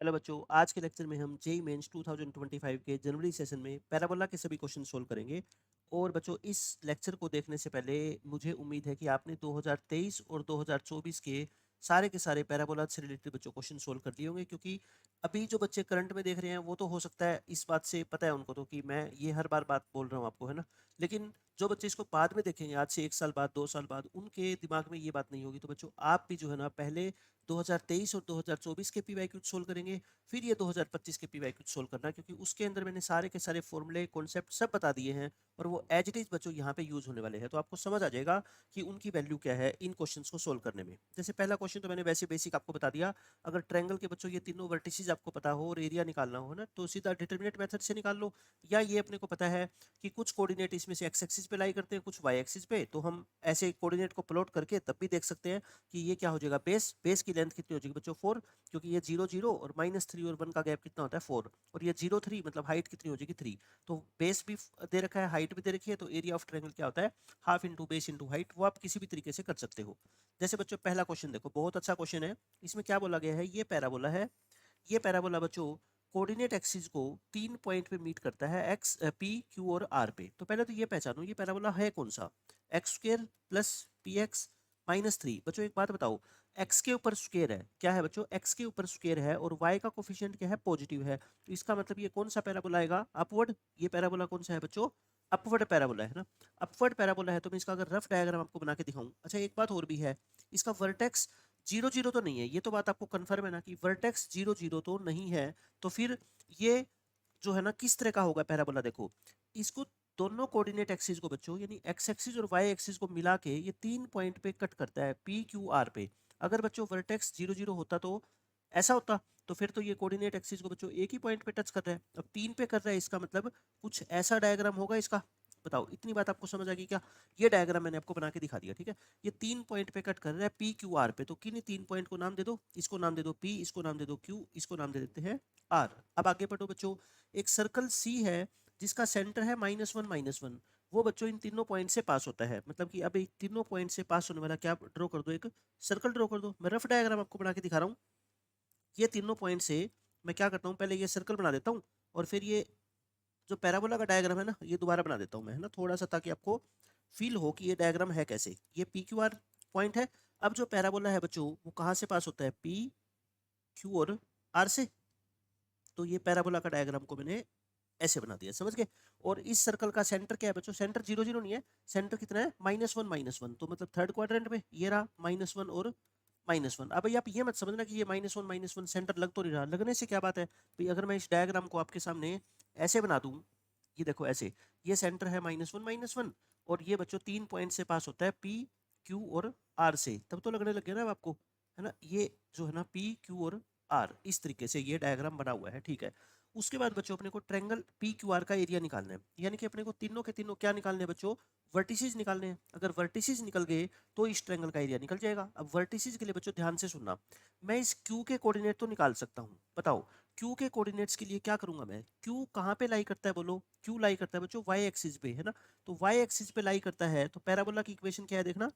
Hello बच्चों, आज के लेक्चर में हम जेईई मेंस 2025 के जनवरी सेशन में पैराबोला के सभी क्वेश्चन सोल्व करेंगे। और बच्चों, इस लेक्चर को देखने से पहले मुझे उम्मीद है कि आपने 2023 और 2024 के सारे पैराबोला से रिलेटेड बच्चों क्वेश्चन सोल्व कर लिए होंगे, क्योंकि अभी जो बच्चे करंट में देख रहे हैं वो तो हो सकता है इस बात से पता है उनको तो कि मैं ये हर बार बात बोल रहा हूँ आपको, है ना। लेकिन जो बच्चे इसको बाद में देखेंगे, आज से 1 साल बाद 2 साल बाद, उनके दिमाग में ये बात नहीं होगी। तो बच्चों, आप भी जो है ना, पहले 2023 और 2024 के पीवाईक्यू सोल्व करेंगे, फिर ये 2025 के पीवाईक्यू सोल्व करना, क्योंकि उसके अंदर मैंने सारे के सारे फॉर्मूले कॉन्सेप्ट सब बता दिए हैं और वो एज इट इज बच्चों यहाँ पे यूज होने वाले हैं। तो आपको समझ आ जाएगा कि उनकी वैल्यू क्या है इन क्वेश्चंस को सोल्व करने में। जैसे पहला क्वेश्चन तो मैंने वैसे बेसिक आपको बता दिया। अगर ट्रायंगल के बच्चों ये तीनों वर्टिसेस आपको पता हो और एरिया निकालना हो ना, तो सीधा डिटरमिनेंट मेथड से निकाल लो। या ये अपने को पता है कि कुछ कोऑर्डिनेट इसमें से एक्स एक्सिस पे लाई करते हैं, कुछ वाई एक्सिस पे, तो हम ऐसे कोऑर्डिनेट को प्लॉट करके तब भी देख सकते हैं कि ये क्या हो जाएगा। बेस की लेंथ कितनी हो जाएगी बच्चों, 4, क्योंकि ये 0 0 और -3 और 1 का गैप कितना होता है 4, और ये 0 3 मतलब हाइट कितनी हो जाएगी 3। तो बेस भी दे रखा है, हाइट भी दे रखी है, तो एरिया ऑफ ट्रायंगल क्या होता है, half into base into height. वो आप किसी भी तरीके से कर सकते हो। जैसे बच्चों पहला क्वेश्चन देखो, बहुत अच्छा क्वेश्चन है। इसमें क्या बोला गया है, ये पैराबोला है। ये पैराबोला बच्चों कोऑर्डिनेट एक्सिस को 3 पॉइंट पे मीट करता है, एक्स पी क्यू और आर पे। तो पहले तो ये पहचानो ये पैराबोला है कौन सा। X square plus P x -3। बच्चों एक बात बताओ, एक्स के ऊपर स्क्वायर है, क्या है बच्चों, एक्स के ऊपर स्क्वायर है, और वाई का कोफिशिएंट क्या है, पॉजिटिव है। तो इसका मतलब ये कौन सा पैराबोला आएगा, अपवर्ड। ये पैराबोला कौन सा है बच्चों, अपवर्ड पैराबोला है ना। अपवर्ड पैराबोला है, तो मैं इसका अगर रफ डायग्राम आपको बना के दिखाऊं। अच्छा, एक बात और भी है, इसका वर्टेक्स 0 0 तो नहीं है, ये तो बात आपको कंफर्म है ना कि वर्टेक्स 0 0 तो नहीं है। तो फिर ये जो है ना किस तरह का होगा पैराबोला, देखो इसको दोनों कोऑर्डिनेट एक्सिस को बच्चों, यानी एक्स एक्सिस और वाई एक्सिस को मिला के ये 3 पॉइंट पे कट करता है, पी क्यू आर पे। अगर बच्चों वर्टेक्स 0 0 होता तो ऐसा होता, तो फिर तो ये कोऑर्डिनेट एक्सिस को बच्चों एक ही पॉइंट पे टच कर रहा है। अब 3 पे कर रहा है, इसका मतलब कुछ ऐसा डायग्राम होगा इसका। बताओ, इतनी बात आपको समझ आ गई क्या। ये डायग्राम मैंने आपको बना के दिखा दिया, ठीक है। ये 3 पॉइंट पे कट कर रहा है पी क्यू आर पे, तो किन्हीं 3 पॉइंट को नाम दे दो। इसको नाम दे दो पी, इसको नाम दे दो क्यू, इसको नाम दे देते हैं आर। अब आगे बढ़ो बच्चों, एक सर्कल सी है जिसका सेंटर है -1 -1। वो बच्चों इन तीनों पॉइंट से पास होता है, मतलब कि अब तीनों पॉइंट से पास होने वाला क्या ड्रॉ कर दो, एक सर्कल ड्रॉ कर दो। मैं रफ डायग्राम आपको बना के दिखा रहा हूँ। ये तीनों पॉइंट से मैं क्या करता हूँ, पहले ये सर्कल बना देता हूँ, और फिर ये जो पैराबोला का डायग्राम है ना, ये दोबारा बना देता हूँ मैं, है ना, थोड़ा सा, ताकि आपको फील हो कि ये डायग्राम है कैसे। ये पी क्यू आर पॉइंट है। अब जो पैराबोला है बच्चों, वो कहाँ से पास होता है, पी क्यू और आर से। तो ये पैराबोला का डायग्राम को मैंने ऐसे बना दिया, समझ गए। और इस सर्कल का सेंटर क्या है बच्चों, सेंटर 0 0 नहीं है, सेंटर कितना है, -1 -1। तो मतलब थर्ड क्वाड्रेंट में ये रहा -1 और -1। अब भाई आप ये मत समझना कि ये -1 -1 सेंटर लग तो नहीं रहा, लगने से क्या बात है भाई। अगर मैं इस डायग्राम को आपके सामने ऐसे बना दूं, ये देखो ऐसे, ये सेंटर है -1 -1, और ये बच्चों 3 पॉइंट से पास होता है पी क्यू और आर से, तब तो लगने लग गया ना अब आपको, है ना। ये जो है ना पी क्यू और आर, इस तरीके से ये डायग्राम बना हुआ है, ठीक है। उसके बाद बच्चों अपने को ट्रायंगल पी क्यू आर का एरिया निकालना है, यानी कि अपने को तीनों के तीनों क्या निकालने हैं बच्चों, वर्टिसेस निकालने हैं। अगर वर्टिसेस निकल गए तो इस ट्रायंगल का एरिया निकल जाएगा। अब वर्टिसेस के लिए बच्चों ध्यान से सुनना, मैं इस क्यू के कोऑर्डिनेट तो निकाल सकता हूँ। बताओ, क्यू के कोऑर्डिनेट्स के लिए क्या करूंगा मैं, क्यू कहाँ पे लाई करता है बोलो, क्यू लाई करता है बच्चों वाई एक्सिस पे, है ना। तो वाई एक्सिस पे लाई करता है, तो पैराबोला की इक्वेशन क्या है देखना,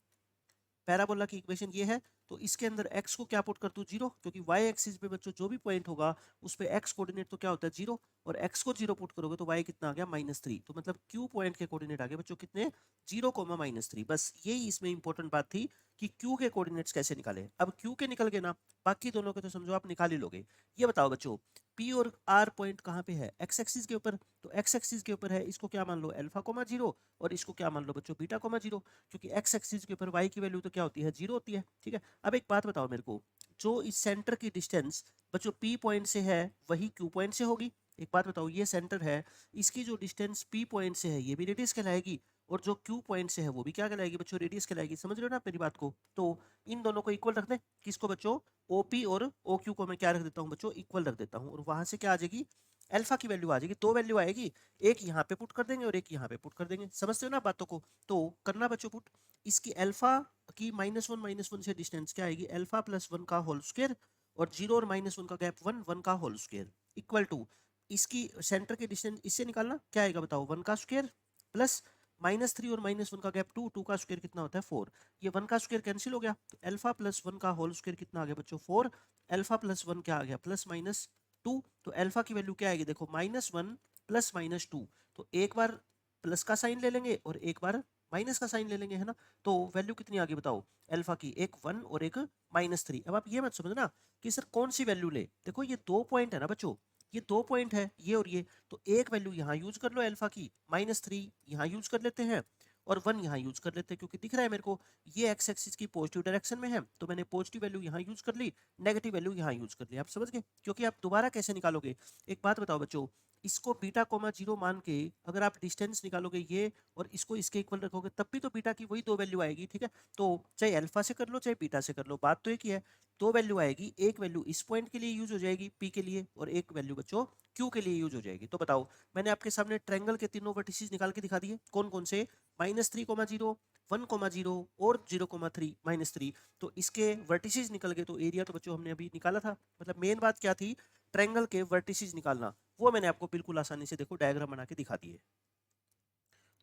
पैराबोला की इक्वेशन ये है। तो इसके अंदर x को क्या पुट कर दूं, 0, क्योंकि y एक्सिस पे बच्चों जो भी पॉइंट होगा उस पे x कोऑर्डिनेट तो क्या होता है 0, और x को 0 पुट करोगे तो y कितना आ गया -3। तो मतलब q पॉइंट के कोऑर्डिनेट आ गए बच्चों कितने, 0 -3। बस यही इसमें इंपॉर्टेंट बात थी कि q के कोऑर्डिनेट्स कैसे निकाले। अब q के निकल गए ना, बाकी दोनों के तो समझो आप निकाल ही लोगे। ये बताओ बच्चों, p और r पॉइंट कहाँ पे है, x एक्सिस के ऊपर। तो x एक्सिस के ऊपर है, इसको क्या मान लो α, 0, और इसको क्या मान लो बच्चों β, 0, क्योंकि x एक्सिस के ऊपर y की वैल्यू तो क्या होती है, 0 होती है, ठीक है। अब एक बात बताओ मेरे को, जो इस सेंटर की डिस्टेंस बच्चों p पॉइंट से है वही q पॉइंट से होगी। एक बात बताओ, ये सेंटर है, इसकी जो डिस्टेंस p पॉइंट से है ये भी रेडियस कहलाएगी, और जो q पॉइंट से है वो भी क्या कहलाएगी बच्चों, रेडियस कहलाएगी। समझ रहे हो ना मेरी बात को। तो इन दोनों को इक्वल रख दें, किसको बच्चों, OP और OQ को मैं क्या रख देता हूँ बच्चों, इक्वल रख देता हूँ, और वहां से क्या आ जाएगी, अल्फा की वैल्यू आ जाएगी। दो वैल्यू आएगी, एक यहाँ पे पुट कर देंगे और एक यहाँ पे पुट कर देंगे। समझते हो ना बातों को। तो करना बच्चों पुट, इसकी अल्फा की -1 से डिस्टेंस क्या आएगी, α+1 का होल स्क्वायर, और 0 और -1 का गैप 1 1 का होल स्क्वायर, इक्वल टू इसकी सेंटर की डिस्टेंस इससे निकालना क्या आएगा बताओ, 1 का स्क्वायर प्लस -3 और -1 का गैप 2 2 का स्क्वायर कितना होता है 4। ये 1 का स्क्वायर कैंसिल हो गया, तो α+1 का होल स्क्वायर कितना आ गया बच्चों 4, अल्फा प्लस वन क्या आ गया, प्लस माइनस टू। तो अल्फा की वैल्यू क्या आएगी, देखो -1 प्लस -2। तो एक बार प्लस का साइन ले लेंगे और एक बार माइनस का साइन ले लेंगे, है ना। तो वैल्यू कितनी आ गई बताओ अल्फा की, एक 1 और एक -3। अब आप ये मत समझना कि सर कौन सी वैल्यू ले, देखो ये 2 पॉइंट है ना बच्चों, ये 2 पॉइंट है ये और ये, तो एक वैल्यू यहाँ यूज कर लो अल्फा की, -3 यहाँ यूज कर लेते हैं और 1 यहाँ यूज कर लेते हैं, क्योंकि दिख रहा है मेरे को ये एक्स एक्सिस की पॉजिटिव डायरेक्शन में है, तो मैंने पॉजिटिव वैल्यू यहाँ यूज कर ली, नेगेटिव वैल्यू यहाँ यूज कर ली। आप समझ गए, क्योंकि आप दोबारा कैसे निकालोगे, एक बात बताओ बच्चों, इसको बीटा कोमा जीरो मान के अगर आप डिस्टेंस निकालोगे ये और इसको इसके इक्वल रखोगे तब भी तो बीटा की वही दो वैल्यू आएगी, ठीक है। तो चाहे अल्फा से कर लो चाहे बीटा से कर लो, बात तो एक ही है, दो वैल्यू आएगी, एक वैल्यू इस पॉइंट के लिए यूज हो जाएगी पी के लिए और एक वैल्यू बच्चों क्यू के लिए यूज हो जाएगी। तो बताओ मैंने आपके सामने ट्रायंगल के तीनों वर्टिसेस निकाल के दिखा दिए, कौन कौन से, -3,0 1,0 और 0,3 -3। तो इसके वर्टिसेस निकल गए, तो एरिया तो बच्चों हमने अभी निकाला था। मतलब मेन बात क्या थी, ट्रायंगल के वर्टिसेस निकालना, वो मैंने आपको बिल्कुल आसानी से देखो डायग्राम बना के दिखा दिए।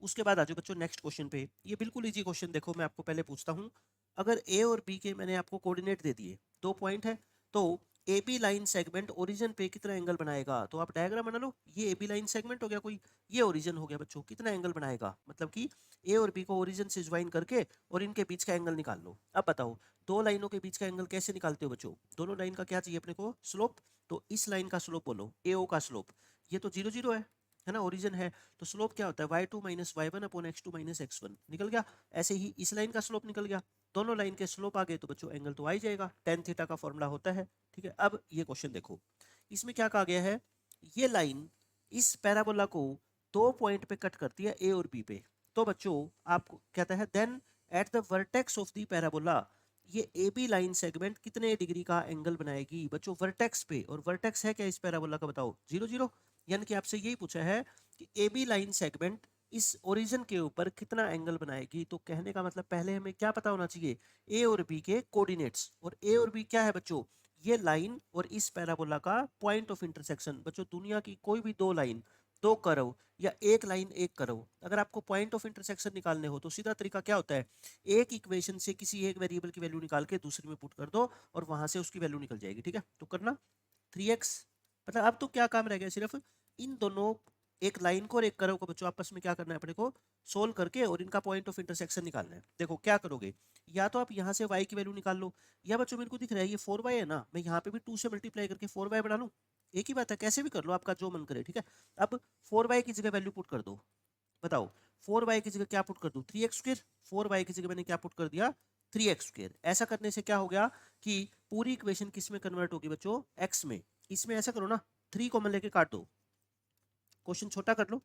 उसके बाद आ जाओ बच्चों नेक्स्ट क्वेश्चन पे, ये बिल्कुल इजी क्वेश्चन, देखो मैं आपको पहले पूछता हूँ, अगर ए और बी के मैंने आपको कोऑर्डिनेट दे दिए, 2 पॉइंट है, तो A B line segment origin पे कितना एंगल बनाएगा, तो आप डायग्राम बना लो, ये ए बी लाइन सेगमेंट हो गया कोई, ये ओरिजिन हो गया बच्चों, कितना एंगल बनाएगा, मतलब कि ए और बी को ओरिजिन से ज्वाइन करके और इनके बीच का एंगल निकाल लो। अब बताओ दो लाइनों के बीच का एंगल कैसे निकालते हो बच्चों, दोनों लाइन का क्या चाहिए अपने को, स्लोप। तो इस लाइन का स्लोप बोलो, ए ओ का स्लोप, ये तो 0 0 है ना, ओरिजिन है, तो स्लोप क्या होता है, y2 minus y1 upon x2 minus x1, निकल गया। ऐसे ही इस लाइन का स्लोप निकल गया, दोनों लाइन के स्लोप आ गए तो बच्चों एंगल तो आ ही जाएगा, tan थीटा का फॉर्मूला होता है, ठीक है। अब ये क्वेश्चन देखो, इसमें क्या कहा गया है, ये लाइन इस पैराबोला को 2 पॉइंट पे कट करती है ए और बी पे, तो बच्चों आपको कहता है then at the vertex of the parabola ये ए बी लाइन सेगमेंट कितने डिग्री का एंगल बनाएगी बच्चों वर्टेक्स पे, और वर्टेक्स है क्या इस पैराबोला का, बताओ 0 0, यानी कि आपसे यही पूछा है कि ए बी लाइन सेगमेंट इस ओरिजिन के ऊपर कितना एंगल बनाएगी। तो कहने का मतलब पहले हमें क्या पता होना चाहिए, ए और बी के कोऑर्डिनेट्स, और ए और बी क्या है बच्चों, ये लाइन और इस पैराबोला का पॉइंट ऑफ इंटरसेक्शन। बच्चों दुनिया की कोई भी दो लाइन, दो कर्व या एक लाइन एक कर्व, अगर आपको पॉइंट ऑफ इंटरसेक्शन निकालने हो तो सीधा तरीका क्या होता है, एक इक्वेशन से किसी एक वेरिएबल की वैल्यू निकाल के दूसरे में पुट कर दो और वहां से उसकी वैल्यू निकल जाएगी, ठीक है। तो करना 3x, मतलब अब तो क्या काम रह गया, सिर्फ इन दोनों एक लाइन को और एक कर्व को बच्चों आपस में क्या करना है अपने को, सोल्व करके और इनका पॉइंट ऑफ इंटरसेक्शन निकालना है। देखो क्या करोगे, या तो आप यहाँ से y की वैल्यू निकाल लो, या बच्चों मेरे को दिख रहा है ये 4y है ना, मैं यहाँ पे भी 2 से मल्टीप्लाई करके 4y बना लूँ, एक ही बात है, कैसे भी कर लो आपका जो मन करे, ठीक है। अब 4y की जगह वैल्यू पुट कर दो, बताओ 4y की जगह क्या पुट कर दूं, 3x², 4y की जगह मैंने क्या पुट कर दिया, 3x²। ऐसा करने से क्या हो गया कि पूरी इक्वेशन किस में कन्वर्ट होगी बच्चों, x में। इसमें ऐसा करो ना, 3 कॉमन लेके काट दो, क्वेश्चन छोटा कर लो,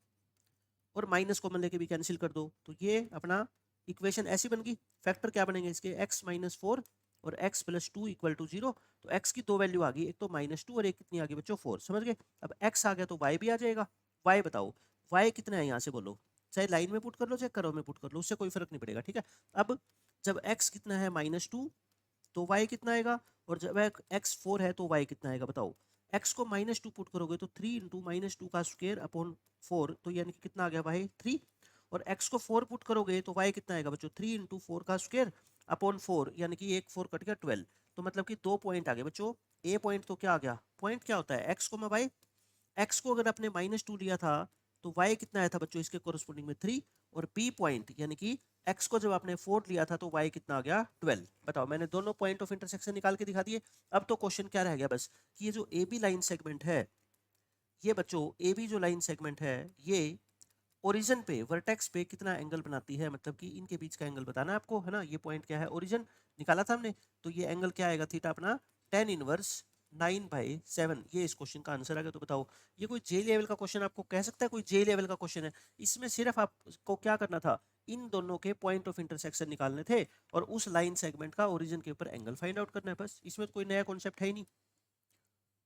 और माइनस कॉमन लेके भी कैंसिल कर दो, तो ये अपना इक्वेशन ऐसी बन गई। फैक्टर क्या बनेंगे इसके, x माइनस 4 और x प्लस 2 इक्वल टू 0। तो x की दो वैल्यू आ गई, एक तो -2 और एक कितनी आ गई बच्चों 4, समझ गए। अब x आ गया तो y भी आ जाएगा, y बताओ y कितना है यहाँ से बोलो, चाहे लाइन में पुट कर लो चाहे कर्व में पुट कर लो, उससे कोई फर्क नहीं पड़ेगा, ठीक है। अब जब x कितना है -2 तो y कितना आएगा, और जब x 4 है तो y कितना आएगा बताओ, x को -2 पुट करोगे तो 3 इंटू -2 का स्क्वायर अपॉन 4, तो यानी कि कितना आ गया भाई 3, और x को 4 पुट करोगे तो y कितना आएगा बच्चों, 3 इंटू 4 का स्क्वायर अपॉन 4, यानी कि एक 4 कट गया 12। तो मतलब कि दो पॉइंट आ गए बच्चों, ए पॉइंट तो क्या आ गया, पॉइंट क्या होता है x को मैं भाई, x को अगर आपने -2 लिया था तो y कितना आया था बच्चों इसके कोरस्पोंडिंग में 3, और b पॉइंट यानी कि x को जब आपने 4 लिया था तो y कितना आ गया 12। बताओ मैंने दोनों पॉइंट ऑफ इंटरसेक्शन निकाल के दिखा दिए। अब तो क्वेश्चन क्या रह गया बस, कि ये जो ए बी लाइन सेगमेंट है, ये बच्चों ए बी जो लाइन सेगमेंट है ये ओरिजिन पे वर्टेक्स पे कितना एंगल बनाती है, मतलब कि इनके बीच का एंगल बताना है आपको, है ना। ये पॉइंट क्या है, ओरिजिन निकाला था हमने, तो ये एंगल क्या आएगा थीटा अपना tan इनवर्स 9/7, ये इस क्वेश्चन का आंसर आ गया। तो बताओ ये कोई जे लेवल का क्वेश्चन आपको कह सकता है, कोई जे लेवल का क्वेश्चन है, इसमें सिर्फ आपको क्या करना था, इन दोनों के पॉइंट ऑफ इंटरसेक्शन निकालने थे और उस लाइन सेगमेंट का ओरिजिन के ऊपर एंगल फाइंड आउट करना है, बस इसमें तो कोई नया कॉन्सेप्ट है ही नहीं।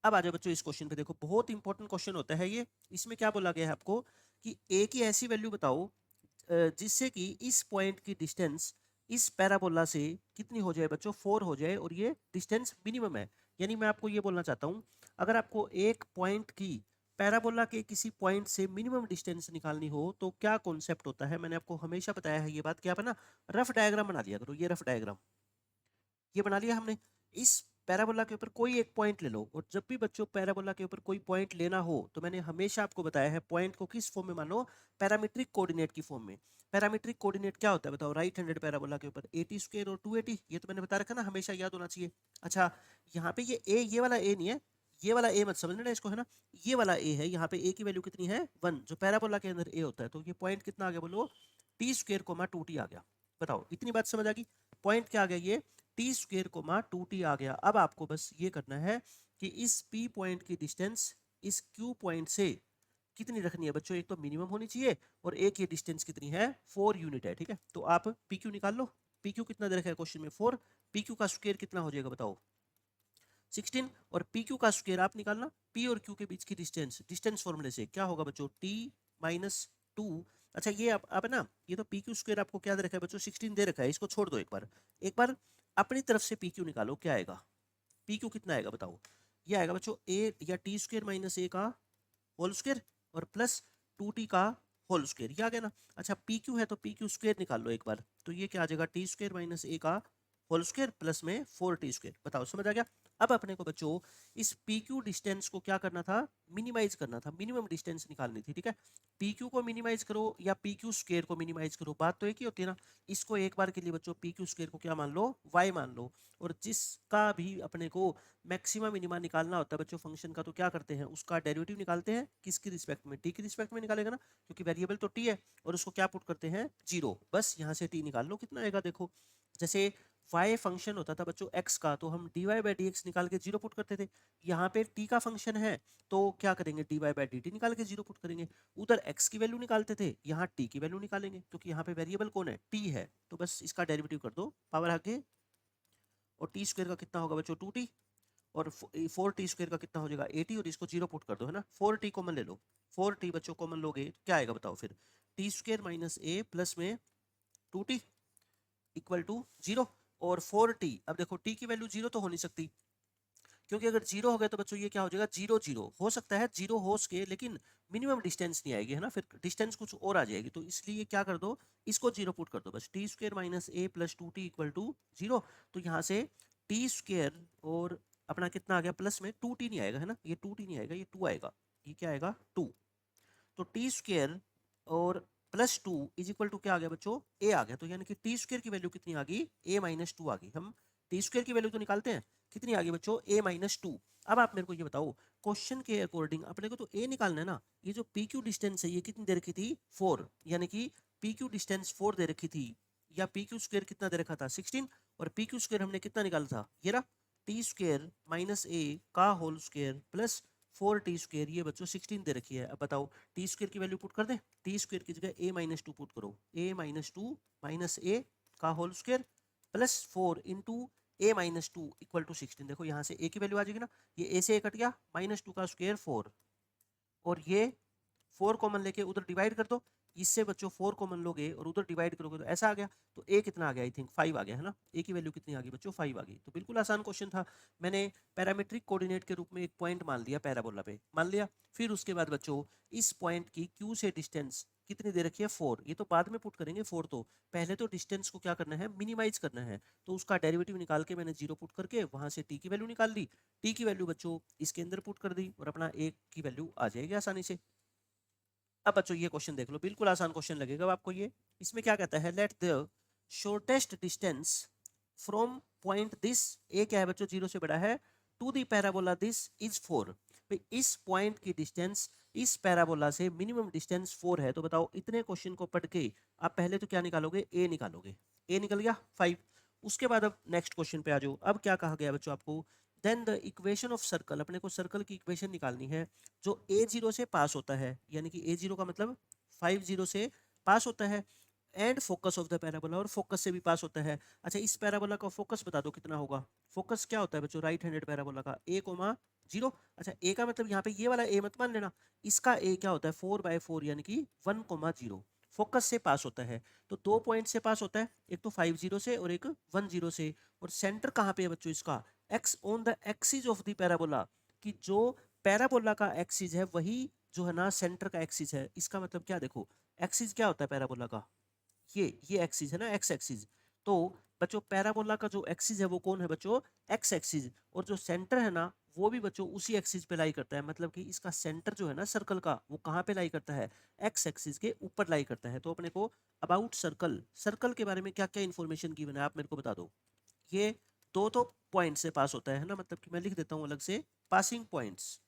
अब आ जाओ बच्चों इस क्वेश्चन पे, देखो बहुत इंपॉर्टेंट क्वेश्चन होता है ये। इसमें क्या बोला गया है आपको कि ए की ऐसी वैल्यू बताओ जिससे कि इस पॉइंट की डिस्टेंस इस पैराबोला से कितनी हो जाए बच्चों, 4 हो जाए, और ये डिस्टेंस मिनिमम है। यानी मैं आपको ये बोलना चाहता हूँ, अगर आपको एक पॉइंट की पैराबोला के किसी पॉइंट से मिनिमम डिस्टेंस निकालनी हो तो क्या कॉन्सेप्ट होता है, मैंने आपको हमेशा बताया है ये बात, क्या बना, रफ डायग्राम बना लिया करो। ये रफ डायग्राम ये बना लिया हमने, इस पैराबोला के ऊपर कोई एक पॉइंट ले लो, और जब भी बच्चों पैराबोला के ऊपर कोई पॉइंट लेना हो तो मैंने हमेशा आपको बताया है पॉइंट को किस फॉर्म में मान लो, पैरामीट्रिक कोऑर्डिनेट की फॉर्म में। पैरामीट्रिक कोऑर्डिनेट क्या होता है बताओ, राइट हैंडेड पैराबोला के ऊपर a² और 2at, ये तो मैंने बता रखा ना, हमेशा याद होना चाहिए। अच्छा, यहाँ पे ये ए, ये वाला ए नहीं है, ये वाला ए मत समझना इसको, है ना, ये वाला ए है। यहाँ पे ए की वैल्यू कितनी है 1, जो पैराबोला के अंदर ए होता है। तो ये पॉइंट कितना आ गया बोलो, t² 2t आ गया। बताओ इतनी बात समझ आ गई। पॉइंट क्या आ गया, ये t² 2t आ गया। अब आपको बस ये करना है कि इस p पॉइंट की डिस्टेंस इस q पॉइंट से कितनी रखनी है बच्चों, एक तो मिनिमम होनी चाहिए, और एक ये डिस्टेंस कितनी है 4 यूनिट है, ठीक है। तो आप pq निकाल लो। pq कितना दे रखा है क्वेश्चन में 4, pq का स्क्वायर कितना हो जाएगा बताओ 16, और pq का स्क्वायर आप निकालना, p और q के बीच की डिस्टेंस, डिस्टेंस फॉर्मूले से क्या होगा बच्चों, t माइनस 2। अच्छा ये आप है ना, ये तो pq स्क्वायर आपको क्या दे रखा है बच्चों 16 दे रखा है, इसको छोड़ दो। एक बार अपनी तरफ से pq निकालो, क्या आएगा, pq कितना आएगा बताओ, ये आएगा बच्चों a या t² माइनस a का होल स्क्वायर और प्लस 2t का होल स्क्वायर, ये आ गया ना। अच्छा pq है तो pq स्क्वायर निकाल लो एक बार, तो ये क्या आ जाएगा t² माइनस a का होल स्क्वायर प्लस में 4t²। बताओ समझ आ गया। अब अपने को बच्चों इस pq डिस्टेंस को क्या करना था, मिनिमाइज करना था, मिनिमम डिस्टेंस निकालनी थी, ठीक है। pq को मिनिमाइज करो या pq स्क्वायर को मिनिमाइज करो, बात तो एक ही होती है ना। इसको एक बार के लिए बच्चों pq स्क्वायर को क्या मान लो, y मान लो, और जिसका भी अपने को मैक्सिमा मिनिमा निकालना होता है बच्चों फंक्शन का, तो क्या करते हैं, उसका डेरिवेटिव निकालते हैं, किसकी रिस्पेक्ट में, टी की रिस्पेक्ट में निकालेगा ना, क्योंकि वेरिएबल तो टी है, और उसको क्या पुट करते हैं 0। बस यहाँ से टी निकाल लो, कितना आएगा देखो। जैसे y फंक्शन होता था बच्चों x का, तो हम dy/dx निकाल के 0 पुट करते थे। यहाँ पे t का फंक्शन है तो क्या करेंगे, dy/dt निकाल के 0 पुट करेंगे। उधर x की वैल्यू निकालते थे, यहाँ t की वैल्यू निकालेंगे, क्योंकि यहाँ पे वेरिएबल कौन है, t है। तो बस इसका डेरिवेटिव कर दो, पावर आगे, और t² का कितना होगा बच्चों 2t, और 4t² का कितना हो जाएगा 80, और इसको 0 पुट कर दो, है ना। 4t कॉमन ले लो, 4t बच्चों कॉमन लोगे तो क्या आएगा बताओ फिर, t² माइनस a प्लस में 2t इक्वल टू 0। और 4t, अब देखो t की वैल्यू 0 तो हो नहीं सकती, क्योंकि अगर 0 हो गया तो बच्चों ये क्या हो जाएगा 0 0 हो सकता है, 0 हो सके, लेकिन मिनिमम डिस्टेंस नहीं आएगी, है ना, फिर डिस्टेंस कुछ और आ जाएगी। तो इसलिए क्या कर दो, इसको 0 पुट कर दो बस, t² minus a plus 2t equal to 0। तो यहाँ से t² और अपना कितना आ गया प्लस में 2t नहीं आएगा, है ना, ये 2t नहीं आएगा, ये 2 आएगा, ये क्या आएगा 2। तो t² और प्लस 2 इज इक्वल टू क्या आ गया बच्चों, a आ गया। तो यानी कि t² की वैल्यू कितनी आ गई, a माइनस 2 आ गई। हम t² की वैल्यू तो निकालते हैं, कितनी आ गई बच्चों, a माइनस 2। अब आप मेरे को ये बताओ, क्वेश्चन के अकॉर्डिंग अपने को तो a निकालना है ना। ये जो pq डिस्टेंस है ये कितनी दे रखी थी 4, यानी कि pq डिस्टेंस 4 दे रखी थी, या pq स्क्वायर कितना दे रखा था 16, और pq स्क्वायर हमने कितना निकाला था, ये रहा t² माइनस a का होल स्क्वायर प्लस 4t², ये बच्चों 16 दे रखी है। अब बताओ t² की वैल्यू पुट कर दें, t² की जगह a माइनस 2 पुट करो, a माइनस 2 माइनस a का whole square plus 4 into a minus 2 equal to 16। देखो यहाँ से a की वैल्यू आ जाएगी ना, ये a से a कट गया, माइनस 2 का स्क्वायर 4, और ये 4 कॉमन लेके उधर डिवाइड कर दो, इससे बच्चों 4 कॉमन लोगे और उधर डिवाइड करोगे तो ऐसा आ गया। तो a कितना आ गया, आई थिंक 5 आ गया, है ना, a की वैल्यू कितनी आ गई बच्चों 5 आ गई। तो बिल्कुल आसान क्वेश्चन था। मैंने पैरामीट्रिक कोऑर्डिनेट के रूप में एक पॉइंट मान लिया, पैराबोला पे मान लिया, फिर उसके बाद बच्चों इस पॉइंट की q से डिस्टेंस कितनी दे रखी है 4, ये तो बाद में पुट करेंगे 4, तो पहले तो डिस्टेंस को क्या करना है, मिनिमाइज करना है। तो उसका डेरिवेटिव निकाल के मैंने 0 पुट करके वहां से t की वैल्यू निकाल ली, t की वैल्यू बच्चों इसके अंदर पुट कर दी, और अपना a की वैल्यू आ जाएगी आसानी से। अब बच्चों ये क्वेश्चन देख लो, बिल्कुल आसान क्वेश्चन लगेगा अब आपको ये। इसमें क्या कहता है, let the shortest distance from point this, a क्या है बच्चों 0 से बड़ा है, to the parabola this is 4। इस पॉइंट की डिस्टेंस इस पैराबोला से मिनिमम डिस्टेंस 4 है। तो बताओ इतने क्वेश्चन को पढ़ के आप पहले तो क्या निकालोगे, ए निकालोगे, ए निकल गया 5। उसके बाद अब नेक्स्ट क्वेश्चन पे आ जाओ। अब क्या कहा गया बच्चों आपको, then the equation of circle, अपने को सर्कल की इक्वेशन निकालनी है जो a0 से पास होता है, यानी कि a0 का मतलब 50 से पास होता है, and focus of the parabola, और फोकस से भी पास होता है। अच्छा इस पैराबोला का फोकस बता दो कितना होगा। फोकस क्या होता है बच्चों, राइट हैंडेड पैराबोला का a, 0। अच्छा a का मतलब यहाँ पे ये वाला a मत मान लेना, इसका a क्या होता है 4/4, यानी कि 1,0 फोकस से पास होता है। तो 2 पॉइंट से पास होता है, एक तो 50 से और एक 10 से। और सेंटर कहाँ पे है बच्चों इसका, x on the axis of the parabola, कि जो पैराबोला का एक्सिस है वही जो है ना सेंटर का एक्सिस है। इसका मतलब क्या, देखो एक्सिस क्या होता है पैराबोला का, ये एक्सिस है ना, एक्स एक्सिस। तो बच्चों पैराबोला का जो एक्सिस है वो कौन है बच्चों, एक्स एक्सिस, और जो सेंटर है ना वो भी बच्चों उसी एक्सिस पे लाई करता है, मतलब कि इसका सेंटर जो है ना सर्कल का वो कहाँ पे लाई करता है, एक्स एक्सिस के ऊपर लाई करता है। तो अपने को अबाउट सर्कल, सर्कल के बारे में क्या क्या इन्फॉर्मेशन गिवन है आप मेरे को बता दो। ये दो तो पॉइंट से पास होता है ना, मतलब कि मैं लिख देता हूँ अलग से, पासिंग पॉइंट्स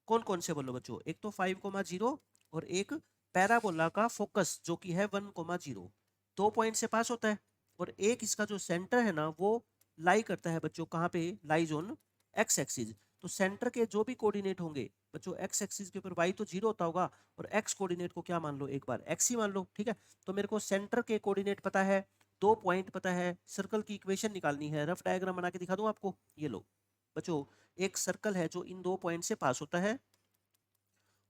कौन कौन से बोलो बच्चों, एक तो 5,0 और एक पैराबोला का फोकस जो कि है 1,0, 2 पॉइंट से पास होता है। और एक इसका जो सेंटर है ना वो लाई करता है बच्चों कहाँ पे, लाइज ऑन एक्स एक्सिस। तो सेंटर के जो भी कोऑर्डिनेट होंगे बच्चों, एक्स एक्सिस के ऊपर वाई तो 0 होता होगा, और एक्स कोऑर्डिनेट को क्या मान लो, एक बार एक्स ही मान लो, ठीक है। तो मेरे को सेंटर के कोऑर्डिनेट पता है, 2 पॉइंट पता है, सर्कल की इक्वेशन निकालनी है। रफ डायग्राम बना के दिखा दूं आपको, ये लो बच्चों, एक सर्कल है जो इन 2 पॉइंट से पास होता है,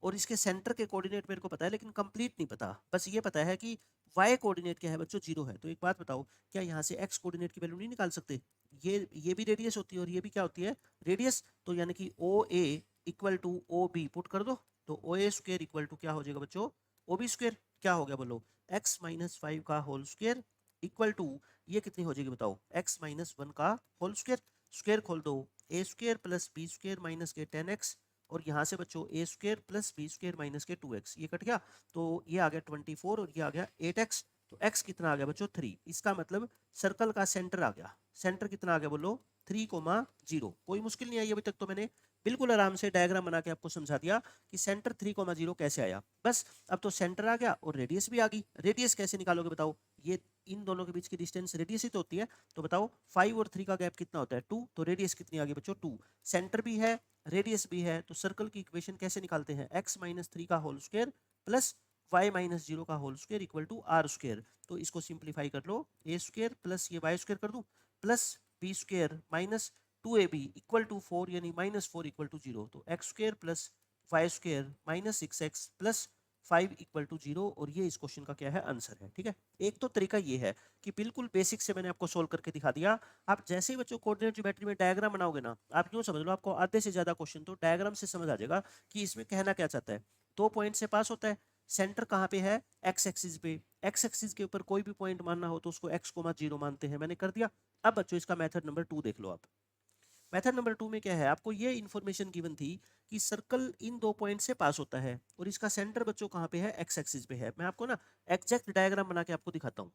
और इसके सेंटर के कोऑर्डिनेट मेरे को पता है लेकिन कंप्लीट नहीं पता, बस ये पता है कि वाई कोऑर्डिनेट क्या है बच्चों, 0 है। तो एक बात बताओ, क्या यहाँ से एक्स कोऑर्डिनेट की वैल्यू नहीं निकाल सकते, ये भी रेडियस होती है और ये भी क्या होती है, रेडियस। तो यानी कि O A equal to O B put कर दो, तो O A square equal to क्या हो जाएगा बच्चों, ओ बी स्क्वेयर। क्या हो गया बोलो, एक्स माइनस 5 का होल स्क्वेयर इक्वल टू, ये कितनी हो जाएगी बताओ, एक्स माइनस 1 का होल स्क्वेयर। स्क्वेयर खोल दो, a square plus b square minus के 10x, और यहाँ से बच्चों a square plus b square minus के 2x, ये कट गया, तो ये आ गया 24 और ये आ गया 8x। तो x कितना आ गया बच्चों 3, इसका मतलब सर्कल का सेंटर आ गया। सेंटर कितना आ गया बोलो, 3,0। कोई मुश्किल नहीं आई अभी तक, तो मैंने बिल्कुल आराम से डायग्राम बना के आपको समझा दिया कि सेंटर 3,0 कैसे आया। बस अब तो सेंटर आ गया और रेडियस भी आ गई। रेडियस कैसे निकालोगे बताओ, ये इन दोनों के बीच की डिस्टेंस रेडियस ही तो होती है। तो बताओ 5 और 3 का गैप कितना होता है, 2, तो रेडियस कितनी आ गई बच्चों 2। सेंटर भी है, रेडियस भी है, तो सर्कल की इक्वेशन कैसे निकालते हैं, x माइनस 3 का whole square plus y minus 0 का whole square equal to r square. तो इसको सिंप्लीफाई कर लो, ए स्क्वायर प्लस ये वाई स्क्वायर कर दूं, plus b square minus 2ab equal to 4, यानी माइनस 4 इक्वल टू 0। तो x square plus y square minus 6x plus 5 equal to 0, और ये इस क्वेश्चन का क्या है, आंसर है। ठीक है, एक तो तरीका ये है कि बिल्कुल बेसिक से मैंने आपको सोल्व करके दिखा दिया। आप जैसे ही बच्चों कोऑर्डिनेट ज्योमेट्री में डायग्राम बनाओगे ना, आप यूं समझ लो आपको आधे से ज्यादा क्वेश्चन तो डायग्राम से समझ आ जाएगा कि इसमें कहना क्या चाहता है। 2 पॉइंट से पास होता है, सेंटर कहाँ पे है, एक्स एक्सिस पे। एक्स एक्सिस के ऊपर कोई भी पॉइंट मानना हो तो उसको x,0 मानते हैं, मैंने कर दिया। अब बच्चों इसका मेथड नंबर 2 देख लो आप। मेथड नंबर 2 में क्या है, आपको ये इन्फॉर्मेशन गिवन थी कि सर्कल इन 2 पॉइंट से पास होता है और इसका सेंटर बच्चों कहाँ पे है, एक्स एक्सिस पे है। मैं आपको ना एग्जैक्ट डायग्राम बना के आपको दिखाता हूँ।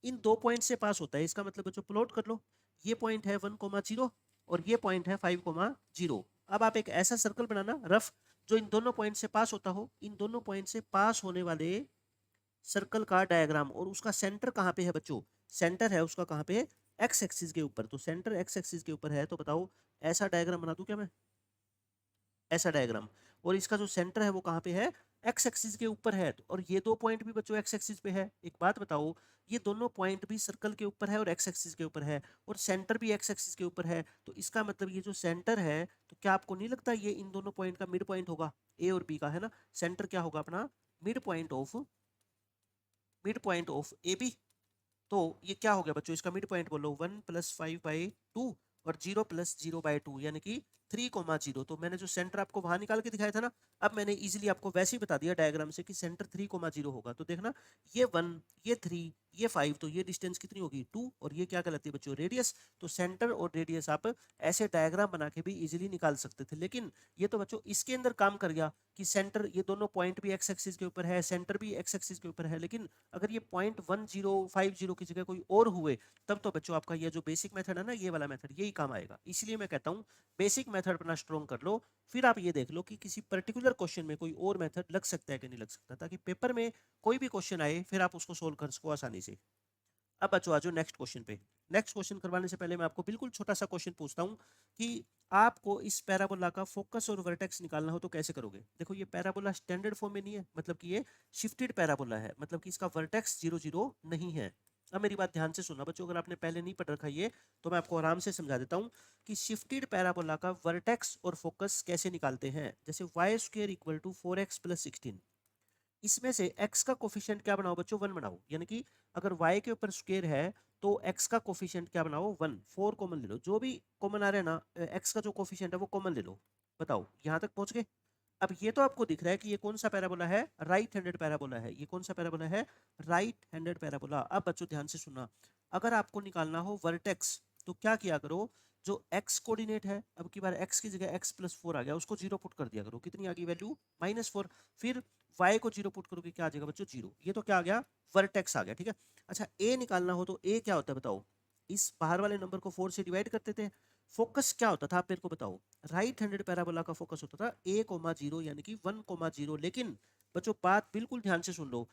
इन 2 पॉइंट से पास होता है, इसका मतलब बच्चों प्लॉट कर लो। ये पॉइंट है 1,0 और ये पॉइंट है 5,0। अब आप एक ऐसा सर्कल बनाना रफ जो इन दोनों पॉइंट से पास होता हो। इन दोनों पॉइंट से पास होने वाले सर्कल का डायग्राम, और उसका सेंटर कहाँ पे है बच्चों, सेंटर है उसका कहाँ पे, एक्स एक्सिस के ऊपर। तो सेंटर एक्स एक्सिस के ऊपर है, तो बताओ ऐसा डायग्राम बना दूं क्या मैं, ऐसा डायग्राम, और इसका जो सेंटर है वो कहाँ पे है, एक्स एक्सिस के ऊपर है। और ये 2 पॉइंट भी बच्चों एक्स एक्सिस पे है। एक बात बताओ, ये दोनों पॉइंट भी सर्कल के ऊपर है और एक्स एक्सिस के ऊपर है, और सेंटर भी एक्स एक्सिस के ऊपर है। तो इसका मतलब ये जो सेंटर है, तो क्या आपको नहीं लगता ये इन दोनों पॉइंट का मिड पॉइंट होगा, ए और बी का, है ना। सेंटर क्या होगा अपना, mid point of A B. तो ये क्या हो गया बच्चों, इसका मिड पॉइंट बोलो 1+5/2 और 0+0/2, यानी कि 3,0। तो मैंने जो सेंटर आपको वहां निकाल के दिखाया था ना, अब मैंने इजीली आपको वैसे ही बता दिया डायग्राम से कि सेंटर 3,0 होगा। तो देखना, ये 1, ये 3, ये 5, तो ये डिस्टेंस कितनी होगी 2, और ये क्या कहलाती है बच्चों, रेडियस। तो सेंटर और रेडियस आप ऐसे डायग्राम बना के भी इजीली निकाल सकते थे, लेकिन ये तो बच्चों इसके अंदर काम कर गया कि सेंटर, ये दोनों पॉइंट भी एक्स एक्सिस के ऊपर है, सेंटर भी एक्स एक्सिस के ऊपर है। लेकिन अगर ये पॉइंट 1,050 की जगह कोई और हुए, तब तो बच्चों आपका ये जो बेसिक मेथड है ना, ये वाला मेथड यही काम आएगा। इसलिए मैं कहता हूँ बेसिक मेथड अपना स्ट्रॉन्ग कर लो, फिर आप ये देख लो कि किसी पर्टिकुलर क्वेश्चन में कोई और मेथड लग सकता है कि नहीं लग सकता, ताकि पेपर में कोई भी क्वेश्चन आए फिर आप उसको सोल्व कर सको आसानी से। अब बच्चों आ जाओ नेक्स्ट क्वेश्चन पे। नेक्स्ट क्वेश्चन करवाने से पहले मैं आपको बिल्कुल छोटा सा क्वेश्चन पूछता हूँ कि आपको इस पैराबोला का फोकस और वर्टेक्स निकालना हो तो कैसे करोगे। देखो ये पैराबोला स्टैंडर्ड फॉर्म में नहीं है, मतलब कि ये शिफ्टेड पैराबोला है, मतलब कि इसका वर्टेक्स 0,0 नहीं है। अब मेरी बात ध्यान से सुनना बच्चों, अगर आपने पहले नहीं पढ़ रखा ये, तो मैं आपको आराम से समझा देता हूँ कि शिफ्टेड पैराबोला का वर्टेक्स और फोकस कैसे निकालते हैं। जैसे y square equal to 4x plus 16, इसमें से x का कोफिशिएंट क्या बनाओ बच्चों, 1 बनाओ। यानी कि अगर y के ऊपर स्क्वायर है तो x का कोफिशिएंट क्या बनाओ, 1। 4 कॉमन ले लो, जो भी कॉमन आ रहा है ना, x का जो कोफिशिएंट है वो कॉमन ले लो। बताओ यहाँ तक पहुंच गए। अब ये तो आपको दिख रहा है कि ये कौन सा पैराबोला है, राइट हैंडेड पैराबोला है। ये कौन सा पैराबोला है, राइट हैंडेड पैराबोला। अब बच्चों ध्यान से सुनना, अगर आपको निकालना हो वर्टेक्स तो क्या किया करो, जो x कोऑर्डिनेट है, अब की बार x की जगह x+4 आ गया, उसको 0 पुट कर दिया करो, कितनी आ गई वैल्यू -4। फिर y को 0 पुट करोगे, क्या आ जाएगा बच्चों 0, ये तो क्या आ गया वर्टेक्स आ गया, ठीक है। अच्छा a निकालना हो तो a क्या होता है बताओ, इस बाहर वाले नंबर को 4 से डिवाइड करते थे। फोकस क्या होता था आप मेरे को बताओ, राइट हैंडेड पैराबोला का फोकस होता था a,0 यानी कि 1,0। लेकिन बच्चों बात बिल्कुल ध्यान से सुन लो,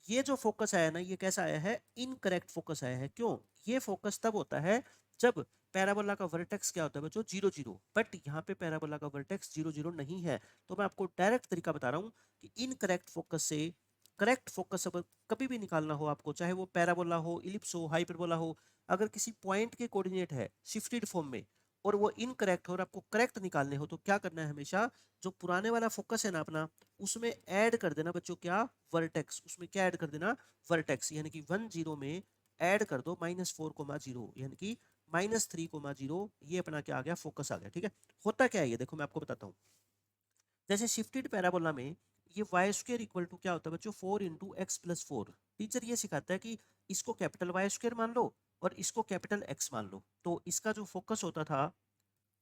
ये जो फोकस आया ना, ये कैसा आया है, इनकरेक्ट फोकस आया है। क्यों, ये फोकस तब होता है जब पैराबोला का वर्टेक्स क्या होता है बच्चों 0,0, बट यहाँ पे पैराबोला का वर्टेक्स 0,0 नहीं है। तो मैं आपको डायरेक्ट तरीका बता रहा हूँ कि इनकरेक्ट फोकस से करेक्ट फोकस अब कभी भी निकालना हो आपको, चाहे वो पैराबोला हो, इलिप्स हो, हाइपरबोला हो, अगर किसी पॉइंट के कोऑर्डिनेट है शिफ्टेड फॉर्म में और वो इनकरेक्ट हो और आपको करेक्ट निकालने हो, तो क्या करना है, हमेशा जो पुराने वाला फोकस है ना अपना, उसमें ऐड कर देना बच्चों क्या, वर्टेक्स। उसमें क्या ऐड कर देना, वर्टेक्स, यानी कि 1,0 में ऐड कर दो -4,0, यानी कि -3,0। ये अपना क्या आ गया, फोकस आ गया, ठीक है। होता क्या है ये देखो मैं आपको बताता हूँ। जैसे शिफ्टेड पैराबोला में ये वाई स्क्र इक्वल टू क्या होता है बच्चों, 4 × x+4। टीचर ये सिखाता है कि इसको कैपिटल वाई स्क्र मान लो और इसको कैपिटल एक्स मान लो। तो इसका जो फोकस होता था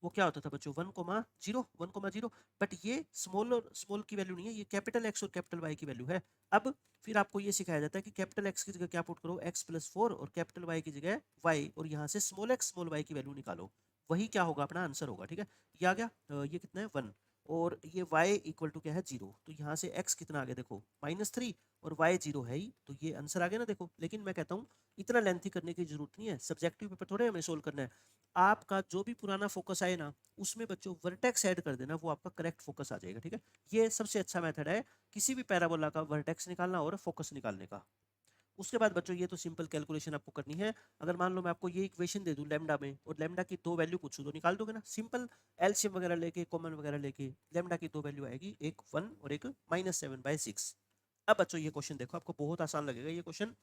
वो क्या होता था बच्चों, 1,0 बट ये स्मॉल और स्मॉल की वैल्यू नहीं है, ये कैपिटल एक्स और कैपिटल वाई की वैल्यू है। अब फिर आपको ये सिखाया जाता है कि कैपिटल एक्स की जगह क्या पुट करो, x+4, और कैपिटल वाई की जगह y, और यहाँ से स्मॉल एक्स स्मॉल वाई की वैल्यू निकालो। वही क्या होगा, अपना आंसर होगा, ठीक है। ये आ गया, ये कितना है 1, और ये y इक्वल टू क्या है 0। तो यहाँ से x कितना आ गया देखो -3, और y 0 है ही, तो ये आंसर आ गया ना देखो। लेकिन मैं कहता हूँ इतना लेंथी करने की जरूरत नहीं है, सब्जेक्टिव पेपर थोड़े हमें सोल्व करना है। आपका जो भी पुराना फोकस आए ना, उसमें बच्चों वर्टेक्स ऐड कर देना, वो आपका करेक्ट फोकस आ जाएगा, ठीक है। ये सबसे अच्छा मेथड है किसी भी पैराबोला का वर्टेक्स निकालना और फोकस निकालने का। उसके बाद बच्चों ये तो सिंपल कैलकुलेशन आपको करनी है। अगर मान लो मैं आपको ये इक्वेशन दे दूं लैम्डा में, और लैम्डा की दो वैल्यू पूछूं, तो निकाल दोगे ना, सिंपल एलसीएम वगैरह लेके, कॉमन वगैरह लेके। लैम्डा की दो वैल्यू आएगी, एक 1 और एक -7/6। अब बच्चों ये क्वेश्चन देखो, आपको बहुत आसान लगेगा ये क्वेश्चन।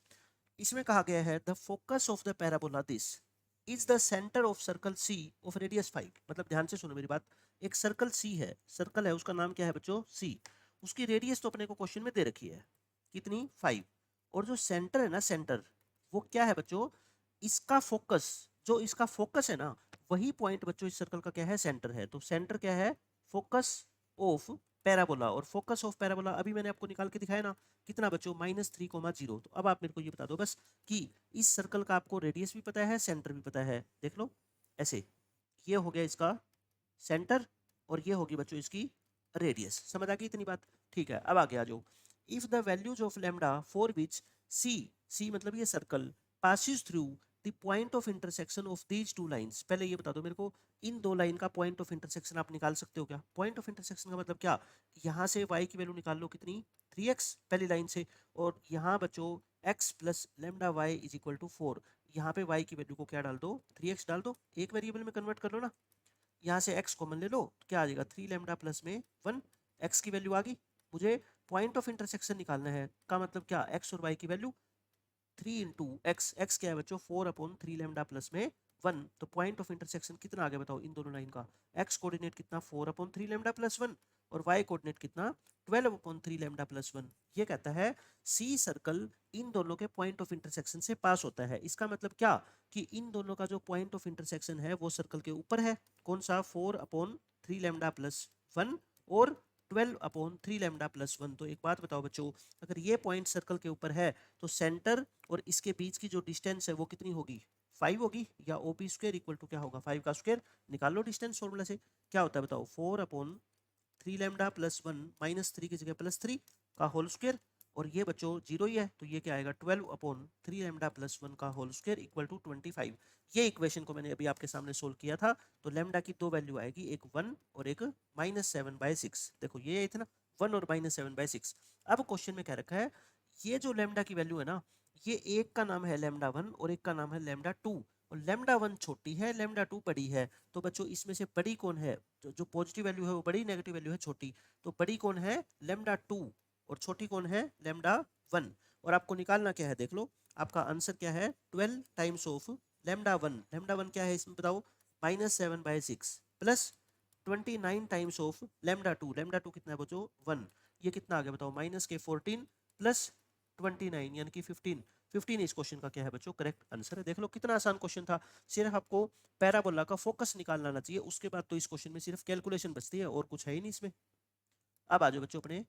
इसमें कहा गया है the focus of the parabola this is the centre of circle C of radius 5। मतलब ध्यान से सुनो मेरी बात, एक सर्कल सी है, सर्कल है, उसका नाम क्या है बच्चों, सी। उसकी रेडियस तो अपने को क्वेश्चन में दे रखी है, कितनी, 5। और जो सेंटर है ना, सेंटर, वो क्या है बच्चों, इसका फोकस, जो इसका फोकस है ना, वही पॉइंट बच्चों इस सर्कल का क्या है, सेंटर है। तो सेंटर क्या है, फोकस ऑफ पैराबोला। और फोकस ऑफ पैराबोला अभी मैंने आपको निकाल के दिखाया ना, कितना बच्चों, -3,0। तो अब आप मेरे को ये बता दो बस कि इस सर्कल का आपको रेडियस भी पता है, सेंटर भी पता है। देख लो ऐसे, ये हो गया इसका सेंटर, और ये होगी बच्चों इसकी रेडियस। समझ आ गई इतनी बात, ठीक है। अब आगे आ जाओ। If the values of lambda for which C, C मतलब ये circle, passes through the point of intersection of these two lines. पहले ये बता दो मेरे को, इन दो लाइन का पॉइंट ऑफ इंटरसेक्शन आप निकाल सकते हो क्या? पॉइंट ऑफ इंटरसेक्शन का मतलब क्या, यहाँ से y की वैल्यू निकाल लो, कितनी, 3x पहली लाइन से, और यहाँ बच्चों x plus lambda y is equal to 4। यहाँ पे y की वैल्यू को क्या डाल दो, 3x डाल दो, एक वेरिएबल में कन्वर्ट कर लो ना। यहाँ से x कॉमन ले लो, तो क्या आ जाएगा, 3 लैम्डा प्लस में 1, x की वैल्यू आ गई। मुझे पॉइंट ऑफ इंटरसेक्शन निकालना है, का मतलब क्या, x और y की वैल्यू 3 इंटू एक्स, एक्स क्या है बच्चों, 4/3 लैम्डा प्लस में 1। तो पॉइंट ऑफ इंटरसेक्शन कितना आ गया बताओ इन दोनों लाइन का, x कोऑर्डिनेट कितना 4/3 लैम्डा प्लस 1, और y कोऑर्डिनेट कितना 12/3 लैम्डा प्लस 1। ये कहता है सी सर्कल इन दोनों के पॉइंट ऑफ इंटरसेक्शन से पास होता है। इसका मतलब क्या, कि इन दोनों का जो पॉइंट ऑफ इंटरसेक्शन है वो सर्कल के ऊपर है, कौन सा, 4/3 लैम्डा प्लस 1 और 12/3 लैम्डा प्लस 1। तो एक बात बताओ बच्चों, अगर ये पॉइंट सर्कल के ऊपर है, तो सेंटर और इसके बीच की जो डिस्टेंस है वो कितनी होगी, 5 होगी, या OP स्क्वायर इक्वल टू क्या होगा, 5 का स्क्वायर। निकाल लो डिस्टेंस फॉर्मूला से, क्या होता है बताओ, 4/3 लैम्डा प्लस 1 -3 की जगह +3 का होल स्क्वायर, और ये बच्चों 0 ही है, तो ये क्या आएगा, 12/3 लैम्डा प्लस 1 का होल स्क्वायर इक्वल टू 25। ये इक्वेशन को मैंने अभी आपके सामने सोल्व किया था। तो लैम्डा की दो वैल्यू आएगी, एक 1 और एक -7/6। देखो ये इतना 1 और -7/6। अब क्वेश्चन में क्या रखा है, ये जो लैम्डा की वैल्यू है ना, ये एक का नाम है लैम्डा 1 और एक का नाम है लैम्डा 2। और लैम्डा 1 छोटी है, लैम्डा 2 बड़ी है। तो बच्चों इसमें से बड़ी कौन है, जो पॉजिटिव वैल्यू है वो बड़ी, नेगेटिव वैल्यू है छोटी। तो बड़ी कौन है, लैम्डा 2, और छोटी कौन है, लैम्डा 1। और आपको निकालना क्या है, देख लो आपका आंसर क्या है, 12 टाइम्स ऑफ लैम्डा 1। लैम्डा 1 क्या है इसमें बताओ, -7/6 plus 29 times of lambda 2। Lambda 2 कितना है बच्चों, 1। ये कितना आ गया बताओ, -14 प्लस 29 यानी कि 15। 15 इस क्वेश्चन का क्या है बच्चों, करेक्ट आंसर है। देख लो कितना आसान क्वेश्चन था, सिर्फ आपको पैराबोला का फोकस निकालना आना चाहिए, उसके बाद तो इस क्वेश्चन में सिर्फ कैलकुलेशन बचती है और कुछ है ही नहीं इसमें। अब आ जाओ बच्चों अपने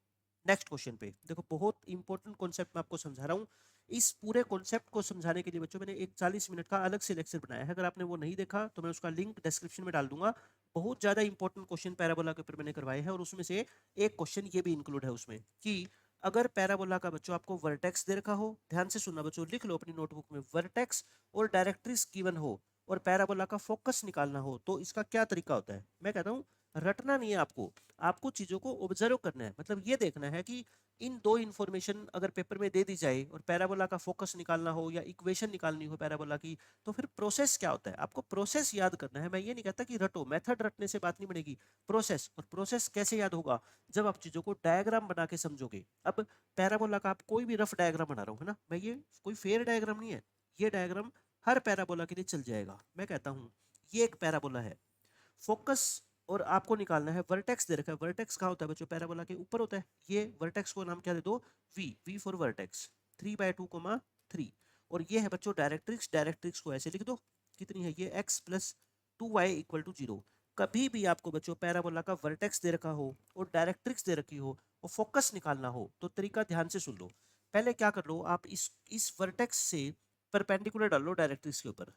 नेक्स्ट क्वेश्चन पे। देखो बहुत इंपॉर्टेंट कॉन्सेप्ट मैं आपको समझा रहा हूँ। इस पूरे कॉन्सेप्ट को समझाने के लिए बच्चों मैंने एक 40 मिनट का अलग से लेक्चर बनाया है, अगर आपने वो नहीं देखा तो मैं उसका लिंक डिस्क्रिप्शन में डाल दूंगा। बहुत ज्यादा इंपॉर्टेंट क्वेश्चन पैराबोला के ऊपर मैंने करवाए हैं, और उसमें से एक क्वेश्चन ये भी इंक्लूड है उसमें कि अगर पैराबोला का बच्चों आपको वर्टेक्स दे रखा हो, ध्यान से सुनना बच्चों, लिख लो अपनी नोटबुक में, वर्टेक्स और डायरेक्ट्रिक्स गिवन हो और पैराबोला का फोकस निकालना हो, तो इसका क्या तरीका होता है। मैं कहता हूँ रटना नहीं है आपको, आपको चीजों को ऑब्जर्व करना है। मतलब ये देखना है कि इन दो इन्फॉर्मेशन अगर पेपर में दे दी जाए और पैराबोला का फोकस निकालना हो या इक्वेशन निकालनी हो पैराबोला की, तो फिर प्रोसेस क्या होता है, आपको प्रोसेस याद करना है। मैं ये नहीं कहता कि रटो, मेथड रटने से बात नहीं बनेगी, प्रोसेस। और प्रोसेस कैसे याद होगा, जब आप चीजों को डायग्राम बना के समझोगे। अब पैराबोला का आप कोई भी रफ डायग्राम बना रहा हूँ है ना, मैं ये कोई फेयर डायग्राम नहीं है, ये डायग्राम हर पैराबोला के लिए चल जाएगा। मैं कहता हूँ ये एक पैराबोला है, फोकस और आपको निकालना है वर्टेक्स दे रखा है। वर्टेक्स कहाँ होता है बच्चों, पैराबोला के ऊपर होता है। ये वर्टेक्स को नाम क्या दे दो, वी, वी फॉर वर्टेक्स, 3/2, 3। और ये है बच्चों डायरेक्ट्रिक्स, डायरेक्ट्रिक्स को ऐसे लिख दो, कितनी है ये, x+2y=0। कभी भी आपको बच्चों पैराबोला का वर्टेक्स दे रखा हो और डायरेक्ट्रिक्स दे रखी हो और फोकस निकालना हो, तो तरीका ध्यान से सुन लो। पहले क्या कर लो आप, इस वर्टेक्स से परपेंडिकुलर डाल लो डायरेक्ट्रिक्स के ऊपर,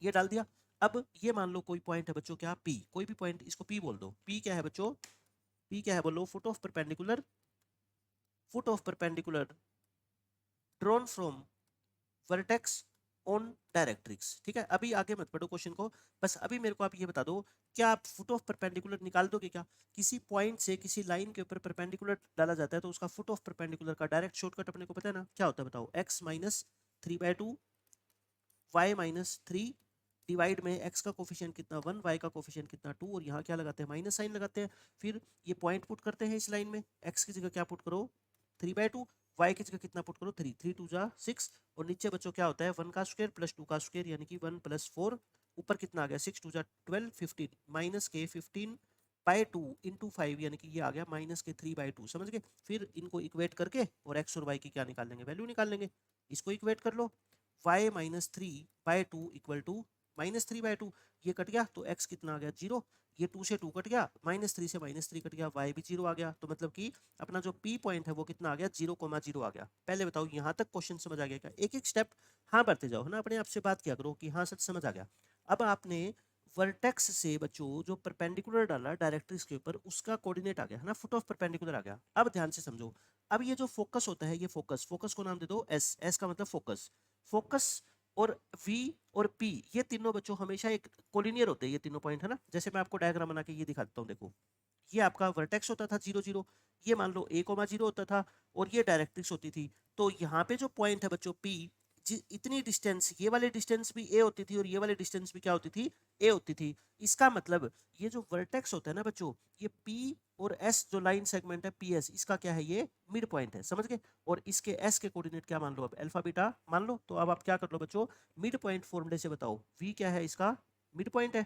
ये डाल दिया। अब ये मान लो कोई पॉइंट है बच्चों, क्या पी, कोई भी पॉइंट, इसको पी बोल दो। पी क्या है बच्चों, पी क्या है बोलो, foot of perpendicular, foot of perpendicular drawn from vertex on directrix. ठीक है, अभी आगे मत पढ़ो क्वेश्चन को, बस अभी मेरे को आप ये बता दो, क्या आप फुट ऑफ परपेंडिकुलर निकाल दोगे क्या। किसी पॉइंट से किसी लाइन के ऊपर परपेंडिकुलर डाला जाता है तो उसका फुट ऑफ परपेंडिकुलर का डायरेक्ट शॉर्टकट अपने को पता है ना, क्या होता है बताओ, x-3/2 y-3 डिवाइड में x का कोफिशिएंट कितना 1, y का कोफिशिएंट कितना 2, और यहाँ क्या लगाते हैं, माइनस साइन लगाते हैं। फिर ये पॉइंट पुट करते हैं इस लाइन में, x की जगह क्या पुट करो 3/2, y की जगह कितना पुट करो 3, 3×2=6, और नीचे बच्चों क्या होता है 1 का स्क्वायर प्लस 2 का स्क्वायर, यानी कि 1 + 4, ऊपर कितना आ गया 6×2=12, 15 माइनस के 15/2 इंटू 5, यानी कि ये आ गया माइनस के 3/2। समझ गए। फिर इनको इक्वेट करके और x और y की क्या निकाल लेंगे, वैल्यू निकाल लेंगे। इसको इक्वेट कर लो, y-3/2 = -3/2, ये कट गया तो x कितना आ गया 0, ये 2 से 2 कट गया, -3 से -3 कट गया, y भी 0 आ गया। तो मतलब कि अपना जो p पॉइंट है वो कितना आ गया 0,0 आ गया। पहले बताओ यहाँ तक क्वेश्चन समझ आ गया क्या, एक एक स्टेप हाँ बढ़ते जाओ है ना, अपने आप से बात किया करो कि हाँ सच समझ आ गया। अब आपने वर्टेक्स से बच्चों जो परपेंडिकुलर डाला डायरेक्ट्रिक्स के ऊपर, उसका कोऑर्डिनेट आ गया है ना, फुट ऑफ परपेंडिकुलर आ गया। अब ध्यान से समझो, अब ये जो फोकस होता है, ये फोकस, फोकस को नाम दे दो एस, एस का मतलब फोकस। फोकस और V और P, ये तीनों बच्चों हमेशा एक कोलिनियर होते हैं, ये तीनों पॉइंट है ना। जैसे मैं आपको डायग्राम बना के ये दिखाता हूँ, देखो ये आपका वर्टेक्स होता था 0 0, ये मान लो a,0 होता था, और ये डायरेक्ट्रिक्स होती थी। तो यहाँ पे जो पॉइंट है बच्चों P, इतनी डिस्टेंस, ये वाली डिस्टेंस भी a होती थी और ये वाली डिस्टेंस भी क्या होती थी, a होती थी। इसका मतलब ये जो वर्टेक्स होता है ना बच्चों, ये P और S जो लाइन सेगमेंट है PS, इसका क्या है, ये मिड पॉइंट है। समझ गए। और इसके S के कोऑर्डिनेट क्या मान लो, अब अल्फा बीटा मान लो। तो अब आप क्या कर लो बच्चों, मिड पॉइंट फॉर्मूले से बताओ V क्या है, इसका मिड पॉइंट है।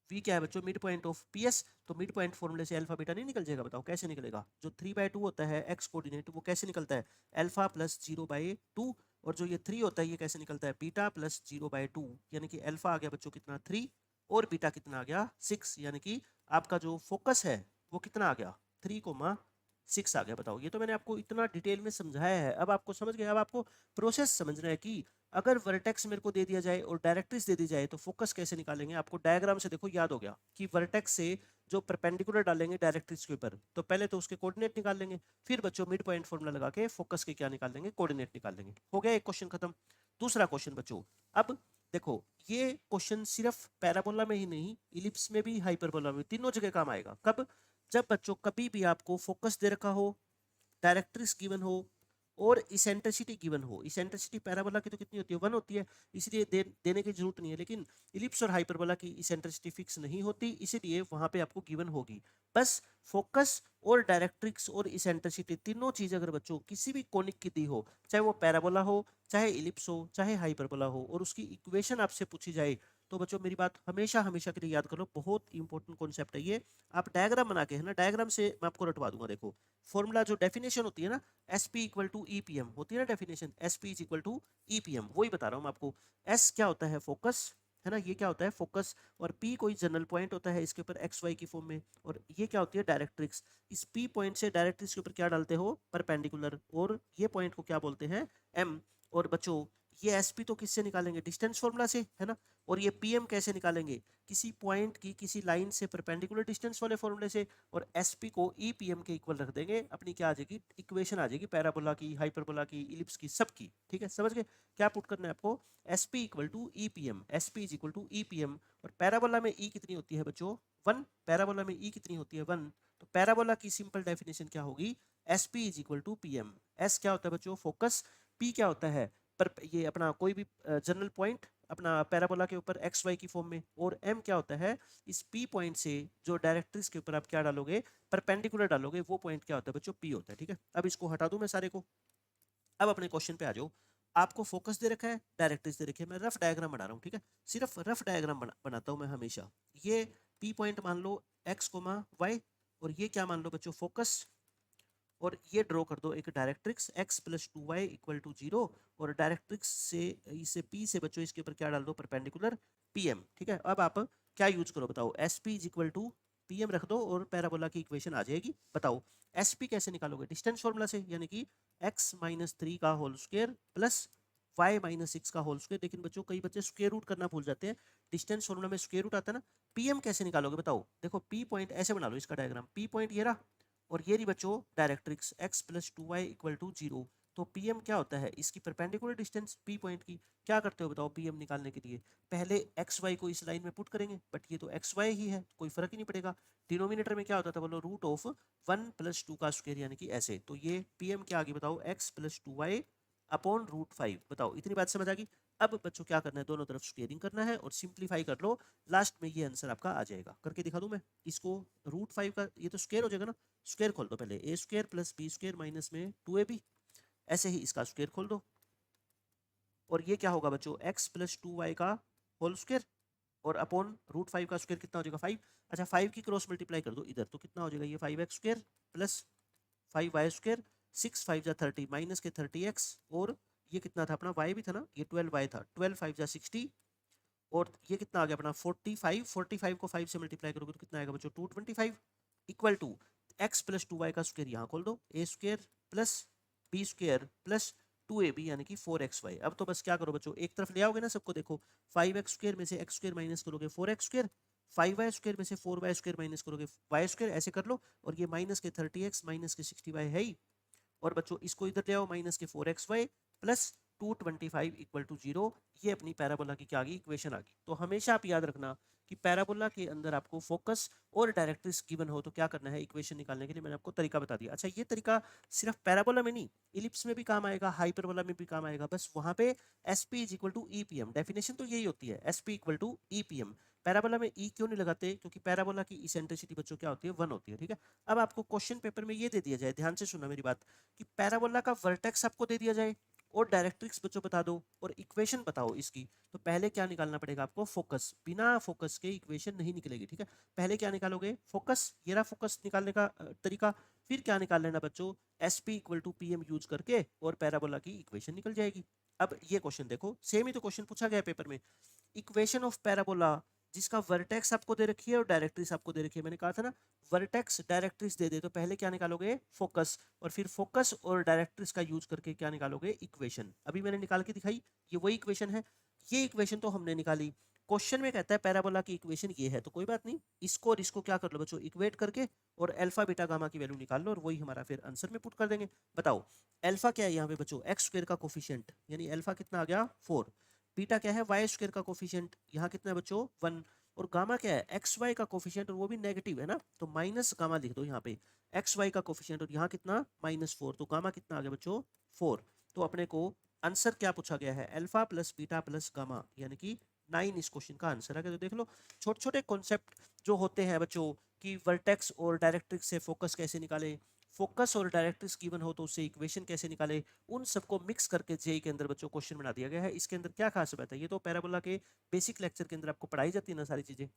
V क्या है बच्चों, मिड पॉइंट ऑफ PS। तो मिड पॉइंट फॉर्मूले से अल्फा बीटा नहीं निकल जाएगा, बताओ कैसे निकलेगा। जो 3/2 होता है x कोऑर्डिनेट, वो कैसे निकलता है, अल्फा प्लस 0/2, और जो ये 3 होता है ये कैसे निकलता है, बीटा प्लस 0/2, यानी कि अल्फा आ गया बच्चों कितना 3, और बीटा कितना आ गया 6, यानी कि आपका जो फोकस है वो कितना आ गया 3,6 आ गया। बताओ, ये तो मैंने आपको इतना डिटेल में समझाया है, अब आपको समझ गया। अब आपको प्रोसेस समझना है कि अगर वर्टेक्स मेरे को दे दिया जाए और डायरेक्ट्रिक्स दे दी जाए तो फोकस कैसे निकालेंगे। आपको डायग्राम से देखो याद हो गया कि वर्टेक्स से जो परपेंडिकुलर डालेंगे डायरेक्ट्रिक्स के ऊपर, तो पहले तो उसके कोऑर्डिनेट निकाल लेंगे, फिर बच्चों मिड पॉइंट फॉर्मूला लगा के फोकस के क्या निकाल लेंगे, कोऑर्डिनेट निकाल लेंगे। हो गया एक क्वेश्चन खत्म। दूसरा क्वेश्चन बच्चों, अब देखो ये क्वेश्चन सिर्फ पैराबोला में ही नहीं, इलिप्स में भी हाइपरबोला में, तीनों जगह काम आएगा। कब, जब बच्चों कभी भी आपको फोकस दे रखा हो, डायरेक्ट्रिक्स गिवन हो और इसेंट्रिसिटी गिवन हो। इसेंट्रिसिटी पैराबोला की तो कितनी होती है 1 होती है, इसलिए देने की जरूरत नहीं है। लेकिन इलिप्स और हाइपरबोला की इसेंट्रिसिटी फिक्स नहीं होती, इसीलिए वहां पे आपको गिवन होगी। बस फोकस और डायरेक्ट्रिक्स और इसेंट्रिसिटी तीनों चीज अगर बच्चों किसी भी कोनिक की दी हो, चाहे वो पैराबोला हो, चाहे इलिप्स हो, चाहे हाइपरबोला हो, और उसकी इक्वेशन आपसे पूछी जाए, तो बच्चों मेरी बात हमेशा हमेशा के लिए याद कर लो, बहुत इंपॉर्टेंट कॉन्सेप्ट है ये। आप डायग्राम बना के, है ना, डायग्राम से मैं आपको रटवा दूंगा। देखो फॉर्मूला जो डेफिनेशन होती है ना, S P equal to e P M होती है ना definition, S P is equal to e P M, वही बता रहा हूँ मैं आपको। एस क्या होता है, फोकस, है ना, ये क्या होता है फोकस, और पी कोई जनरल पॉइंट होता है इसके ऊपर एक्स वाई की फॉर्म में, और ये क्या होती है डायरेक्ट्रिक्स। इस पी पॉइंट से डायरेक्ट्रिक्स के ऊपर क्या डालते हो, परपेंडिकुलर, और ये पॉइंट को क्या बोलते हैं, एम। और बच्चों ये एस पी तो किससे निकालेंगे, डिस्टेंस फॉर्मूला से, है ना। और ये पी एम कैसे निकालेंगे, किसी पॉइंट की किसी लाइन से परपेंडिकुलर डिस्टेंस वाले फॉर्मूले से। और एस पी को ई पी एम के इक्वल रख देंगे, अपनी क्या आ जाएगी, इक्वेशन आ जाएगी, पैराबोला की, हाइपरबोला की, इलिप्स की, सबकी। ठीक है, समझ गए। क्या पुट करना है आपको, S P equal to e P M, S P is equal to e P M. और पैराबोला में ई कितनी होती है बच्चों, 1, पैराबोला में ई कितनी होती है, 1। तो पैराबोला की सिंपल डेफिनेशन क्या होगी, S P is equal to P M. S क्या होता है बच्चों, फोकस, पी क्या होता है, पर ये अपना कोई भी जनरल पॉइंट अपना पैराबोला के ऊपर एक्स वाई की फॉर्म में, और एम क्या होता है, इस पी पॉइंट से जो डायरेक्ट्रिक्स के ऊपर आप क्या डालोगे, परपेंडिकुलर डालोगे, वो पॉइंट क्या होता है बच्चों, पी होता है। ठीक है, अब इसको हटा दूं मैं सारे को। अब अपने क्वेश्चन पे आ जाओ। आपको फोकस दे रखा है, डायरेक्ट्रिक्स दे रखी है, मैं रफ डायग्राम बना रहा हूँ। ठीक है, सिर्फ रफ डायग्राम बनाता हूँ मैं हमेशा। ये पी पॉइंट मान लो एक्स कोमा वाई, और ये क्या मान लो बच्चों, फोकस। और ये ड्रॉ कर दो एक directrix x plus two y equal to zero, और डायरेक्ट्रिक्स से इसे p से बच्चों इसके ऊपर क्या डाल दो, परपेंडिकुलर pm। ठीक है, अब आप क्या यूज करो बताओ, S P is equal to P M रख दो और पैराबोला की इक्वेशन आ जाएगी। बताओ एस पी कैसे निकालोगे, डिस्टेंस फॉर्मूला से, यानी कि x माइनस थ्री का whole square plus y minus six का होल स्क्वायर। लेकिन बच्चों कई बच्चे स्क्वायर रूट करना भूल जाते हैं, डिस्टेंस फॉर्मूला में स्क्वायर रूट आता है ना। पीएम कैसे निकालोगे बताओ, देखो पी पॉइंट ऐसे बना लो इसका डायग्राम, पी पॉइंट ये रहा, और ये रही बच्चों directrix x plus two y equal to zero. तो पीएम क्या होता है, इसकी परपेंडिकुलर डिस्टेंस पी पॉइंट की। क्या करते हो बताओ पीएम निकालने के लिए, पहले एक्स वाई को इस लाइन में पुट करेंगे, बट ये तो एक्स वाई ही है, कोई फर्क ही नहीं पड़ेगा। डिनोमिनेटर में क्या होता था बोलो, रूट ऑफ 1 प्लस टू का स्क्वायर, यानी कि ऐसे। तो ये पीएम क्या आ गई बताओ, x plus two y upon root 5। बताओ इतनी बात समझ आ गई। अब बच्चों क्या करना है, दोनों तरफ स्क्वेयरिंग करना है और सिंप्लीफाई कर लो, लास्ट में ये आंसर आपका आ जाएगा। करके दिखा दूं मैं इसको, रूट 5 का ये तो स्क्वायर हो जाएगा ना, स्क्वायर खोल दो पहले, a square plus b square minus में 2ab, ऐसे ही इसका स्क्वायर खोल दो। और ये क्या होगा बच्चों, x प्लस टू वाई का होल स्क्वायर, और अपॉन रूट 5 का स्क्वायर कितना हो जाएगा, 5। अच्छा 5 की क्रॉस मल्टीप्लाई कर दो इधर, तो कितना हो जाएगा, ये 5x square plus 5y square, 6 5 जा 30 माइनस के 30x, और ये कितना था अपना y भी था ना, ये 12y था, 12 5 जा 60, और ये कितना आ गया अपना 45, 45 को 5 से मल्टीप्लाई करोगे तो कितना आएगा बच्चों, 225 equal to x plus two y का स्क्वायर यहाँ खोल दो, a square plus b square plus 2ab यानी कि 4xy। अब तो बस क्या करो बच्चों, एक तरफ ले आओगे ना सबको, देखो 5x स्क्वायर में से x स्क्वायर माइनस करोगे 4x स्क्वायर, 5y स्क्वायर में से 4y स्क्वायर माइनस करोगे y स्क्वायर, ऐसे कर लो। और ये माइनस के 30x माइनस के 60y है ही, और बच्चों इसको इधर ले आओ, माइनस के 4xy plus 225 equal to zero. ये अपनी पैराबोला की क्या आ गई, इक्वेशन आ गई। तो हमेशा आप याद रखना कि पैराबोला के अंदर आपको फोकस और डायरेक्ट्रिक्स गिवन हो तो क्या करना है, इक्वेशन निकालने के लिए मैंने आपको तरीका बता दिया। अच्छा ये तरीका सिर्फ पैराबोला में नहीं, इलिप्स में भी काम आएगा, हाइपरबोला में भी काम आएगा, बस वहां पे S P is equal to e P M, definition तो यही होती है, S P equal to e P M. Parabola में ई क्यों नहीं लगाते, क्योंकि पैराबोला की इसेंट्रिसिटी बच्चों क्या होती है, 1 होती है। ठीक है, अब आपको क्वेश्चन पेपर में ये दे दिया जाए, ध्यान से सुना मेरी बात, कि पैराबोला का वर्टेक्स आपको दे दिया जाए और डायरेक्ट्रिक्स बच्चों बता दो और इक्वेशन बताओ इसकी, तो पहले क्या निकालना पड़ेगा आपको, फोकस। बिना फोकस के इक्वेशन नहीं निकलेगी। ठीक है, पहले क्या निकालोगे, फोकस, ये रहा फोकस निकालने का तरीका। फिर क्या निकाल लेना बच्चों, S P equal to P M use करके, और पैराबोला की इक्वेशन निकल जाएगी। अब ये क्वेश्चन देखो, सेम ही तो क्वेश्चन पूछा गया पेपर में, इक्वेशन ऑफ पैराबोला जिसका वर्टेक्स आपको दे रखी है और डायरेक्ट्रिक्स आपको दे रखी है। मैंने कहा था ना, वर्टेक्स डायरेक्ट्रिक्स दे दे तो पहले क्या निकालोगे, फोकस, और फिर फोकस और डायरेक्ट्रिक्स का यूज करके क्या निकालोगे, इक्वेशन। अभी मैंने निकाल के दिखाई, ये वही इक्वेशन है। ये इक्वेशन तो हमने निकाली, क्वेश्चन में कहता है पैराबोला की इक्वेशन ये है, तो कोई बात नहीं, इसको और इसको क्या कर लो बच्चों, इक्वेट करके और अल्फा बीटा गामा की वैल्यू निकाल लो, और वही हमारा फिर आंसर में पुट कर देंगे। बताओ अल्फा क्या है यहाँ पे बच्चों, एक्स स्क्वायर का कोफिशिएंट, यानी अल्फा कितना आ गया 4। बीटा क्या है, वाई स्क्वायर का कोफिशिएंट, यहाँ कितना है बच्चों 1। और गामा क्या है, एक्स वाई का कोफिशिएंट, और वो भी नेगेटिव है ना, तो माइनस गामा लिख दो यहाँ पे, एक्स वाई का कोफिशिएंट, और यहाँ कितना -4, तो गामा कितना आ गया बच्चों 4। तो अपने को आंसर क्या पूछा गया है, alpha plus beta plus gamma, यानी कि 9 इस क्वेश्चन का आंसर है। तो देख लो छोटे छोटे कॉन्सेप्ट जो होते हैं बच्चों, कि वर्टेक्स और डायरेक्ट्रिक्स से फोकस कैसे निकाले, फोकस और डायरेक्ट्रिक्स गिवन हो तो उससे इक्वेशन कैसे निकाले, उन सबको मिक्स करके जेई के अंदर बच्चों क्वेश्चन बना दिया गया है। इसके अंदर क्या खास बात है, ये तो पैराबोला के बेसिक लेक्चर के अंदर आपको पढ़ाई जाती है ना सारी चीजें।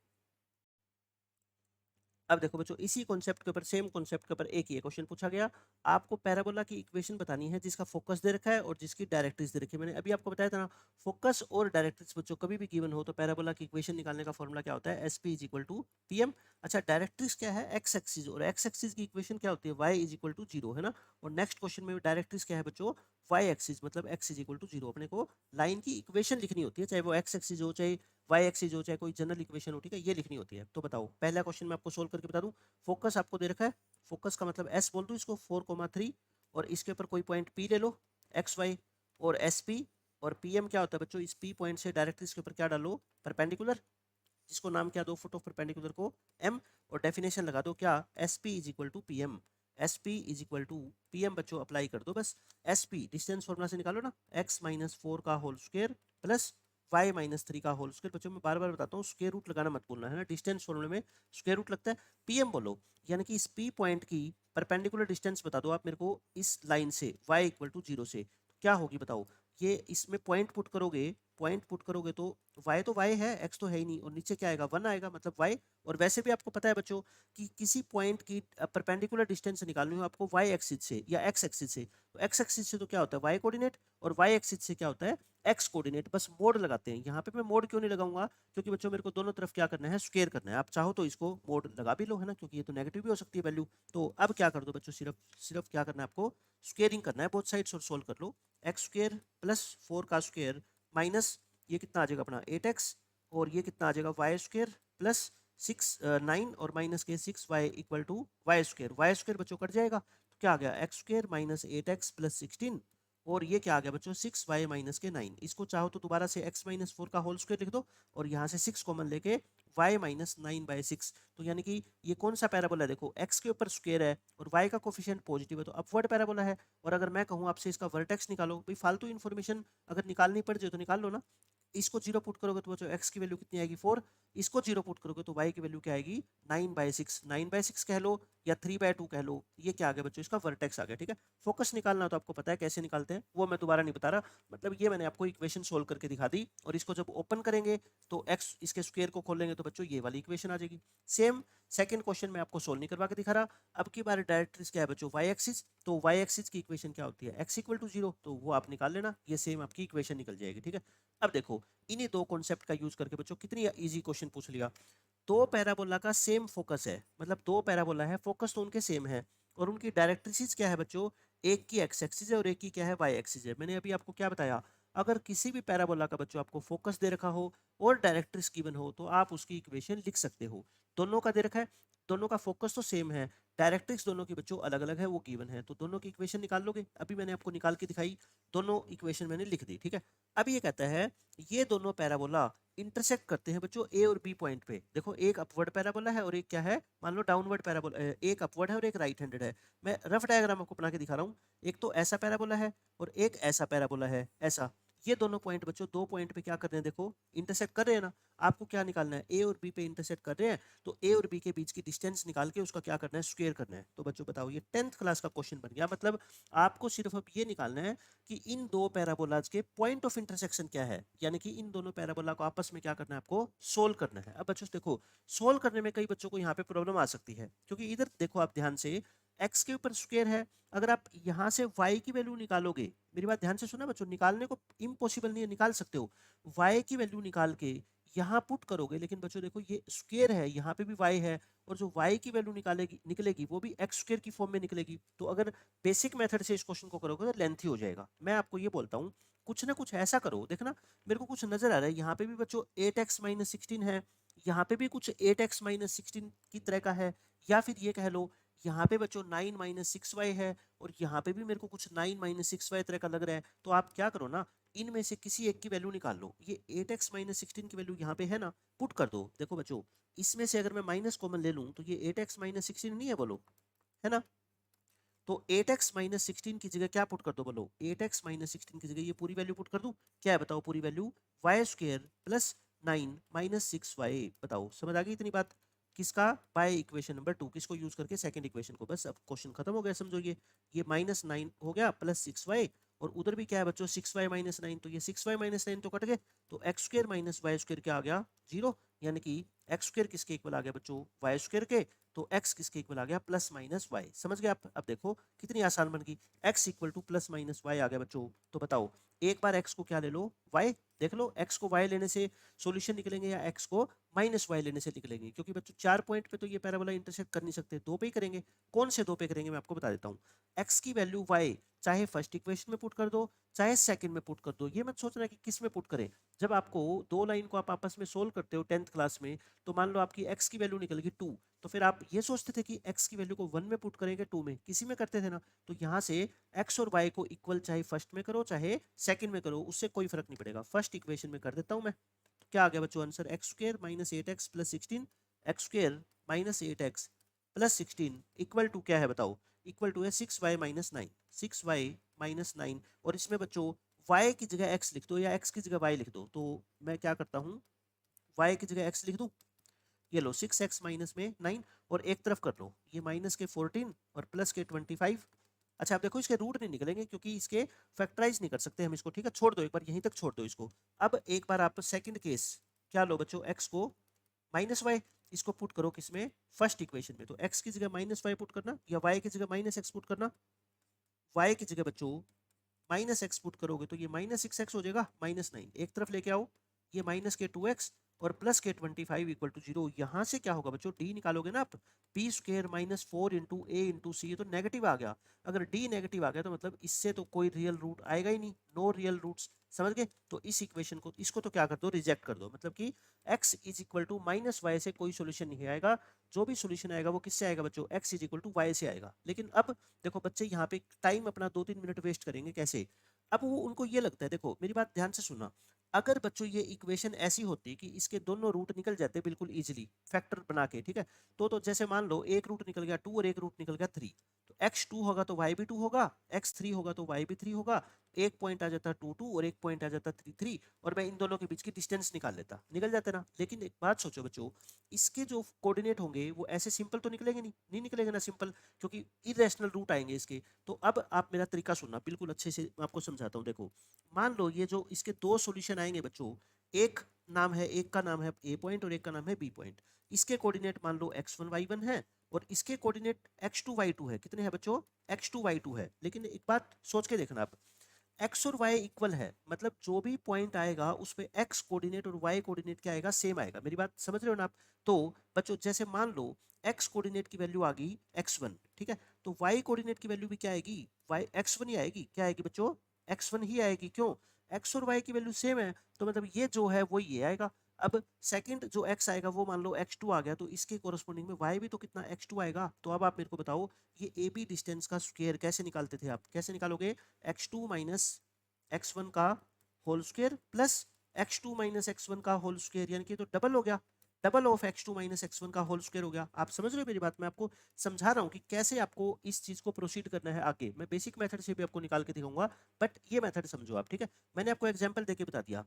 अब देखो बच्चों, इसी कॉन्सेप्ट के ऊपर, सेम कॉन्सेप्ट के ऊपर एक ही क्वेश्चन पूछा गया। आपको पैराबोला की इक्वेशन बतानी है जिसका फोकस दे रखा है और जिसकी डायरेक्ट्रिक्स दे रखी है। मैंने अभी आपको बताया था ना, फोकस और डायरेक्ट्रिक्स बच्चों कभी भी गिवन हो तो पैराबोला की इक्वेशन निकालने का फॉर्मूला क्या होता है, S P is equal to P M. अच्छा, डायरेक्ट्रिक्स क्या है, एक्स एक्सिस, और एक्स एक्सिस की इक्वेशन क्या होती है, y is equal to zero, है ना। और नेक्स्ट क्वेश्चन में डायरेक्ट्रिक्स क्या है बच्चों, वाई एक्सिस, मतलब x is equal to zero. अपने को लाइन की इक्वेशन लिखनी होती है, चाहे वो एक्स एक्सिस हो, चाहे वाई एक्सिस हो, चाहे कोई जनरल इक्वेशन हो, ठीक है, ये लिखनी होती है। तो बताओ, पहला क्वेश्चन मैं आपको सोल्व करके बता दूं। फोकस आपको दे रखा है, फोकस का मतलब एस बोल दो इसको, 4,3, और इसके ऊपर कोई पॉइंट पी ले लो, एक्स वाई, और एस पी, और पी एम क्या होता है बच्चों, इस पी पॉइंट से डायरेक्ट इसके ऊपर क्या डालो, परपेंडिकुलर, जिसको नाम क्या दो, फुट ऑफ परपेंडिकुलर को एम, और डेफिनेशन लगा दो क्या, S P is equal to P M. S P is equal to P M बच्चों अप्लाई कर दो बस। एस पी डिस्टेंस फॉर्मूला से निकालो ना, एक्स माइनस फोर का whole square plus y minus three का होल स्क्वायर। बच्चों मैं बार बार बताता हूँ, स्क्वायर रूट लगाना मत भूलना, है ना, डिस्टेंस फॉर्मूले में स्क्वायर रूट लगता है। पीएम बोलो, यानी कि इस पी पॉइंट की परपेंडिकुलर डिस्टेंस बता दो आप मेरे को इस लाइन से, वाई इक्वल टू जीरो से, तो क्या होगी बताओ। ये इसमें पॉइंट पुट करोगे, पॉइंट पुट करोगे तो y तो y है, x तो है ही नहीं, और नीचे क्या आएगा, 1 आएगा, मतलब y। और वैसे भी आपको पता है बच्चों कि किसी पॉइंट की परपेंडिकुलर डिस्टेंस निकालनी हो आपको y एक्सिस से या x एक्सिस से, तो x एक्सिस से तो क्या होता है y कोऑर्डिनेट, और y एक्सिस से क्या होता है x कोऑर्डिनेट। बस मोड लगाते हैं यहाँ पे। मैं मोड क्यों नहीं लगाऊंगा, क्योंकि बच्चों मेरे को दोनों तरफ क्या करना है, स्क्वायर करना है। आप चाहो तो इसको मोड लगा भी लो, है ना, क्योंकि ये तो नेगेटिव भी हो सकती है वैल्यू। तो अब क्या कर दो बच्चों, सिर्फ सिर्फ क्या करना है आपको, स्क्वेयरिंग करना है बोथ साइड्स और सोल्व कर लो। एक्स स्क्वेयर प्लस फोर का स्क्वेयर माइनस ये कितना आ जाएगा अपना 8x, और ये कितना आ जाएगा वाई स्क्वेयर प्लस 6 9, और माइनस के 6y equal to y square. Y square बच्चों कट जाएगा तो क्या आ गया, x square minus 8x plus 16, और ये क्या आ गया बच्चों 6y माइनस के 9। इसको चाहो तो दोबारा से x माइनस फोर का होल स्क्वायर लिख दो, और यहाँ से 6 कॉमन लेके y माइनस 9/6। तो यानी कि ये कौन सा पैराबोला है, देखो x के ऊपर स्क्वायर है और y का कोफिशिएंट पॉजिटिव है, तो अपवर्ड पैराबोला है। और अगर मैं कहूँ आपसे इसका वर्टेक्स निकालो, भाई फालतू इन्फॉर्मेशन अगर निकालनी पड़ जाए तो निकाल लो ना। इसको जीरो पुट करोगे तो बच्चों x की वैल्यू कितनी आएगी 4, इसको जीरो पुट करोगे तो y की वैल्यू क्या आएगी 9/6। 9/6 कह लो या 3/2 कह लो, ये क्या आ गया बच्चों, इसका वर्टेक्स आ गया, ठीक है। फोकस निकालना तो आपको पता है कैसे निकालते हैं, वो मैं दोबारा नहीं बता रहा। मतलब ये मैंने आपको इक्वेशन सोल्व करके दिखा दी, और इसको जब ओपन करेंगे तो x इसके स्क्वायर को खोलेंगे तो बच्चों ये वाली इक्वेशन आ जाएगी। सेम सेकंड क्वेश्चन में आपको सोल्व नहीं करवा के दिखा रहा। अब की बार डायरेक्ट्रिक्स क्या है बच्चों, y एक्सिस, तो y एक्सिस की इक्वेशन क्या होती है, x इक्वल टू जीरो, तो वो आप निकाल लेना, ये सेम आपकी इक्वेशन निकल जाएगी, ठीक है। अब देखो, इन्हीं दो कॉन्सेप्ट का यूज करके बच्चों कितनी इजी क्वेश्चन पूछ लिया। दो पैराबोला का सेम फोकस है, मतलब दो पैराबोला है, फोकस तो उनके सेम है, और उनकी डायरेक्ट्रिसेस क्या है बच्चों, एक की एक्स एक्सिस है और एक की क्या है वाई एक्सिस है। मैंने अभी आपको क्या बताया, अगर किसी भी पैराबोला का बच्चों आपको फोकस दे रखा हो और डायरेक्ट्रिक्स गिवन हो तो आप उसकी इक्वेशन लिख सकते हो। दोनों का दे रखा है, दोनों का फोकस तो सेम है, डायरेक्ट्रिक्स दोनों की बच्चों अलग अलग है, वो गिवन है, तो दोनों की इक्वेशन निकाल लोगे। अभी मैंने आपको निकाल के दिखाई, दोनों इक्वेशन मैंने लिख दी, ठीक है। अब ये कहता है ये दोनों पैराबोला इंटरसेक्ट करते हैं बच्चों ए और बी पॉइंट पे। देखो एक अपवर्ड पैराबोला है और एक क्या है, मान लो डाउनवर्ड पैराबोला, एक अपवर्ड है और एक राइट हैंडेड है। मैं रफ डायग्राम आपको बना के दिखा रहा हूँ। एक तो ऐसा पैराबोला है और एक ऐसा पैराबोला है, ऐसा। ये दोनों पॉइंट बच्चों, दो पॉइंट पे क्या कर रहे हैं, देखो इंटरसेक्ट कर रहे हैं ना। आपको क्या निकालना है, ए और बी पे इंटरसेक्ट कर रहे हैं, तो ए और बी के बीच की डिस्टेंस निकाल के उसका क्या करना है, स्क्वायर करना है। तो बच्चों बताओ, ये 10th क्लास का क्वेश्चन बन गया। मतलब आपको सिर्फ अब ये निकालना है कि इन दो पैराबोलाज के पॉइंट ऑफ इंटरसेक्शन क्या है, यानी कि इन दोनों पैराबोला को आपस में क्या करना है, आपको सोल्व करना है। अब बच्चों देखो, सोल्व करने में कई बच्चों को यहाँ पे प्रॉब्लम आ सकती है, क्योंकि इधर देखो आप ध्यान से, x के ऊपर स्क्वायर है, अगर आप यहाँ से y की वैल्यू निकालोगे, मेरी बात ध्यान से सुना बच्चों, निकालने को इम्पॉसिबल नहीं है, निकाल सकते हो। y की वैल्यू निकाल के यहाँ पुट करोगे, लेकिन बच्चों देखो ये स्क्वायर है, यहाँ पे भी y है, और जो y की वैल्यू निकालेगी निकलेगी वो भी x स्क्वायर की फॉर्म में निकलेगी। तो अगर बेसिक मेथड से इस क्वेश्चन को करोगे तो लेंथी हो जाएगा। मैं आपको ये बोलता हूँ, कुछ ना कुछ ऐसा करो, देखना मेरे को कुछ नजर आ रहा है, यहाँ पे भी बच्चों 8x माइनस 16 है, यहाँ पे भी कुछ 8x माइनस 16 की तरह का है, या फिर ये कह लो यहाँ पे बच्चों 9 माइनस 6y है, और यहाँ पे भी मेरे को कुछ 9 माइनस 6y तरह का लग रहा है। तो आप क्या करो ना, इनमें से किसी एक की वैल्यू निकाल लो। ये 8x माइनस 16 की वैल्यू यहाँ पे है ना, पुट कर दो। देखो बच्चों, इसमें से अगर मैं माइनस कॉमन ले लूँ तो ये 8x माइनस 16 नहीं है, बोलो, है ना। तो 8x माइनस 16 की जगह क्या पुट कर दो, बोलो 8x माइनस 16 की जगह ये पूरी वैल्यू पुट कर दूं। क्या है बताओ पूरी value, y square plus 9 minus 6y। बताओ समझ आ गई इतनी बात। किसका, बाय इक्वेशन नंबर 2, किसको यूज करके, सेकंड इक्वेशन को। बस अब क्वेश्चन खत्म हो गया, समझो। ये -9 हो गया प्लस 6y, और उधर भी क्या है बच्चों, 6y माइनस 9, तो ये 6y माइनस 9 तो कट गए, तो x square minus y square क्या आ गया, 0। यानी कि एक्स स्क्र किसके इक्वल आ गया बच्चों, वाई स्क्र के, तो x किसके इक्वल आ गया, प्लस माइनस वाई। समझ गए आप। अब देखो कितनी आसान बन गई, x equal to plus minus y आ गया बच्चों। तो बताओ, एक बार x को क्या ले लो, y, देख लो x को y लेने से सॉल्यूशन निकलेंगे या x को माइनस वाई लेने से निकलेंगे, क्योंकि बच्चों 4 पॉइंट पे तो ये पैराबोला इंटरसेक्ट कर नहीं सकते, दो पे ही करेंगे। कौन से दो पे करेंगे मैं आपको बता देता हूँ। x की वैल्यू y चाहे फर्स्ट इक्वेशन में पुट कर दो चाहे सेकंड में पुट कर दो, ये मत सोचना कि किस में पुट करें। जब आपको दो लाइन को आप आपस में सोल्व करते हो 10th क्लास में, तो मान लो आपकी x की वैल्यू निकल गई 2, तो फिर आप ये सोचते थे कि x की वैल्यू को 1 में पुट करेंगे, 2 में, किसी में करते थे ना। तो यहाँ से x और y को इक्वल चाहे फर्स्ट में करो चाहे सेकंड में करो, उससे कोई फर्क नहीं पड़ेगा। फर्स्ट इक्वेशन में कर देता हूँ मैं, तो क्या आ गया बच्चों answer, x square minus 8x plus 16, x square minus 8x plus 16 equal to क्या है बताओ, इक्वल टू है 6y माइनस 9, 6y माइनस 9। और इसमें बच्चों y की जगह x लिख दो या x की जगह y लिख दो, तो मैं क्या करता हूँ, y की जगह x लिख दूँ, ये लो 6x माइनस में 9, और एक तरफ कर लो ये माइनस के 14 और प्लस के 25। अच्छा आप देखो इसके रूट नहीं निकलेंगे क्योंकि इसके फैक्टराइज नहीं कर सकते हम इसको, ठीक है, छोड़ दो, एक बार यहीं तक छोड़ दो इसको। अब एक बार आप सेकंड केस, क्या लो बच्चों, x को माइनस वाई, इसको पुट करो किसमें, फर्स्ट इक्वेशन में, तो x की जगह माइनस वाई पुट करना या y की जगह माइनस एक्स पुट करना। y की जगह बच्चों माइनस एक्स पुट करोगे तो ये माइनस 6x हो जाएगा, माइनस 9 एक तरफ लेके आओ, ये माइनस के 2x और प्लस के 25 इक्वल टू 0। यहाँ से क्या होगा बच्चों, d निकालोगे ना आप, बी स्क्र माइनस 4 इंटू ए इंटू सी, ये तो नेगेटिव आ गया। अगर d नेगेटिव आ गया तो मतलब इससे तो कोई रियल रूट आएगा ही नहीं, नो रियल रूट्स। समझ गए। तो इस इक्वेशन को, इसको तो क्या कर दो, रिजेक्ट कर दो, मतलब कि x is equal to minus y से कोई सोल्यूशन नहीं आएगा। जो भी सोल्यूशन आएगा वो किससे आएगा बच्चों, x is equal to y से आएगा। लेकिन अब देखो बच्चे यहाँ पे टाइम अपना 2-3 मिनट वेस्ट करेंगे, कैसे। अब वो उनको ये लगता है, देखो मेरी बात ध्यान से सुनना, अगर बच्चों ये इक्वेशन ऐसी होती कि इसके दोनों रूट निकल जाते बिल्कुल इजीली फैक्टर बना के, ठीक है, तो जैसे मान लो एक रूट निकल गया 2 और एक रूट निकल गया 3, तो x2 होगा तो y भी 2 होगा, x3 होगा तो y भी 3 होगा, एक पॉइंट आ जाता 2 2 और एक पॉइंट आ जाता 3 3, और मैं इन दोनों के बीच की डिस्टेंस निकाल लेता, निकल जाते ना। लेकिन एक बात सोचो बच्चों, इसके जो कोऑर्डिनेट होंगे वो ऐसे सिंपल तो निकलेंगे नहीं, नहीं निकलेंगे ना सिंपल, क्योंकि इरेशनल रूट आएंगे इसके। तो अब आप मेरा तरीका सुनना बिल्कुल अच्छे से, मैं आपको समझाता हूँ। देखो मान लो ये जो इसके दो सॉल्यूशन आएंगे बच्चों, एक नाम है, एक का नाम है ए पॉइंट और एक का नाम है बी पॉइंट। इसके कोऑर्डिनेट मान लो x1 y1 है और इसके कोऑर्डिनेट x2 y2 है। कितने हैं बच्चों, x2 y2 है। लेकिन एक बात सोच के देखना आप, x और y इक्वल है, मतलब जो भी पॉइंट आएगा उसमें x कोऑर्डिनेट और y कोऑर्डिनेट क्या आएगा, सेम आएगा। मेरी बात समझ रहे हो ना आप। तो बच्चों जैसे मान लो x कोऑर्डिनेट की वैल्यू आ गई x1, ठीक है, तो y कोऑर्डिनेट की वैल्यू भी क्या आएगी, y x1 ही आएगी। क्या आएगी बच्चों, x1 ही आएगी। क्यों, x और y की वैल्यू सेम है, तो मतलब ये जो है वो ये आएगा। अब सेकंड जो x आएगा वो मान लो x2 आ गया, तो इसके कोरस्पोंडिंग में y भी तो कितना x2 आएगा। तो अब आप मेरे को बताओ ये ए बी डिस्टेंस का स्क्वायर कैसे निकालते थे आप, कैसे निकालोगे, x2 माइनस x1 का whole square plus x2 minus x1 का होल स्क्वायर, यानी कि तो डबल हो गया, double of x2 minus x1 का होल स्क्वायर हो गया। आप समझ रहे हो मेरी बात, मैं आपको समझा रहा हूँ कि कैसे आपको इस चीज को प्रोसीड करना है आगे। मैं बेसिक मेथड से भी आपको निकाल के दिखाऊंगा, बट ये मेथड समझो आप, ठीक है। मैंने आपको एग्जांपल देके बता दिया,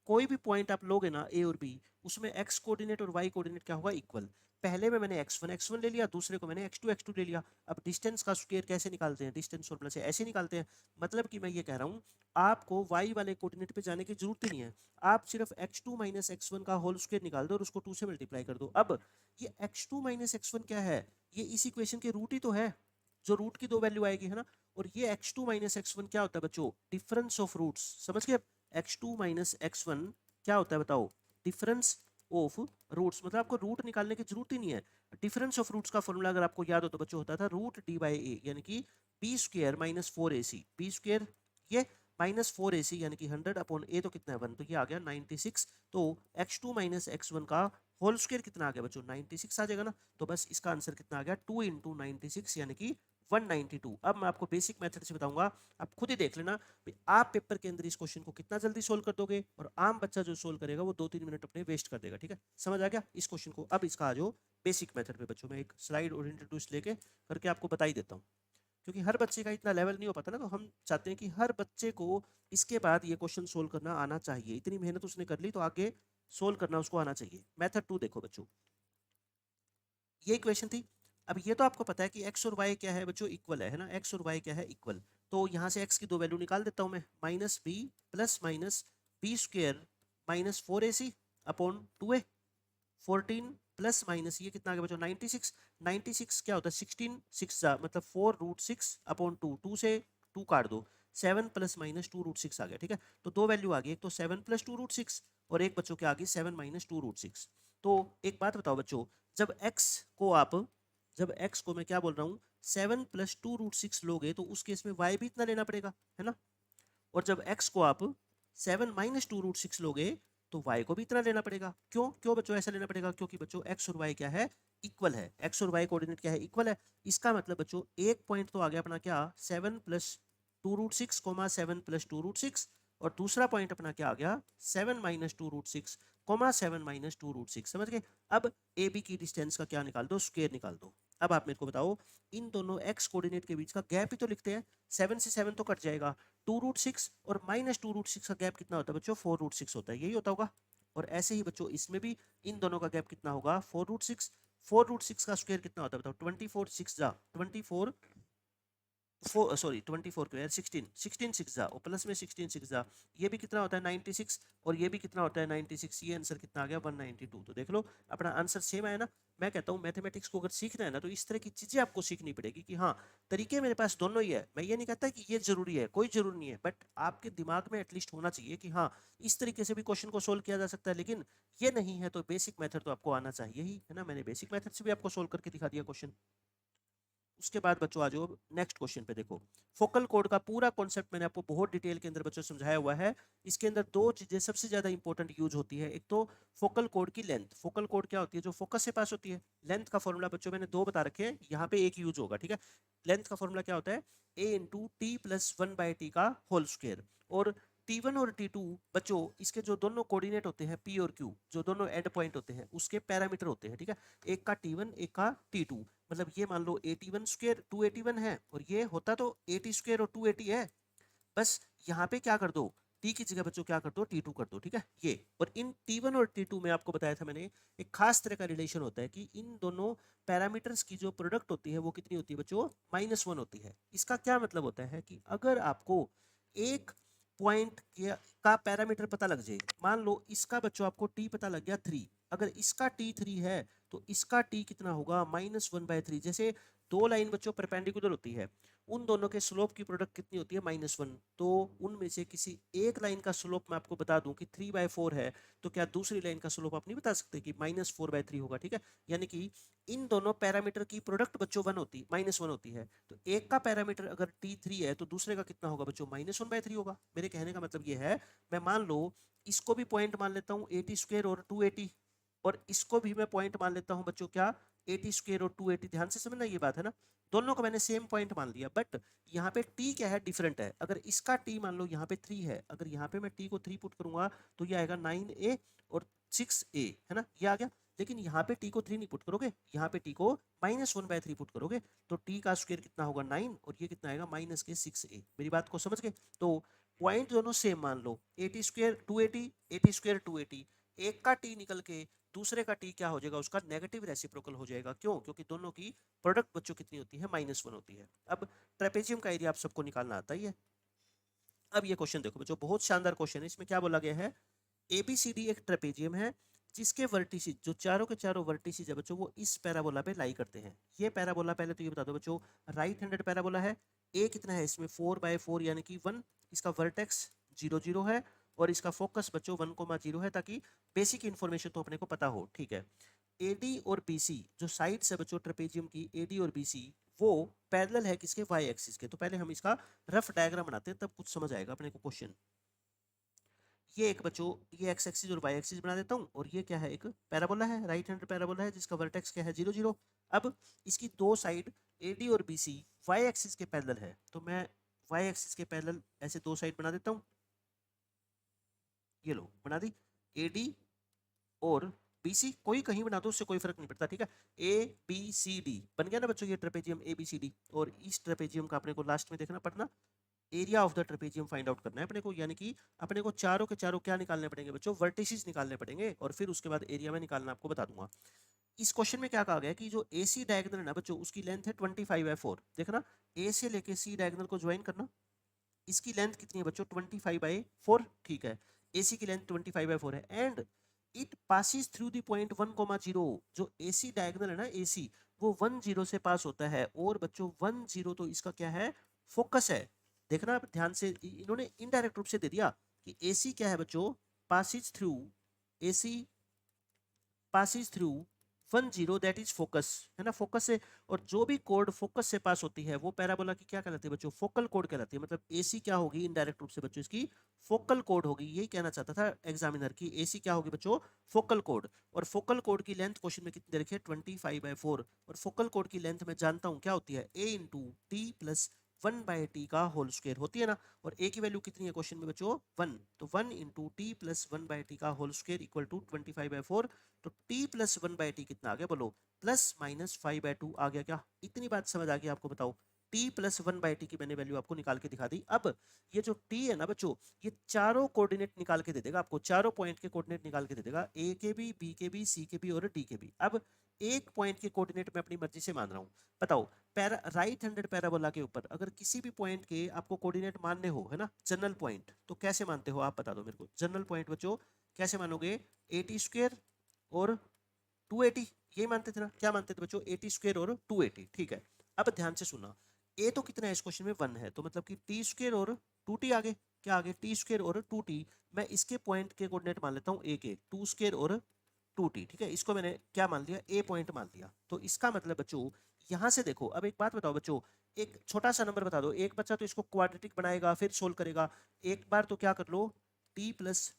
कोई भी पॉइंट आप लोगे ना ए और बी, उसमें x कोऑर्डिनेट और y कोऑर्डिनेट क्या होगा, इक्वल। पहले में मैंने x1 ले लिया, दूसरे को मैंने x2 ले लिया। अब डिस्टेंस का स्क्वायर कैसे निकालते हैं, डिस्टेंस फॉर्मूला से ऐसे निकालते हैं। मतलब कि मैं ये कह रहा हूँ आपको y वाले कोऑर्डिनेट पे जाने की जरूरत ही नहीं है, आप सिर्फ x2 माइनस x1 का होल स्क्वायर निकाल दो और उसको 2 से मल्टीप्लाई कर दो। अब ये x2 माइनस x1 क्या है, ये इस इक्वेशन के रूट ही तो है, जो रूट की दो वैल्यू आएगी, है ना। और ये x2 माइनस x1 क्या होता है बच्चों, डिफरेंस ऑफ रूट्स। समझ गए, x2 माइनस x1 क्या होता है बताओ, डिफरेंस ऑफ रूट्स। मतलब आपको रूट निकालने की जरूरत ही नहीं है। डिफरेंस ऑफ रूट्स का फॉर्मूला अगर आपको याद हो तो बच्चों होता था रूट डी बाई ए, यानी कि b square minus 4ac, b square ये माइनस 4ac यानी कि 100 अपॉन ए तो कितना है 1, तो ये आ गया 96। तो x2 माइनस x1 का होल स्क्वायर कितना आ गया बच्चों, 96 आ जाएगा ना। तो बस इसका आंसर कितना आ गया, 2 इंटू 96 यानी कि 192। अब मैं आपको बेसिक मेथड से बताऊंगा, आप खुद ही देख लेना भाई आप पेपर के अंदर इस क्वेश्चन को कितना जल्दी सोल्व कर दोगे, और आम बच्चा जो सोल्व करेगा वो 2-3 मिनट अपने वेस्ट कर देगा, ठीक है। समझ आ गया इस क्वेश्चन को। अब इसका आ जाओ बेसिक मेथड पे बच्चों, मैं एक स्लाइड और इंट्रोड्यूस लेके करके आपको बता ही देता हूँ, क्योंकि हर बच्चे का इतना लेवल नहीं हो पाता ना, तो हम चाहते हैं कि हर बच्चे को इसके बाद ये क्वेश्चन सोल्व करना आना चाहिए। इतनी मेहनत उसने कर ली तो आगे सोल्व करना उसको आना चाहिए। मेथड 2 देखो बच्चों, ये इक्वेशन थी। अब ये तो आपको पता है कि एक्स और वाई क्या है बच्चों, इक्वल है ना, एक्स और वाई क्या है, इक्वल। तो यहाँ से एक्स की दो वैल्यू निकाल देता हूँ मैं, minus b plus minus b square minus 4ac upon 2a, 14 plus minus ये कितना आ गया बच्चों 96। 96 क्या होता है 16 6 जा मतलब 4√6 अपॉन 2, 2 से 2 काट दो, 7 प्लस माइनस 2√6 आ गया। ठीक है, तो दो वैल्यू आ गई, एक तो 7 प्लस 2√6 और एक बच्चों के आ गई 7 माइनस 2√6। तो एक बात बताओ बच्चों, जब x को आप, जब x को मैं क्या बोल रहा हूँ 7 प्लस 2√6 लोगे तो उस केस में y भी इतना लेना पड़ेगा, है ना। और जब x को आप 7 माइनस 2√6 लोगे तो y को भी इतना लेना पड़ेगा। क्यों क्यों बच्चों ऐसा लेना पड़ेगा, क्योंकि बच्चों x और y क्या है, इक्वल है। x और y कोऑर्डिनेट क्या है, इक्वल है। इसका मतलब बच्चों एक पॉइंट तो आ गया अपना क्या 7 प्लस 2√6 कोमा 7 प्लस 2√6, और दूसरा पॉइंट अपना क्या आ गया 7 माइनस 2√6 कोमा 7 माइनस 2√6। समझ गए। अब ए बी की डिस्टेंस का क्या निकाल दो, स्क्वायर निकाल दो। अब आप मेरे को बताओ, इन दोनों x कोऑर्डिनेट के बीच का गैप ही तो लिखते हैं, 7 से 7 तो कट जाएगा, 2√6 और माइनस 2√6 का गैप कितना होता है बच्चों 4√6 होता है, यही होता होगा। और ऐसे ही बच्चों इसमें भी इन दोनों का गैप कितना होगा 4√6, 4√6 का स्क्वायर कितना होता है बताओ 24 6 जा 24 सॉरी 24 को यार 16 16 6 जा और प्लस में 16 6 जा, ये भी कितना होता है 96 और ये भी कितना होता है 96, ये आंसर कितना आ गया 192। तो देख लो अपना आंसर सेम आया ना। मैं कहता हूँ मैथमेटिक्स को अगर सीखना है ना तो इस तरह की चीजें आपको सीखनी पड़ेगी कि हाँ तरीके मेरे पास दोनों ही है। मैं ये नहीं कहता कि ये जरूरी है, कोई जरूरी नहीं है, बट आपके दिमाग में एटलीस्ट होना चाहिए कि हाँ इस तरीके से भी क्वेश्चन को सोल्व किया जा सकता है। लेकिन ये नहीं है तो बेसिक मेथड तो आपको आना चाहिए ही, है ना। मैंने बेसिक मेथड से भी आपको सोल्व करके दिखा दिया क्वेश्चन। उसके बाद बच्चों आ जाओ नेक्स्ट क्वेश्चन पे। देखो फोकल कोड का पूरा कॉन्सेप्ट मैंने आपको बहुत डिटेल के अंदर बच्चों समझाया हुआ है। इसके अंदर दो चीजें सबसे ज्यादा इंपॉर्टेंट यूज होती है, एक तो फोकल कोड की लेंथ। फोकल कोड क्या होती है, जो फोकस से पास होती है। लेंथ का फॉर्मूला बच्चों मैंने दो बता रखे हैं, यहाँ पे एक यूज होगा, ठीक है। लेंथ का फॉर्मूला क्या होता है a into T plus 1/t का होल स्क्वायर। और T1 और T2 बच्चों इसके जो दोनों कोऑर्डिनेट होते हैं P और Q, जो दोनों एंड पॉइंट होते हैं उसके पैरामीटर होते हैं, ठीक है। एक का T1 एक का T2, मतलब ये मान लो 81 स्क्वायर 281 है और ये होता तो 80 स्क्वायर और 280 है। बस यहाँ पे क्या कर दो, टी की जगह बच्चों क्या कर दो T2 कर दो, ठीक है। ये और इन T1 और T2 में आपको बताया था मैंने एक खास तरह का रिलेशन होता है कि इन दोनों पैरामीटर्स की जो प्रोडक्ट होती है वो कितनी होती है बच्चों -1 होती है। इसका क्या मतलब होता है कि अगर आपको एक पॉइंट का पैरामीटर पता लग जाए, मान लो इसका बच्चों आपको टी पता लग गया 3, अगर इसका टी 3 है तो इसका टी कितना होगा -1/3। जैसे दो लाइन बच्चों परपेंडिकुलर होती है, उन दोनों के स्लोप की प्रोडक्ट कितनी होती है -1, तो उनमें से किसी एक लाइन का स्लोप मैं आपको बता दूं कि 3/4 है, तो क्या दूसरी लाइन का स्लोप आप नहीं बता सकते कि -4/3 होगा, ठीक है। यानी कि इन दोनों पैरामीटर की प्रोडक्ट बच्चों -1 होती है, तो एक का पैरामीटर अगर T3 है तो दूसरे का कितना होगा बच्चों -1/3 होगा। मेरे कहने का मतलब ये है, मैं मान लो इसको भी पॉइंट मान लेता हूँ 80 स्क्वायर और 280, और इसको भी मैं पॉइंट मान लेता हूँ बच्चों क्या 80 स्क्वायर और 280। ध्यान से समझना ये बात है ना, दोनों को मैंने सेम पॉइंट मान लिया, बट यहाँ पे t क्या है डिफरेंट है। अगर इसका t मान लो यहाँ पे 3 है, अगर यहाँ पे मैं t को 3 पुट करूंगा तो ये आएगा 9a और 6a, है ना, ये आ गया। लेकिन यहाँ पे t को 3 नहीं पुट करोगे, यहाँ पे t को -1/3 पुट करोगे, तो t का स्क्वायर कितना होगा 9 और ये कितना आएगा -6a। मेरी बात को समझ गए। तो पॉइंट दोनों सेम मान लो, 80 स्क्वायर 280, 80 स्क्वायर 280, एक का t निकल के दूसरे का t क्या हो जाएगा, उसका नेगेटिव रेसिप्रोकल हो जाएगा। क्यों, क्योंकि दोनों की प्रोडक्ट बच्चों कितनी होती है -1 होती है। अब ट्रेपेजियम का एरिया आप सबको निकालना आता ही है। अब ये क्वेश्चन देखो बच्चों, बहुत शानदार क्वेश्चन है। इसमें क्या बोला गया है, एबीसीडी एक ट्रेपेजियम है जिसके वर्टिसेस, जो चारों के चारों वर्टिसेस है बच्चों, वो इस पैराबोला पे लाई करते हैं। ये पैराबोला पहले तो ये बता दो बच्चों, राइट हैंडेड पैराबोला है। ए कितना है इसमें 4/4 यानी कि 1, इसका वर्टेक्स 0 0 है और इसका फोकस बच्चों 1,0 है, ताकि बेसिक इंफॉर्मेशन तो अपने को पता हो, ठीक है। एडी और बीसी जो साइड्स है बच्चों ट्रेपेजियम की, एडी और बीसी वो पैरेलल है किसके, वाई एक्सिस के। तो पहले हम इसका रफ डायग्राम बनाते हैं, तब कुछ समझ आएगा अपने को क्वेश्चन। ये एक बच्चों ये एक्स एक्सिस और वाई एक्सिस बना देता हूँ, और ये क्या है, एक पैराबोला है, राइट हैंड पैराबोला है जिसका वर्टेक्स क्या है 0 0। अब इसकी दो साइड एडी और बीसी वाई एक्सिस के पैरेलल है, तो मैं वाई एक्सिस के पैरेलल ऐसे दो साइड बना देता हूँ। ये लो बना दी, एडी और बीसी, कोई कहीं बना दो उससे कोई फर्क नहीं पड़ता, ठीक है। ए बी सी डी बन गया ना बच्चों ये trapezium A B C D. और इस ट्रेपेजियम का अपने को लास्ट में देखना पड़ना, area of the trapezium find out करना है अपने को, यानी कि अपने को चारों के चारों क्या निकालने पड़ेंगे बच्चों, वर्टिसेस निकालने पड़ेंगे, और फिर उसके बाद एरिया में निकालना आपको बता दूंगा। इस क्वेश्चन में क्या कहा गया कि जो ए सी डायगनल है ना बच्चों, उसकी लेंथ है 25/4। देखना, ए से लेके सी डायगनल को ज्वाइन करना, इसकी लेंथ कितनी है बच्चों, 25/4। ठीक है, AC की लेंथ 25/4 है, and it passes through the point 1,0। जो AC डायगोनल है ना, AC वो 10 से पास होता है, और बच्चों 10 तो इसका क्या है, फोकस है। देखना आप ध्यान से, इन्होंने इनडायरेक्ट रूप से दे दिया कि AC क्या है बच्चों, passes through, AC passes through 10, that is focus, है ना, फोकस से। और जो भी कोड फोकस से पास होती है वो पैराबोला की क्या कहलाती है बच्चों, फोकल कोड कहलाती है। मतलब एसी क्या होगी इनडायरेक्ट रूप से बच्चों, इसकी फोकल कोड होगी। यही कहना चाहता था एग्जामिनर की, एसी क्या होगी बच्चों, फोकल कोड। और फोकल कोड की लेंथ क्वेश्चन में कितनी दे रखी है, 25/4। और फोकल कोड की लेंथ मैं जानता हूँ क्या होती है, a into T plus 1/t का होल स्क्वायर होती है ना। और a की वैल्यू कितनी है क्वेश्चन में बच्चों, 1, तो 1 इंटू टी प्लस 1/t का होल स्क्वायर इक्वल टू 25/4। तो t प्लस 1/t कितना आ गया बोलो, +-5/2 आ गया क्या। इतनी बात समझ आ गई आपको, बताओ। t प्लस 1/t की मैंने वैल्यू आपको निकाल के दिखा दी। अब ये जो t है ना बच्चों, ये चारों कोऑर्डिनेट निकाल के दे देगा आपको, चारों पॉइंट के कोऑर्डिनेट निकाल के दे देगा, a के भी, b के भी, c के भी और d के भी। अब एक पॉइंट के कोऑर्डिनेट मैं अपनी मर्जी से मान रहा हूँ। बताओ, राइट हैंडेड पैराबोला के ऊपर अगर किसी भी पॉइंट के आपको कोऑर्डिनेट मानने हो, है ना, जनरल पॉइंट, तो कैसे मानते हो आप बता दो मेरे को। जनरल पॉइंट बच्चों कैसे मानोगे, AT² और 280, ये मानते थे ना, क्या मानते थे बच्चों, AT² और 280। ठीक है, अब ध्यान से सुना, ए तो कितना है इस क्वेश्चन में, 1 है, तो मतलब कि T² और 2T आगे, क्या आगे, T² और 2T। मैं इसके पॉइंट के कोऑर्डिनेट मान लेता हूँ ए के, 2² और 2T। ठीक है, इसको मैंने क्या मान लिया, ए पॉइंट मान लिया। तो इसका मतलब बच्चों यहां से देखो, अब एक बात बताओ बच्चों, एक छोटा सा नंबर बता दो, एक बच्चा तो इसको क्वाड्रेटिक बनाएगा फिर सोल्व करेगा। एक बार तो क्या कर लो, t प्लस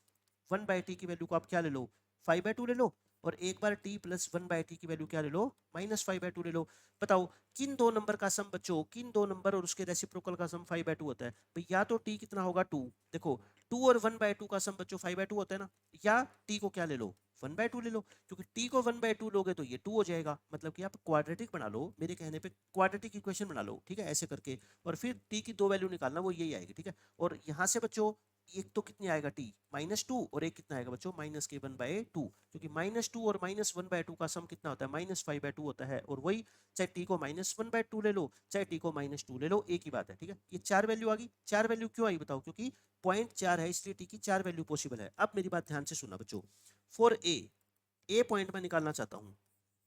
1/t की वैल्यू को आप क्या ले लो, 5/2 ले लो, और एक बार t प्लस 1/t की वैल्यू क्या ले लो, -5/2 ले लो। बताओ किन दो नंबर का सम बच्चों, किन दो नंबर और उसके रेसिप्रोकल का सम 5/2 होता है। तो या तो t कितना होगा 2, देखो 2 और 1/2 का सम बच्चों 5/2 होता है ना, या t को क्या ले लो, 1/2 ले लो, क्योंकि t को 1/2 लोगे तो ये 2 हो जाएगा। मतलब कि आप क्वाड्रेटिक बना लो, मेरे कहने पे क्वाड्रेटिक इक्वेशन बना लो, ठीक है, ऐसे करके, और फिर t की दो वैल्यू निकालना, वो यही आएगी। ठीक है, और यहाँ से बच्चों एक तो कितनी आएगा t, -2, और एक कितना आएगा बच्चों, -1/2, क्योंकि -2 और -1/2 का सम कितना होता है, -5/2 होता है। और वही चाहे t को -1/2 ले लो, चाहे t को -2 ले लो, एक ही बात है। ठीक है, ये चार वैल्यू आ गई। चार वैल्यू क्यों आई बताओ, क्योंकि पॉइंट 4 है इसलिए t की चार वैल्यू पॉसिबल है। अब मेरी बात ध्यान से सुनना बच्चों, फॉर ए पॉइंट में निकालना चाहता हूँ,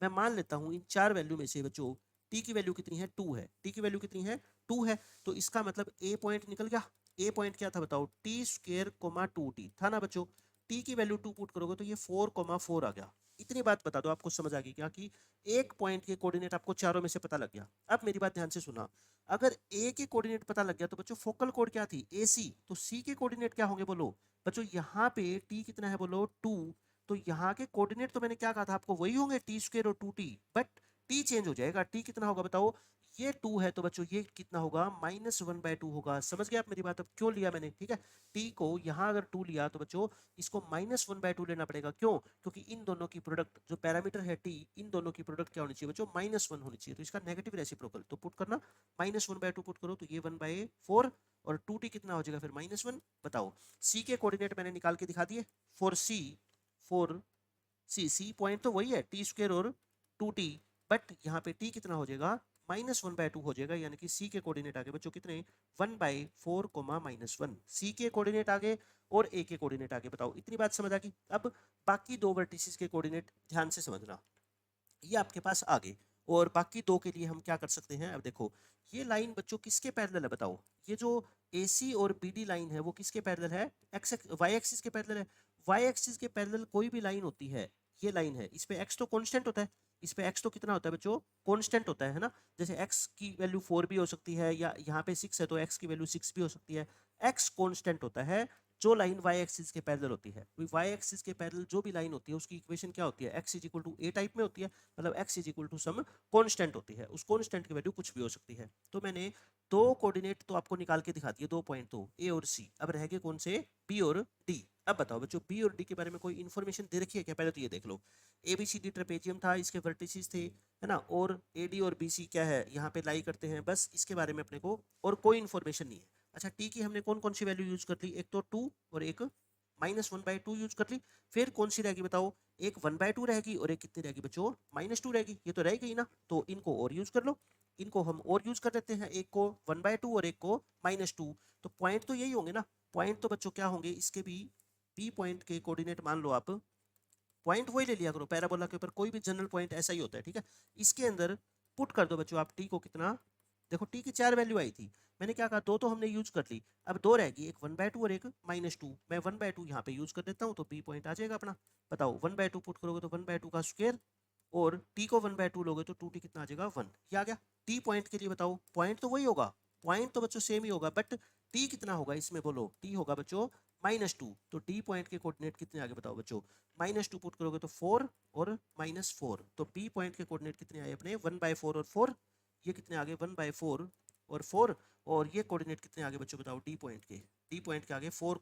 मैं मान लेता हूँ इन चार वैल्यू में से बच्चों टी की वैल्यू कितनी है, 2 है, टी की वैल्यू कितनी है, 2 है। तो इसका मतलब ए पॉइंट निकल गया। ए पॉइंट क्या था बताओ, T², 2T था ना बच्चों। टी की वैल्यू 2 पुट करोगे तो ये 4,4 आ गया। इतनी बात बता दो, आपको समझ आ गई क्या कि एक पॉइंट के कोऑर्डिनेट आपको चारों में से पता लग गया। अब मेरी बात ध्यान से सुना, अगर ए के कोऑर्डिनेट पता लग गया तो बच्चों फोकल कोड क्या थी, AC, तो सी के कोऑर्डिनेट क्या होंगे बोलो बच्चों, यहाँ पे टी कितना है बोलो, 2, तो यहाँ के कोऑर्डिनेट तो मैंने क्या कहा था आपको, वही होंगे T² और 2T, बट टी चेंज हो जाएगा। टी कितना होगा बताओ, ये 2 है तो बच्चों ये कितना होगा, -1/2 होगा। समझ गए आप मेरी बात, अब क्यों लिया मैंने। ठीक है, टी को यहाँ अगर 2 लिया तो बच्चों इसको -1/2 लेना पड़ेगा। क्यों, क्योंकि इन दोनों की प्रोडक्ट जो पैरामीटर है टी, इन दोनों की प्रोडक्ट क्या होनी चाहिए बच्चों, -1 होनी चाहिए। तो इसका नेगेटिव रेसिप्रोकल तो पुट करना, -1/2 पुट करो तो ये 1/4, और 2T कितना हो जाएगा फिर -1। बताओ, सी के कोऑर्डिनेट मैंने निकाल के दिखा दिए, फॉर सी पॉइंट तो वही है, T² और 2T, बट यहाँ पे T कितना हो जाएगा, -1/2 हो जाएगा। यानी कि सी के कोऑर्डिनेट आगे बच्चों कितने, 1/4, -1, सी के कोऑर्डिनेट आगे और ए के कोऑर्डिनेट आगे। बताओ, इतनी बात समझ आ गई। अब बाकी दो वर्टिसेस के कोऑर्डिनेट ध्यान से समझना, ये आपके पास आ गए। और बाकी दो के लिए हम क्या कर सकते हैं, अब देखो ये लाइन बच्चों किसके पैरेलल है बताओ, ये जो AC और BD लाइन है वो किसके पैरेलल है, वाई एक्सिस के पैरेलल है। वाई एक्सिस के पैरेलल कोई भी लाइन होती है, ये लाइन है, इस पे x तो कांस्टेंट होता है, इस पे x तो कितना होता है बच्चों, कांस्टेंट होता है ना। जैसे x की वैल्यू 4 भी हो सकती है, या यहाँ पे 6 है तो x की वैल्यू 6 भी हो सकती है। x कांस्टेंट होता है जो लाइन y एक्सिस के पैरेलल होती है। y एक्सिस के पैरेलल जो भी लाइन होती है उसकी इक्वेशन क्या होती है, x is equal to a type में होती है, मतलब x is equal to some constant होती है, उस कांस्टेंट की वैल्यू कुछ भी हो सकती है। तो मैंने दो कोऑर्डिनेट तो आपको निकाल के दिखा दिए, दो पॉइंट तो ए और सी। अब रह गए कौन से, बी और डी। अब बताओ बच्चों, बी और डी के बारे में कोई इन्फॉर्मेशन दे रखी है क्या, पहले तो ये देख लो। ABCD ट्रेपेजियम था, इसके वर्टिसेस थे, है ना, और AD और BC क्या है, यहाँ पे लाई करते हैं, बस इसके बारे में अपने को और कोई इन्फॉर्मेशन नहीं है। अच्छा, टी की हमने कौन कौन सी वैल्यू यूज कर ली, एक तो 2 और एक -1/2 यूज कर ली। फिर कौन सी रहेगी बताओ, एक 1/2 रहेगी और एक कितनी रहेगी बच्चों, -2 रहेगी। ये तो रहेगी ही ना, तो इनको और यूज कर लो। इनको हम और यूज कर लेते हैं, एक को 1/2 और एक को -2। तो पॉइंट तो यही होंगे ना। पॉइंट तो बच्चों क्या होंगे इसके भी, पी पॉइंट के कोऑर्डिनेट मान लो आप, पॉइंट वही ले लिया करो, पैराबोला के ऊपर कोई भी जनरल पॉइंट ऐसा ही होता है, ठीक है। इसके अंदर पुट कर दो बच्चों आप टी को, कितना, देखो टी की 4 वैल्यू आई थी, मैंने क्या कहा, दो तो हमने यूज कर ली, अब दो रहेगी, एक 1/2 और एक -2। मैं 1/2 यहाँ पे यूज कर देता हूँ, तो बी पॉइंट आ जाएगा अपना। बताओ 1/2 पुट करोगे तो 1/2 का स्क्वायर, और टी को 1/2 लोगे तो 2t कितना आ जाएगा, 1। ये आ गया। टी पॉइंट के लिए बताओ, पॉइंट तो वही होगा, पॉइंट तो बच्चों सेम ही होगा, बट टी कितना होगा इसमें, बोलो। टी होगा बच्चों -2। तो टी पॉइंट के कोऑर्डिनेट कितने आगे बताओ बच्चों, -2 पुट करोगे तो 4 और -4। तो पी पॉइंट के कोऑर्डिनेट कितने आए अपने, 1/4 और 4। ये कितने आगे, 1/4 और 4। और ये कोऑर्डिनेट कितने आगे बच्चों बताओ, डी पॉइंट के, डी पॉइंट के आगे 4,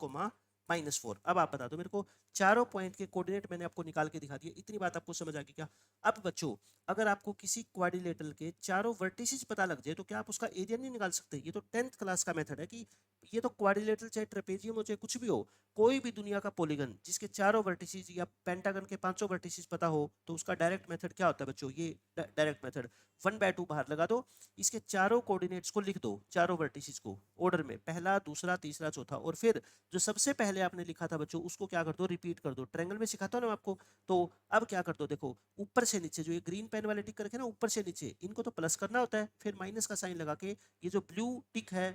-4। अब आप बता दो मेरे को, चारों पॉइंट के कोऑर्डिनेट मैंने आपको निकाल के दिखा दिए, इतनी बात आपको समझ आ गई क्या। अब बच्चों अगर आपको किसी क्वाड्रिलेटरल के चारों वर्टिसेस पता लग जाए तो क्या आप उसका एरिया नहीं निकाल सकते। ये तो 10th क्लास का मेथड है कि ये तो क्वाड्रिलेटरल चाहे ट्रेपेजियम हो चाहे कुछ भी हो, कोई भी दुनिया का पॉलीगन जिसके चारों वर्टिसेस या पेंटागन के पांचों वर्टिसेस पता हो, तो उसका डायरेक्ट मेथड क्या होता है बच्चों, ये डायरेक्ट मेथड, 1/2 बाहर लगा दो, इसके चारों कोऑर्डिनेट्स को लिख दो, चारों वर्टिसेस को ऑर्डर में, पहला दूसरा तीसरा चौथा, और फिर जो सबसे पहले आपने लिखा था बच्चों उसको क्या कर दो, रिपीट कर दो। ट्रायंगल में सिखाता हूं ना आपको। तो अब क्या कर दो, देखो ऊपर से नीचे जो ये ग्रीन पेन वाले टिक करके ना, ऊपर से नीचे इनको तो प्लस करना होता है, फिर माइनस का साइन लगा के ये जो ब्लू टिक है,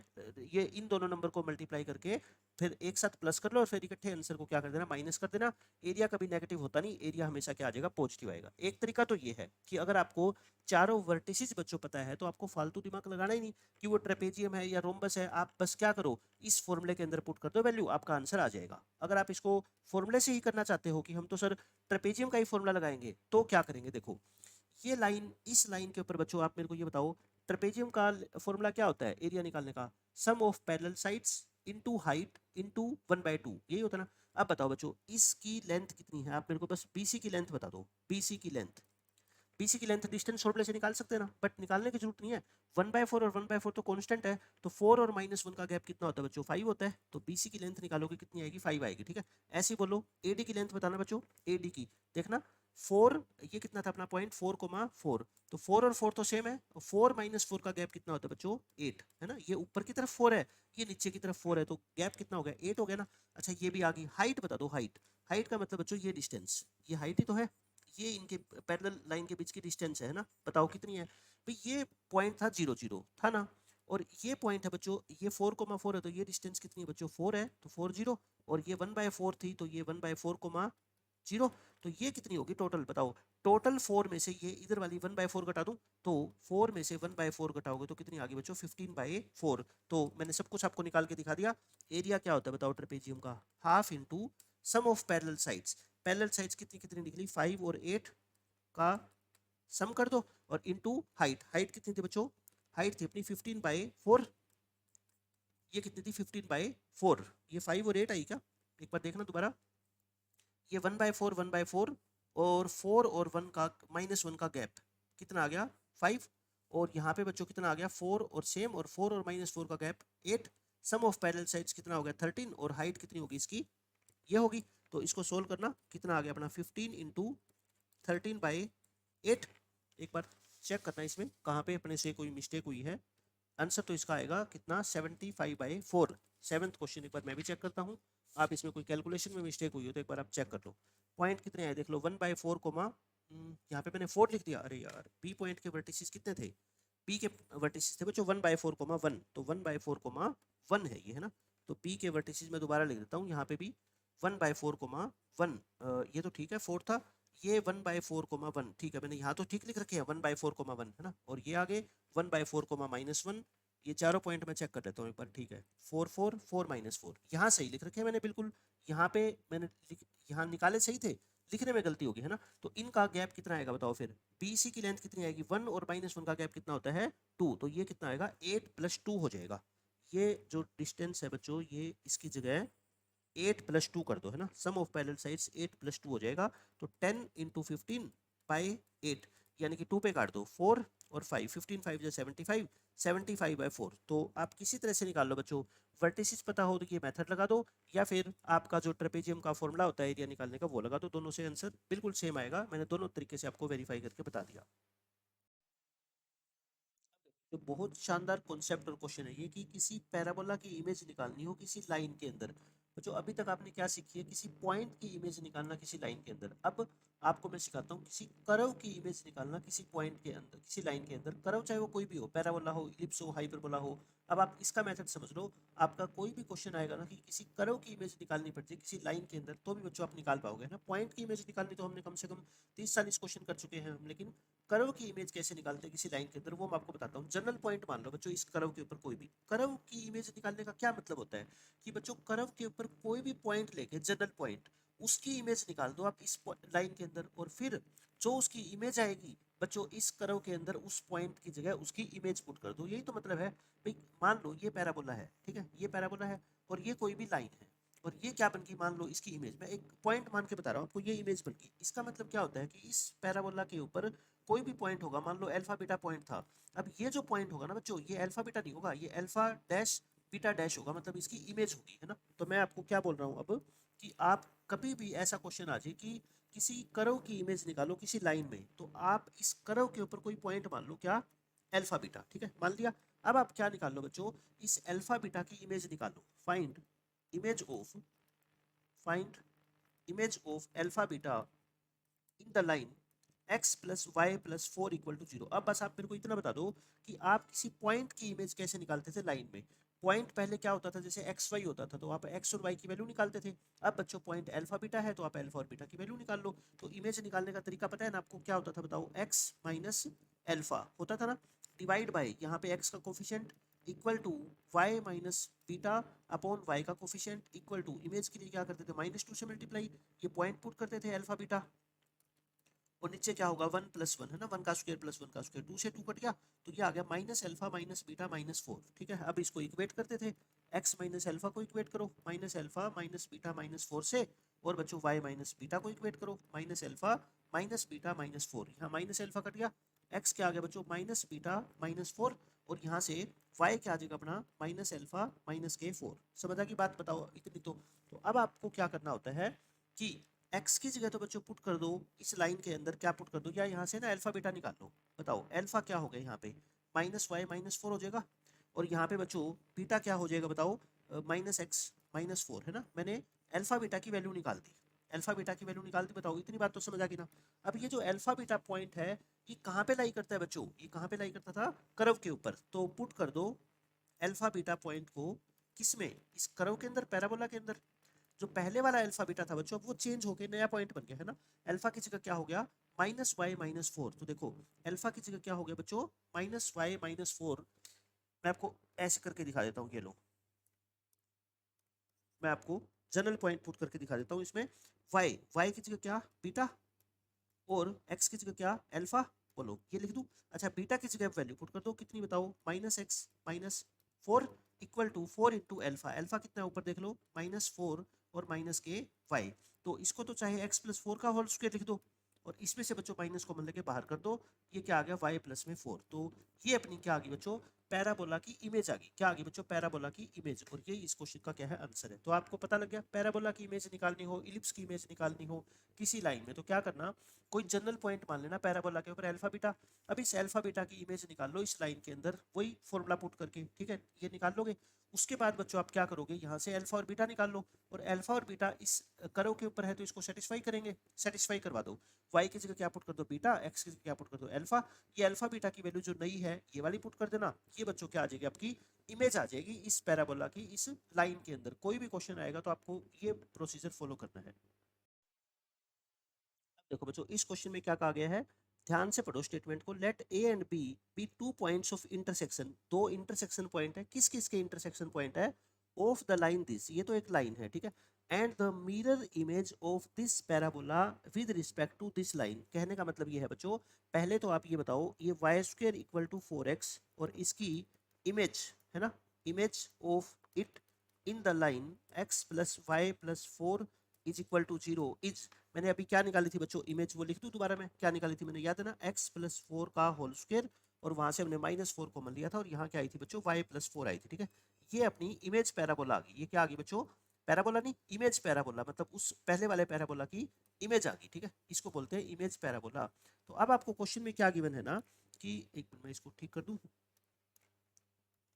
ये इन दोनों नंबर को मल्टीप्लाई करके फिर एक साथ प्लस कर लो, और फिर इकट्ठे आंसर को क्या कर देना, माइनस कर देना। एरिया कभी नेगेटिव होता नहीं, एरिया हमेशा क्या आ जाएगा, पॉजिटिव आएगा। एक तरीका तो ये है कि अगर आपको चारों वर्टिसेस बच्चों पता है तो आपको फालतू दिमाग लगाना ही नहीं कि वो ट्रेपेजियम है या रोम्बस है, आप बस क्या करो, इस फॉर्मूले के अंदर पुट कर दो वैल्यू, आपका आंसर आ जाएगा। अगर आप इसको फॉर्मूले से ही करना चाहते हो कि हम तो सर ट्रेपेजियम का ही फॉर्मूला लगाएंगे, तो क्या करेंगे, देखो ये लाइन, इस लाइन के ऊपर बच्चों आप मेरे को ये बताओ, ट्रेपेजियम का फॉर्मूला क्या होता है एरिया निकालने का, sum of parallel sides into height into 1/2, यही होता है ना। अब बताओ बच्चों इसकी लेंथ कितनी है, आप मेरे को बस बीसी की लेंथ बता दो, बीसी की लेंथ, बीसी की लेंथ डिस्टेंस फॉर्मूले से निकाल सकते हैं ना, बट निकालने की जरूरत नहीं है। 1/4 और 1/4 तो कांस्टेंट है, तो 4 और -1 का गैप कितना होता है बच्चों, 5 होता है। तो बीसी की लेंथ निकालोगे कितनी आएगी, 5 आएगी, ठीक है। ऐसे ही बोलो एडी की लेंथ बताना बच्चों, एडी की, देखना 4, ये कितना था अपना पॉइंट, 4,4। तो 4 और 4 तो सेम है, 4 -4 का गैप कितना होता है बच्चों, 8 है ना। ये ऊपर की तरफ 4 है, ये नीचे की तरफ 4 है, तो गैप कितना हो गया, 8 हो गया ना। अच्छा ये भी आ गई, हाइट बता दो, हाइट, हाइट का मतलब बच्चों ये डिस्टेंस, ये हाइट ही तो है, ये इनके पैरेलल लाइन के बीच की डिस्टेंस है ना, बताओ कितनी है भाई। ये पॉइंट था 0 0 था ना, और ये पॉइंट है बच्चों, ये 4,4 है, तो ये डिस्टेंस कितनी है बच्चों, 4 है, तो 4 0, और ये 1/4 थी, तो ये 1/4,0, तो ये कितनी होगी टोटल, बताओ। टोटल 4 में से ये इधर वाली 1/4 घटा दूं, तो 4 में से 1/4 घटाओगे तो कितनी आ गई बच्चों, 15/4। तो मैंने सब कुछ आपको निकाल के दिखा दिया। एरिया क्या होता है बताओ ट्रेपेजियम का, half into sum of parallel sides, parallel sides कितनी कितनी निकली, 5 और 8 का सम कर दो, और इनटू हाइट, हाइट कितनी थी बच्चों, हाइट थी अपनी 15/4, ये कितनी थी 15/4, ये 5 और 8 आई क्या, एक बार देखना दोबारा, ये 1/4 1/4 और 4 और 1 का -1 का गैप कितना आ गया, 5। और यहाँ पे बच्चों कितना आ गया, 4 और सेम, और 4 और -4 का gap 8। Sum of parallel sides कितना हो गया, 13, और हाइट कितनी होगी इसकी, ये होगी। तो इसको सोल्व करना, कितना आ गया अपना 15 इंटू 13/8। एक बार चेक करना इसमें कहाँ पे अपने से कोई मिस्टेक हुई है। आंसर तो इसका आएगा कितना, 75/4। सेवन्थ क्वेश्चन एक बार मैं भी चेक करता हूँ, आप इसमें कोई कैलकुलेशन में मिस्टेक हुई हो तो एक बार आप चेक कर लो। पॉइंट कितने आए देख लो, 1/4 कोमा, यहाँ पे मैंने 4 लिख दिया, अरे यार बी पॉइंट के वर्टिसेस कितने थे, पी के वर्टिसेस थे बच्चों 1/4,1, तो 1/4,1 है ये, है ना। तो पी के वर्टिसेस मैं दोबारा लिख देता हूँ, यहाँ पे भी 1/4,1, ये तो ठीक है 4 था, ये 1/4,1 ठीक है, मैंने यहाँ तो ठीक लिख रखे हैं 1/4,1 है ना, और ये आगे 1/4,-1, ये चारों पॉइंट मैं चेक कर लेता हूँ एक बार, ठीक है 4 4 4 -4 यहाँ सही लिख रखे हैं मैंने बिल्कुल, यहाँ पे मैंने यहाँ निकाले सही थे, लिखने में गलती होगी है ना। तो इनका गैप कितना आएगा बताओ फिर, बीसी की लेंथ कितनी आएगी 1, और -1 का गैप कितना होता है 2, तो ये कितना आएगा 8 + 2 हो जाएगा। ये जो डिस्टेंस है बच्चों, ये इसकी जगह 8 + 2 कर दो, है ना, सम ऑफ पैरेलल साइड्स 8 + 2 हो जाएगा, तो 10 × 15/8, यानी कि 2 पे काट दो 4 और 5, 15 5 जो 75, 75/4। तो आप किसी तरह से निकाल लो बच्चों, वर्टिसेस पता हो तो ये मेथड लगा दो, या फिर आपका जो ट्रेपेजियम का फॉर्मूला होता है एरिया निकालने का वो लगा दो, दोनों से आंसर बिल्कुल सेम आएगा। मैंने दोनों तरीके से आपको वेरीफाई करके बता दिया। तो बहुत शानदार कॉन्सेप्ट और क्वेश्चन है ये कि किसी पैराबोला की इमेज निकालनी हो किसी लाइन के अंदर। तो जो अभी तक आपने क्या सीखी है, किसी पॉइंट की इमेज निकालना किसी लाइन के अंदर। अब आपको मैं सिखाता हूँ किसी कर्व की इमेज निकालना किसी पॉइंट के अंदर, किसी लाइन के अंदर। कर्व चाहे वो कोई भी हो, पैराबोला हो, इलिप्स हो, हाइपरबोला हो। अब आप इसका मेथड समझ लो, आपका कोई भी क्वेश्चन आएगा ना कि किसी कर्व की इमेज निकालनी पड़ती है किसी लाइन के अंदर, तो भी बच्चों आप निकाल पाओगे ना। पॉइंट की इमेज निकालनी तो हमने कम से कम 30-40 क्वेश्चन कर चुके हैं हम, लेकिन कर्व की इमेज कैसे निकालते हैं किसी लाइन के अंदर वो मैं आपको बताता हूँ। जनरल पॉइंट मान लो बच्चों, इस कर्व के ऊपर कोई भी कर्व की इमेज निकालने का क्या मतलब होता है कि बच्चों कर्व के ऊपर कोई भी पॉइंट लेके, जनरल पॉइंट, उसकी इमेज निकाल दो आप इस लाइन के अंदर, और फिर जो उसकी इमेज आएगी बच्चों इस कर्व के अंदर उस पॉइंट की जगह उसकी इमेज पुट कर दो। यही तो मतलब है भाई। मान लो ये पैराबोला है, ठीक है, ये पैराबोला है और ये कोई भी लाइन है, और ये क्या बन गई, मान लो इसकी इमेज, मैं एक पॉइंट मान के बता रहा हूँ आपको, ये इमेज बन गई। इसका मतलब क्या होता है कि इस पैराबोला के ऊपर कोई भी पॉइंट होगा, मान लो अल्फा बीटा पॉइंट था। अब ये जो पॉइंट होगा ना बच्चों, ये अल्फा बीटा नहीं होगा, ये अल्फा डैश बीटा डैश होगा, मतलब इसकी इमेज होगी, है ना। तो मैं आपको क्या बोल रहा हूँ अब, कि आप कभी भी ऐसा क्वेश्चन आ जाए कि किसी कर्व की इमेज निकालो किसी लाइन में, तो आप इस कर्व के ऊपर कोई पॉइंट मान लो, क्या, अल्फा बीटा, ठीक है, मान लिया। अब आप क्या निकाल लो बच्चों, इस अल्फा बीटा की इमेज निकालो। Find image of, find image of alpha beta in the line x plus y plus 4 = 0। अब बस आप मेरे को इतना बता दो कि आप किसी पॉइंट की इमेज कैसे निकालते थे लाइन में। पॉइंट पहले क्या होता था, जैसे एक्स वाई होता था, तो आप एक्स और वाई की वैल्यू निकालते थे। अब बच्चों पॉइंट अल्फा बीटा है, तो आप अल्फा और बीटा की वैल्यू निकाल लो। तो इमेज निकालने का तरीका पता है ना आपको, क्या होता था बताओ, एक्स माइनस अल्फा होता था ना, डिवाइड बाई यहाँ पे एक्स का coefficient equal to y minus beta upon y का कोफिशिएंट इक्वल टू, इमेज के लिए क्या करते थे, -2 से मल्टीप्लाई, ये पॉइंट पुट करते थे अल्फा बीटा, और नीचे क्या होगा, 1+1 है ना, 1 का स्क्वायर प्लस 1 का स्क्वायर, 2 से 2 कट गया, तो ये आ गया माइनस अल्फा माइनस बीटा -4। ठीक है, अब इसको इक्वेट करते थे, x माइनस अल्फा को इक्वेट करो माइनस अल्फा माइनस बीटा -4 से, और बच्चों y माइनस बीटा को इक्वेट करो माइनस अल्फा माइनस बीटा -4। यहाँ माइनस अल्फा कट गया, x क्या आ गया बच्चों, माइनस बीटा -4, और यहाँ से y क्या आ जाएगा अपना, माइनस अल्फा माइनस के 4। समझ आ की बात, बताओ इतनी तो अब आपको क्या करना होता है कि एक्स की जगह तो बच्चों पुट कर दो इस लाइन के अंदर, क्या पुट कर दो, या यहाँ से ना अल्फा बीटा निकाल लो। बताओ अल्फा क्या हो गया यहाँ पे, -y -4 हो जाएगा, और यहाँ पे बच्चों बीटा क्या हो जाएगा बताओ, -x -4 है ना। मैंने अल्फा बीटा की वैल्यू निकाल दी, अल्फा बीटा की वैल्यू निकाल दी, बताओ इतनी बात तो समझ आ गई ना। अब ये जो अल्फा बीटा पॉइंट है, ये कहाँ पे लाई करता है बच्चों, ये कहाँ पे लाई करता था, कर्व के ऊपर। तो पुट कर दो अल्फा बीटा पॉइंट को किसमें, इस कर्व के अंदर, पैराबोला के अंदर। जो पहले वाला अल्फा बीटा था बच्चों, अब वो चेंज होके नया पॉइंट बन गया है ना। अल्फा की जगह क्या हो गया, -y -4। तो देखो अल्फा की जगह क्या हो गया बच्चों, -y -4। मैं आपको ऐसे करके दिखा देता हूँ, ये लो, मैं आपको जनरल पॉइंट पुट करके दिखा देता हूँ इसमें। y की जगह क्या, बीटा, और x की जगह क्या, अल्फा। बोलो ये लिख दूं, अच्छा बीटा की जगह वैल्यू पुट कर दो, कितनी बताओ, -x -4 equal to 4 into alpha. Alpha कितना है ऊपर देख लो, -4 और माइनस के y। तो इसको तो चाहे x प्लस 4 का होल स्क्वायर लिख दो, और इसमें से बच्चों माइनस कॉमन लेके बाहर कर दो, ये क्या आ गया, y प्लस में 4। तो ये अपनी क्या आ गई बच्चों, पैराबोला की इमेज आ गई। क्या आ गई बच्चों, पैराबोला की इमेज, और ये इस क्वेश्चन का क्या है, आंसर है। तो आपको पता लग गया, पैराबोला की इमेज निकालनी हो, इलिप्स की इमेज निकालनी हो किसी लाइन में, तो क्या करना, कोई जनरल पॉइंट मान लेना पैराबोला के ऊपर अल्फा बीटा। अब इस अल्फा बीटा की इमेज निकाल लो इस लाइन के अंदर, वही फॉर्मूला पुट करके, ठीक है, ये निकाल लोगे। उसके बाद बच्चों आप क्या करोगे, यहाँ से अल्फा और बीटा निकाल लो, और अल्फा और बीटा इस कर्व के ऊपर है तो इसको सेटिस्फाई करेंगे, सेटिस्फाई करवा दो। वाई की जगह क्या पुट कर दो, बीटा, एक्स की जगह क्या पुट कर दो, अल्फा। ये अल्फा बीटा की वैल्यू जो नई है ये वाली पुट कर देना, ये बच्चों क्या आ जाएगी, आपकी इमेज आ जाएगी इस पैराबोला की इस लाइन के अंदर। कोई भी क्वेश्चन आएगा तो आपको ये प्रोसीजर फॉलो करना है। देखो बच्चों इस क्वेश्चन में क्या कहा गया है, ध्यान से पढ़ो स्टेटमेंट को। Let A and B be 2 points of intersection, दो इंटरसेक्शन पॉइंट है, किस किस के इंटरसेक्शन पॉइंट है, ऑफ द लाइन दिस, ये तो एक लाइन है, ठीक है, and the mirror image of this parabola with respect to this line. कहने का मतलब ये है बच्चों, पहले तो आप ये बताओ, ये Y square equal to 4x, और इसकी इमेज है ना, image of it in the line x plus y plus 4 is equal to 0 is मैंने अभी क्या निकाली थी बच्चों, इमेज, वो लिख दूं दोबारा मैं, क्या निकाली थी मैंने, याद है ना, x+4 का होल स्क्वायर, और वहां से हमने -4 कॉमन लिया था, और यहाँ क्या आई थी बच्चों, y+4 आई थी, ठीक है। ये अपनी इमेज पैराबोला आ गई, ये क्या आ गई बच्चों, पैराबोला नहीं, इमेज पैराबोला, मतलब उस पहले वाले पैराबोला की इमेज आ गई, ठीक है, इसको बोलते हैं इमेज पैराबोला। तो अब आपको क्वेश्चन में क्या गिवन है ना, कि एक मिनट मैं इसको ठीक कर दूं।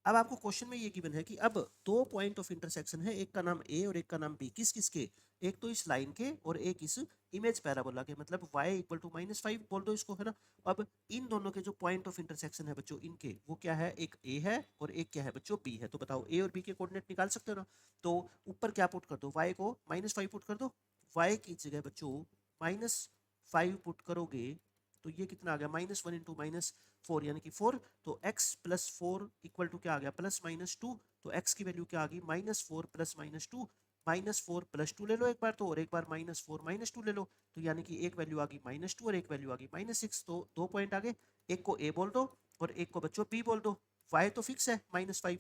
अब आपको क्वेश्चन में ये गिवन है कि अब दो पॉइंट ऑफ इंटरसेक्शन है, एक का नाम ए और एक का नाम बी, किस किस के, एक तो इस लाइन के और एक इस इमेज पैराबोला के, मतलब y इक्वल टू -5 बोल दो इसको, है ना। अब इन दोनों के जो पॉइंट ऑफ इंटरसेक्शन है बच्चों, इनके वो क्या है, एक a है और एक क्या है बच्चों, b है। तो बताओ a और b के कोऑर्डिनेट निकाल सकते हो ना। तो ऊपर क्या पुट कर दो, y को -5 पुट कर दो, y की जगह बच्चों -5 पुट करोगे तो ये कितना आ गया, -1 इंटू -4 यानी कि 4। तो x+4 इक्वल टू क्या आ गया, +-2। तो x की वैल्यू क्या आ गई, -4 +-2, -4 +2 ले लो एक बार तो, और एक बार -4 -2 ले लो। तो यानी कि एक वैल्यू आ गई -2 और एक वैल्यू आ गई -6। तो दो पॉइंट आ गए, एक को a बोल दो और एक को बच्चों b बोल दो। y तो फिक्स है -5,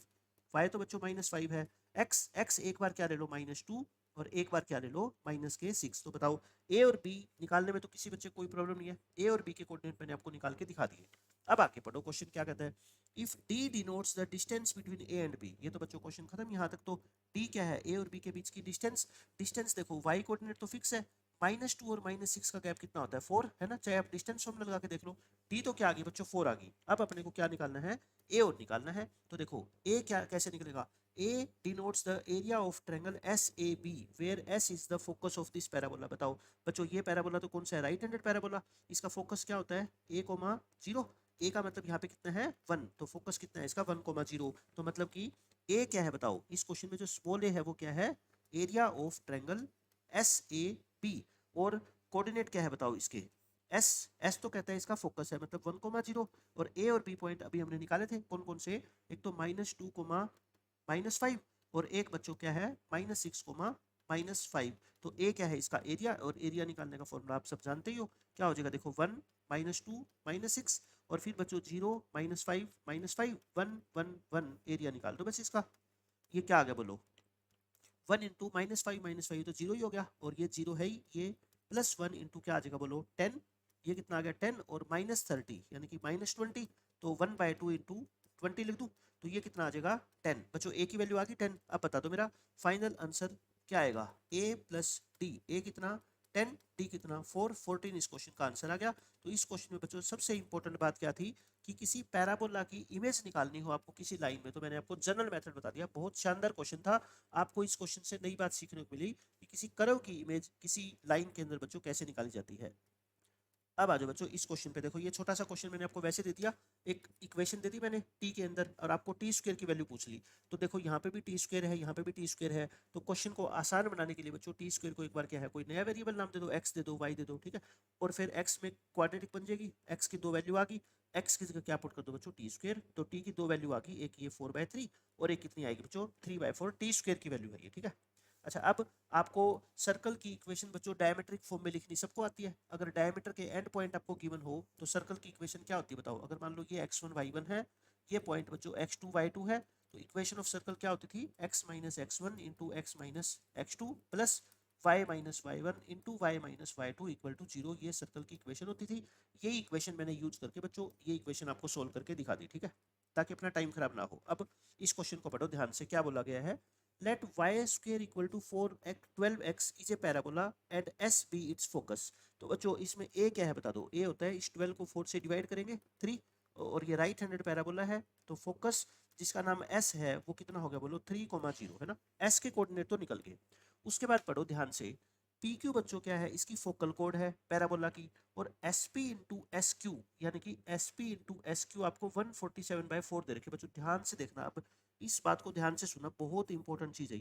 y तो बच्चों -5 है। x एक बार क्या ले लो, -2, और एक बार क्या ले लो, -6। तो बताओ ए और बी निकालने में तो किसी बच्चे को कोई प्रॉब्लम नहीं है, ए और बी के कोऑर्डिनेट मैंने आपको निकाल के दिखा दिए। अब आगे पढ़ो, क्वेश्चन क्या कहता है, if D denotes the distance between A and B. ये तो बच्चों क्वेश्चन खत्म यहाँ तक। तो डी क्या है, ए और बी के बीच की डिस्टेंस। डिस्टेंस देखो वाई कोऑर्डिनेट तो फिक्स है, -2 और -6 का गैप कितना होता है, 4, है ना, चाहे आप डिस्टेंस फॉर्मूला लगा के देख लो। डी तो क्या आ गई बच्चों, 4 आ गई। अब अपने को क्या निकालना है, ए और निकालना है। तो देखो ए क्या कैसे निकलेगा, A denotes the area of triangle SAB where S is the focus of this parabola। बताओ बच्चों ये पैराबोला तो कौन सा है, राइट हैंडेड पैराबोला। इसका फोकस क्या होता है, a,0। a का मतलब यहाँ पे कितना है 1, तो फोकस कितना है इसका 1,0। तो मतलब कि a क्या है बताओ, इस क्वेश्चन में जो स्मॉल a है वो क्या है, एरिया ऑफ ट्रायंगल SAB। और कोऑर्डिनेट क्या है बताओ इसके, S तो कहता है इसका फोकस है, मतलब 1,0। और a और b पॉइंट अभी हमने निकाले थे कौन कौन से, एक तो -2, -5, और एक बच्चों क्या है -6, -5। तो ए क्या है इसका एरिया, और एरिया निकालने का फॉर्मूला आप सब जानते ही हो, क्या हो जाएगा देखो 1 -2 -6, और फिर बच्चों 0 -5 -5 1 1 1, एरिया निकाल दो बस इसका। ये क्या आ गया बोलो, 1 इंटू -5 तो 0 ही हो गया, और ये 0 है ही, ये +1 इंटू क्या आ जाएगा बोलो 10। ये कितना आ गया 10, और -30 यानी कि -20। तो 1/2 इंटू 20 लिख दूं, तो ये कितना आ जाएगा 10। बच्चों ए की वैल्यू आ गई 10। अब बता दो मेरा फाइनल आंसर क्या आएगा, a + d। ए कितना 10, डी कितना 4, 14 इस क्वेश्चन का आंसर आ गया। तो इस क्वेश्चन में बच्चों सबसे इंपॉर्टेंट बात क्या थी, कि किसी पैराबोला की इमेज निकालनी हो आपको किसी लाइन में, तो मैंने आपको जनरल मेथड बता दिया। बहुत शानदार क्वेश्चन था। आपको इस क्वेश्चन से नई बात सीखने को मिली कि किसी कर्व की इमेज किसी लाइन के अंदर बच्चों कैसे निकाली जाती है। अब आ जाओ बच्चों इस क्वेश्चन पे, देखो ये छोटा सा क्वेश्चन मैंने आपको वैसे दे दिया, एक इक्वेशन दे दी मैंने टी के अंदर, और आपको टी स्क्वायर की वैल्यू पूछ ली। तो देखो यहाँ पे भी टी स्क्वायर है, यहाँ पे भी टी स्क्वायर है। तो क्वेश्चन को आसान बनाने के लिए बच्चों टी स्क्वायर को एक बार क्या है, कोई नया वेरिएबल नाम दे दो, एक्स दे दो, वाई दे दो, ठीक है। और फिर एक्स में क्वाड्रेटिक बन जाएगी, एक्स की दो वैल्यू आ गई, एक्स की जगह क्या पुट कर दो बच्चों, टी स्क्वायर। तो टी की दो वैल्यू आ गई, एक ये 4/3 और एक कितनी आएगी बच्चों 3/4, टी स्क्वायर की वैल्यू है ये, ठीक है। अच्छा अब आपको सर्कल की इक्वेशन बच्चों डायमेट्रिक फॉर्म में लिखनी सबको आती है। अगर डायमीटर के एंड पॉइंट आपको गिवन हो तो सर्कल की इक्वेशन क्या होती है बताओ। अगर मान लो ये x1 y1 है, ये पॉइंट बच्चों x2 y2 है, तो इक्वेशन ऑफ सर्कल क्या होती थी, x - x1 into x - x2 plus y - y1 into y - y2 equal to 0। ये सर्कल की इक्वेशन होती थी। यही इक्वेशन मैंने यूज करके बच्चों ये इक्वेशन आपको सोल्व करके दिखा दी, ठीक है, ताकि अपना टाइम खराब ना हो। अब इस क्वेश्चन को पढ़ो ध्यान से, क्या बोला गया है, let y² equal to 12x is a parabola and s be its focus। तो बच्चों इसमें a क्या है बता दो, a होता है इस 12 को 4 से डिवाइड करेंगे 3, और ये राइट हैंडेड पैराबोला है। तो फोकस जिसका नाम s है वो कितना हो गया बोलो 3,0, है ना। s के कोऑर्डिनेट तो निकल गए। उसके बाद पढ़ो ध्यान से, PQ बच्चों क्या है, इसकी फोकल कोड है पैराबोला की, और SP इंटू SQ यानी कि SP इंटू SQ आपको 147/4 दे रखे बच्चों, ध्यान से देखना। अब इस बात को ध्यान से सुना, बहुत इंपॉर्टेंट चीज है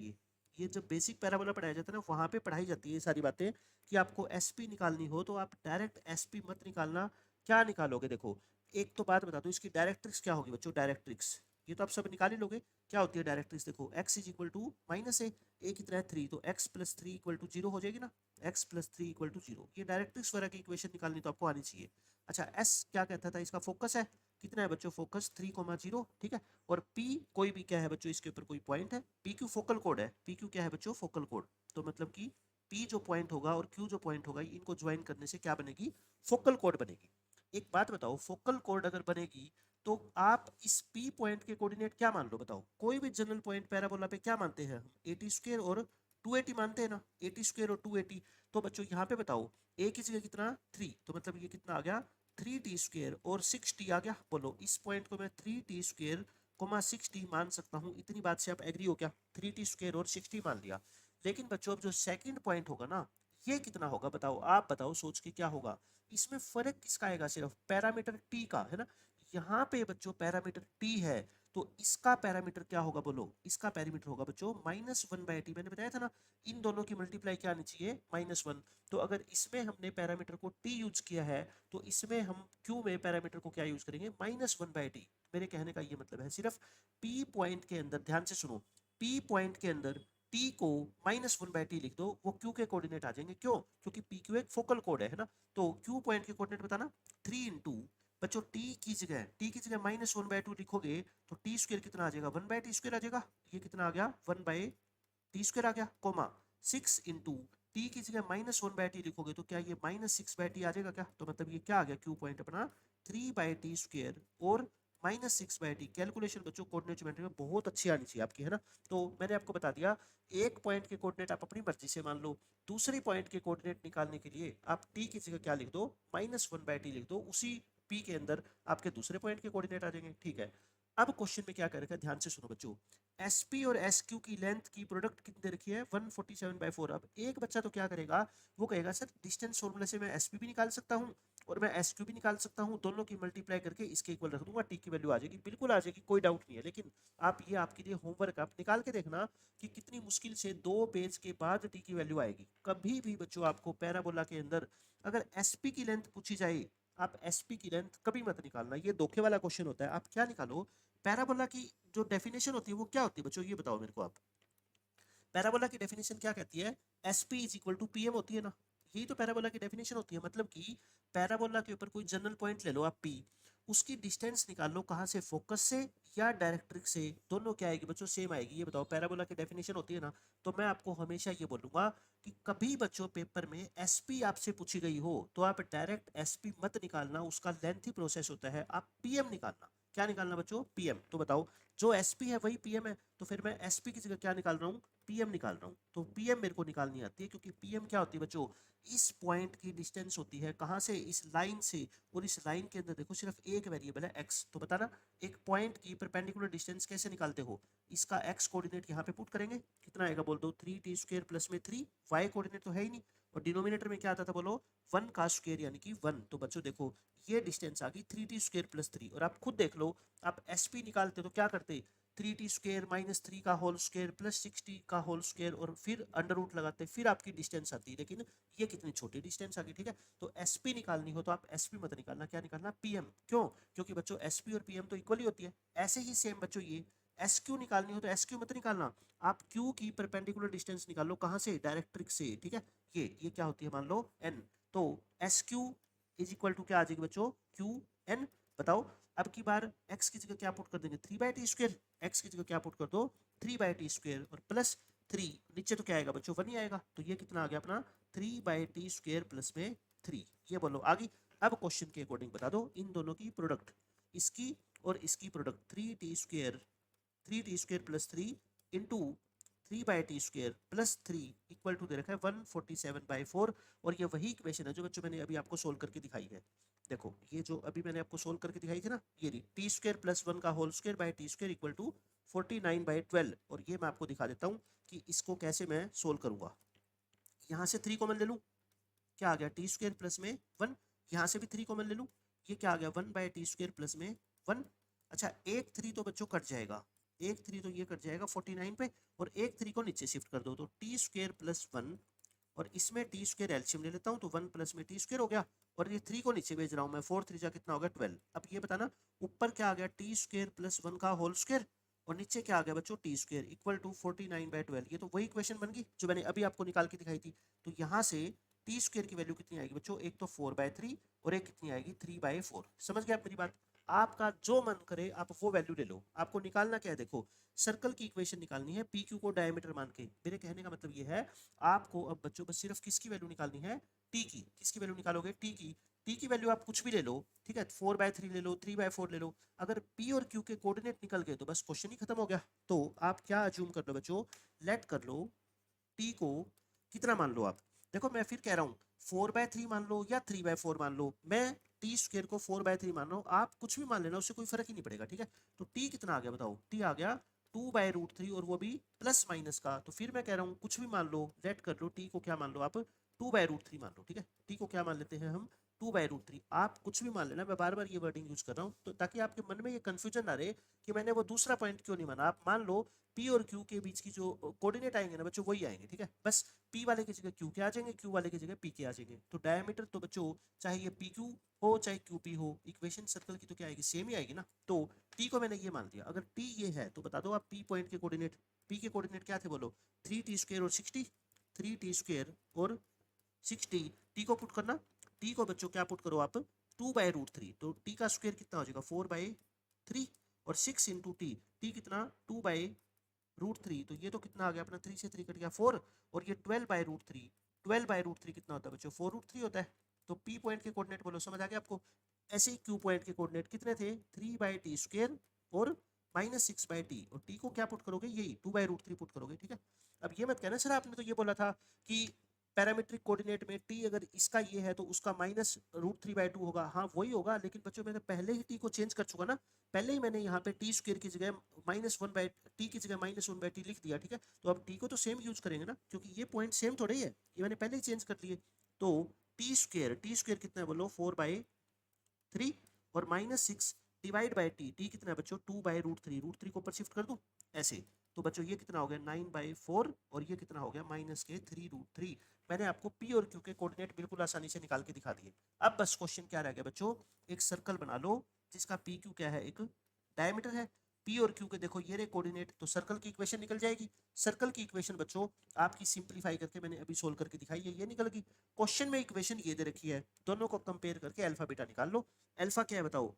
ये जब बेसिक पैराबोला पढ़ाया जाता है ना, वहां पे पढ़ाई जाती है ये सारी बातें, कि आपको एसपी निकालनी हो तो आप डायरेक्ट एसपी मत निकालना। क्या निकालोगे देखो, एक तो बात बता दो, इसकी डायरेक्ट्रिक्स क्या होगी बच्चों, डायरेक्ट्रिक्स ये तो आप सब निकाल ही लोगे। क्या होती है डायरेक्ट्रिक्स, देखो x is equal to -a, a कितना है 3, तो x + 3 इक्वल टू 0 हो जाएगी ना, x + 3 इक्वल टू 0। ये डायरेक्ट्रिक्स वगैरह की इक्वेशन निकालनी तो आपको आनी चाहिए। अच्छा s क्या कहता था, इसका फोकस है, कितना है बच्चों फोकस 3,0, ठीक है। और P कोई भी क्या है बच्चों, इसके ऊपर कोई पॉइंट है, PQ फोकल कोड है, PQ क्या है बच्चों फोकल कोड। तो मतलब कि P जो पॉइंट होगा और Q जो पॉइंट होगा, इनको ज्वाइन करने से क्या बनेगी, फोकल कोड बनेगी। एक बात बताओ, फोकल कोड अगर बनेगी तो आप इस P पॉइंट के कोऑर्डिनेट क्या मान लो, बताओ। कोई भी जनरल पॉइंट पैराबोला पे क्या मानते हैं हम, 80 स्क्वायर और 280 मानते हैं ना, 80 स्क्वायर और 280। तो बच्चों यहाँ पे बताओ a की जगह कितना 3, तो मतलब ये कितना आ गया 3t स्क्वायर और 6t आ गया। बोलो इस पॉइंट को मैं 3t स्क्वायर कोमा 6t मान सकता हूँ, इतनी बात से आप एग्री हो क्या, 3t स्क्वायर और 6t मान लिया। लेकिन बच्चों अब जो सेकंड पॉइंट होगा ना, ये कितना होगा बताओ, आप बताओ सोच के क्या होगा। इसमें फर्क किसका आएगा, सिर्फ पैरामीटर t का, है ना। यहाँ पे बच्चों पैरामीटर t है, तो इसका पैरामीटर क्या होगा, बोलो इसका पैरामीटर होगा बच्चों -1/t। मैंने बताया था ना, इन दोनों की मल्टीप्लाई क्या आनी चाहिए, -1। तो अगर इसमें हमने पैरामीटर को t यूज किया है, तो इसमें हम q में पैरामीटर को क्या यूज करेंगे, -1/t। मेरे कहने का ये मतलब है, सिर्फ p पॉइंट के अंदर ध्यान से सुनो, p पॉइंट के अंदर t को -1/t लिख दो, वो q के कोऑर्डिनेट आ जाएंगे। क्यों, क्योंकि pq एक फोकल कोड है ना। तो q पॉइंट के कोऑर्डिनेट बताना 3 इंटू बच्चों t की जगह -1/2 लिखोगे तो t स्क्वायर कितना आ जाएगा, 1/t स्क्वायर आ जाएगा। ये कितना आ गया 1/t स्क्वायर आ गया, कोमा 6 इंटू टी की जगह -1/t लिखोगे तो क्या ये -6/t आ जाएगा क्या। तो मतलब ये क्या आ गया, क्यू पॉइंट अपना 3/t स्क्वायर और -6/t। कैलकुलेशन बच्चों कोऑर्डिनेट ज्योमेट्री में बहुत अच्छी आनी चाहिए आपकी, है ना। तो मैंने आपको बता दिया, एक पॉइंट के कोऑर्डिनेट आप अपनी मर्जी से मान लो, दूसरी पॉइंट के कोऑर्डिनेट निकालने के लिए आप टी की जगह क्या लिख दो, -1/t लिख दो, उसी पी के अंदर आपके दूसरे पॉइंट के कोऑर्डिनेट आ जाएंगे, ठीक है। अब क्वेश्चन में क्या करेगा, ध्यान से सुनो बच्चों, SP और SQ की लेंथ की प्रोडक्ट कितनी दे रखी है, 147/4। अब एक बच्चा तो क्या करेगा, वो कहेगा सर डिस्टेंस फॉर्मूला से मैं SP भी निकाल सकता हूँ और मैं SQ भी निकाल सकता हूँ, दोनों की मल्टीप्लाई करके इसके इक्वल रख दूंगा, टी की वैल्यू आ जाएगी। बिल्कुल आ जाएगी, कोई डाउट नहीं है। लेकिन आप ये आपके लिए होमवर्क, आप निकाल के देखना कि कितनी मुश्किल से 2 पेज के बाद टी की वैल्यू आएगी। कभी भी बच्चों आपको पैराबोला के अंदर अगर SP की लेंथ पूछी जाए, आप SP की लेंथ कभी मत निकालना, ये धोखे वाला क्वेश्चन होता है। आप क्या निकालो, पैराबोला की जो डेफिनेशन होती है वो क्या होती है बच्चों, ये बताओ मेरे को आप। पैराबोला की डेफिनेशन क्या कहती है, SP is equal to PM होती है ना। यही तो पैराबोला की डेफिनेशन होती है। मतलब कि पैराबोला के ऊपर कोई जनरल पॉइंट ले लो आप P, उसकी डिस्टेंस निकाल लो, कहाँ से, फोकस से या डायरेक्ट्रिक्स से, दोनों क्या आएगी बच्चों, सेम आएगी। ये बताओ पैराबोला की डेफिनेशन होती है ना। तो मैं आपको हमेशा ये बोलूंगा कि कभी बच्चों पेपर में SP आपसे पूछी गई हो तो आप डायरेक्ट SP मत निकालना, उसका लेंथी प्रोसेस होता है, आप PM निकालना। क्या निकालना बच्चों, PM। तो बताओ जो SP है वही PM है, तो फिर मैं SP की जगह क्या निकाल रहा हूँ, PM निकाल रहा हूँ। तो PM मेरे को निकालनी आती है, क्योंकि PM क्या होती है बच्चों, इस पॉइंट की डिस्टेंस होती है, कहाँ से, इस लाइन से। और इस लाइन के अंदर देखो सिर्फ एक वेरिएबल है x। तो बताना एक पॉइंट की परपेंडिकुलर डिस्टेंस कैसे निकालते हो, इसका x कोऑर्डिनेट यहाँ पे पुट करेंगे, कितना आएगा बोल दो, 3t स्क्वायर प्लस में 3, y कोऑर्डिनेट तो है ही नहीं, और डिनोमिनेटर में क्या आता था बोलो, 1 का स्क्वायर यानी कि 1। तो बच्चों देखो ये डिस्टेंस आ गई 3t स्क्वायर प्लस 3। और आप खुद देख लो, आप SP निकालते तो क्या करते, 3t स्क्वायर -3 का होल स्क्वायर प्लस 6t का होल स्क्वायर और फिर अंडर रूट लगाते, फिर आपकी डिस्टेंस आती है। लेकिन ये कितनी छोटी डिस्टेंस आ गई, ठीक है। तो SP निकालनी हो तो आप SP मत निकालना, क्या निकालना, PM। क्यों, क्योंकि बच्चों SP और PM तो इक्वल ही होती है। ऐसे ही सेम बच्चों ये SQ निकालनी हो तो SQ मत निकालना, आप Q की परपेंडिकुलर डिस्टेंस निकाल लो, कहाँ से, डायरेक्ट्रिक्स से, ठीक है। ये क्या होती है मान लो N। तो SQ इज इक्वल टू क्या आ जाएगी बच्चों, QN। बताओ अब की बार x की जगह क्या पुट कर देंगे, 3/t स्क्वायर। x की जगह क्या पुट कर दो, 3/t स्क्वायर और प्लस 3, नीचे तो क्या आएगा बच्चों, 1 ही आएगा। तो ये कितना आ गया अपना 3/t स्क्वायर प्लस में 3। ये बोलो आगे। अब क्वेश्चन के अकॉर्डिंग बता दो इन दोनों की प्रोडक्ट, इसकी और इसकी product, 3t square plus 3 into 3/t square plus 3 equal to दे रखा है 147/4। और ये वही इक्वेशन है जो बच्चों मैंने अभी आपको सोल्व करके दिखाई है। देखो ये जो अभी मैंने आपको सोल्व करके दिखाई थी ना, ये रही टी स्क्वायर प्लस 1 का whole square by t square equal to 49/12। और ये मैं आपको दिखा देता हूँ कि इसको कैसे मैं सोल्व करूंगा। यहाँ से 3 कॉमन ले लूँ, क्या आ गया, टी स्क्वायर प्लस में 1। यहाँ से भी 3 कॉमन ले लूँ, ये क्या आ गया, 1/t स्क्वायर प्लस में 1। अच्छा एक 3 तो बच्चों कट जाएगा, एक 3 तो ये कट जाएगा 49 पे, और एक 3 को नीचे शिफ्ट कर दो तो टी स्क्वायर प्लस 1, और इसमें टी स्क्वायर एलसीएम ले लेता हूँ तो 1 प्लस में टी स्क्वायर हो गया, और ये 3 को नीचे भेज रहा हूँ मैं, 4 3 जा कितना होगा 12। अब ये बताना ऊपर क्या आ गया, टी स्क्वायर प्लस 1 का होल स्क्वायर, और नीचे क्या आ गया बच्चों, टी स्क्वायर इक्वल टू 49/12। ये तो वही क्वेश्चन बन गई जो मैंने अभी आपको निकाल के दिखाई थी। तो यहाँ से टी स्क्वायर की वैल्यू कितनी आएगी बच्चों, एक तो 4/3 और एक कितनी आएगी 3/4। समझ गए आप मेरी बात। आपका जो मन करे आप वो वैल्यू ले लो। आपको निकालना क्या है, देखो सर्कल की इक्वेशन निकालनी है पी क्यू को डायमीटर मान के। मेरे कहने का मतलब ये है आपको अब बच्चों बस सिर्फ किसकी वैल्यू निकालनी है, टी की। किसकी वैल्यू निकालोगे, टी की। टी की वैल्यू आप कुछ भी ले लो, ठीक है, 4/3 ले लो, 3/4 ले लो। अगर पी और क्यू के कोऑर्डिनेट निकल गए तो बस क्वेश्चन ही खत्म हो गया। तो आप क्या अज्यूम कर लो बच्चों, लेट कर लो टी को कितना मान लो आप। देखो मैं फिर कह रहा हूँ 4/3 मान लो या 3/4 मान लो, मैं टी स्क्वेयर को 4/3 मान रहा हूँ, आप कुछ भी मान लेना, उससे कोई फर्क ही नहीं पड़ेगा, ठीक है। तो टी कितना आ गया बताओ, टी आ गया 2/√3 और वो भी प्लस माइनस का। तो फिर मैं कह रहा हूँ कुछ भी मान लो, लेट कर लो टी को क्या मान लो आप, 2/√3 मान लो, ठीक है। टी को क्या मान लेते हैं हम, 2/√3। आप कुछ भी मान लेना, मैं बार बार ये वर्डिंग यूज कर रहा हूँ तो ताकि आपके मन में ये कंफ्यूजन ना रहे कि मैंने वो दूसरा पॉइंट क्यों नहीं माना। आप मान लो पी और क्यू के बीच की जो कोऑर्डिनेट आएंगे ना बच्चों वही आएंगे, ठीक है। बस पी वाले की जगह क्यू के आ जाएंगे, क्यू वाले की जगह पी के आ जाएंगे। तो डायमीटर तो बच्चों चाहे ये पी क्यू हो चाहे क्यू पी हो, इक्वेशन सर्कल की तो क्या आएगी, सेम ही आएगी ना। तो टी को मैंने ये मान लिया, अगर टी ये है तो बता दो आप पी पॉइंट के कोऑर्डिनेट। पी के कोऑर्डिनेट क्या थे बोलो, 3t² और 60। 3t² और 60, टी को पुट करना। टी को बच्चों क्या पुट करो आप, 2/√3। तो टी का स्क्वायर कितना हो जाएगा 4/3 और 6 इंटू टी, टी कितना 2/√3। तो ये तो कितना आ गया अपना, 3 से 3 कट गया 4, और ये 12/√3। 12/√3 कितना होता है बच्चों, 4√3 होता है। तो पी पॉइंट के कोऑर्डिनेट बोलो, समझ आ गया आपको। ऐसे ही क्यू पॉइंट के कोऑर्डिनेट कितने थे, 3/t² और -6/t, और टी को क्या पुट करोगे, यही 2/√3 पुट करोगे, ठीक है। अब ये मत कहना सर आपने तो ये बोला था कि पैरामीट्रिक कोऑर्डिनेट में टी अगर इसका ये है तो उसका -√3/2 होगा। हाँ वही होगा, लेकिन बच्चों मैंने पहले ही टी को चेंज कर चुका ना। पहले ही मैंने यहाँ पे t² की जगह -1/t की जगह -1/t लिख दिया, ठीक है। तो अब टी को तो सेम यूज करेंगे ना, क्योंकि ये पॉइंट सेम थोड़े ही है, ये मैंने पहले ही चेंज कर लिए। तो टी स्क्वेयर कितना है बोलो, 4/3 और -6 डिवाइड बाई टी, टी कितना है बच्चों 2/√3, √3 को ऊपर शिफ्ट कर दूं ऐसे। तो बच्चों ये कितना हो गया 9/4 और ये कितना हो गया -3√3। मैंने आपको पी और क्यू के कोऑर्डिनेट बिल्कुल आसानी से निकाल के दिखा दिए। अब बस क्वेश्चन क्या रह गया बच्चों, एक सर्कल बना लो जिसका पी क्यू क्या है, एक डायमीटर है। पी और क्यू के देखो ये रे कोऑर्डिनेट, तो सर्कल की इक्वेशन निकल जाएगी। सर्कल की इक्वेशन बच्चों आपकी सिंप्लीफाई करके मैंने अभी सोल्व करके दिखाई है, ये निकल गई। क्वेश्चन में इक्वेशन ये दे रखी है, दोनों को कंपेयर करके अल्फा बीटा निकाल लो। अल्फा क्या है बताओ,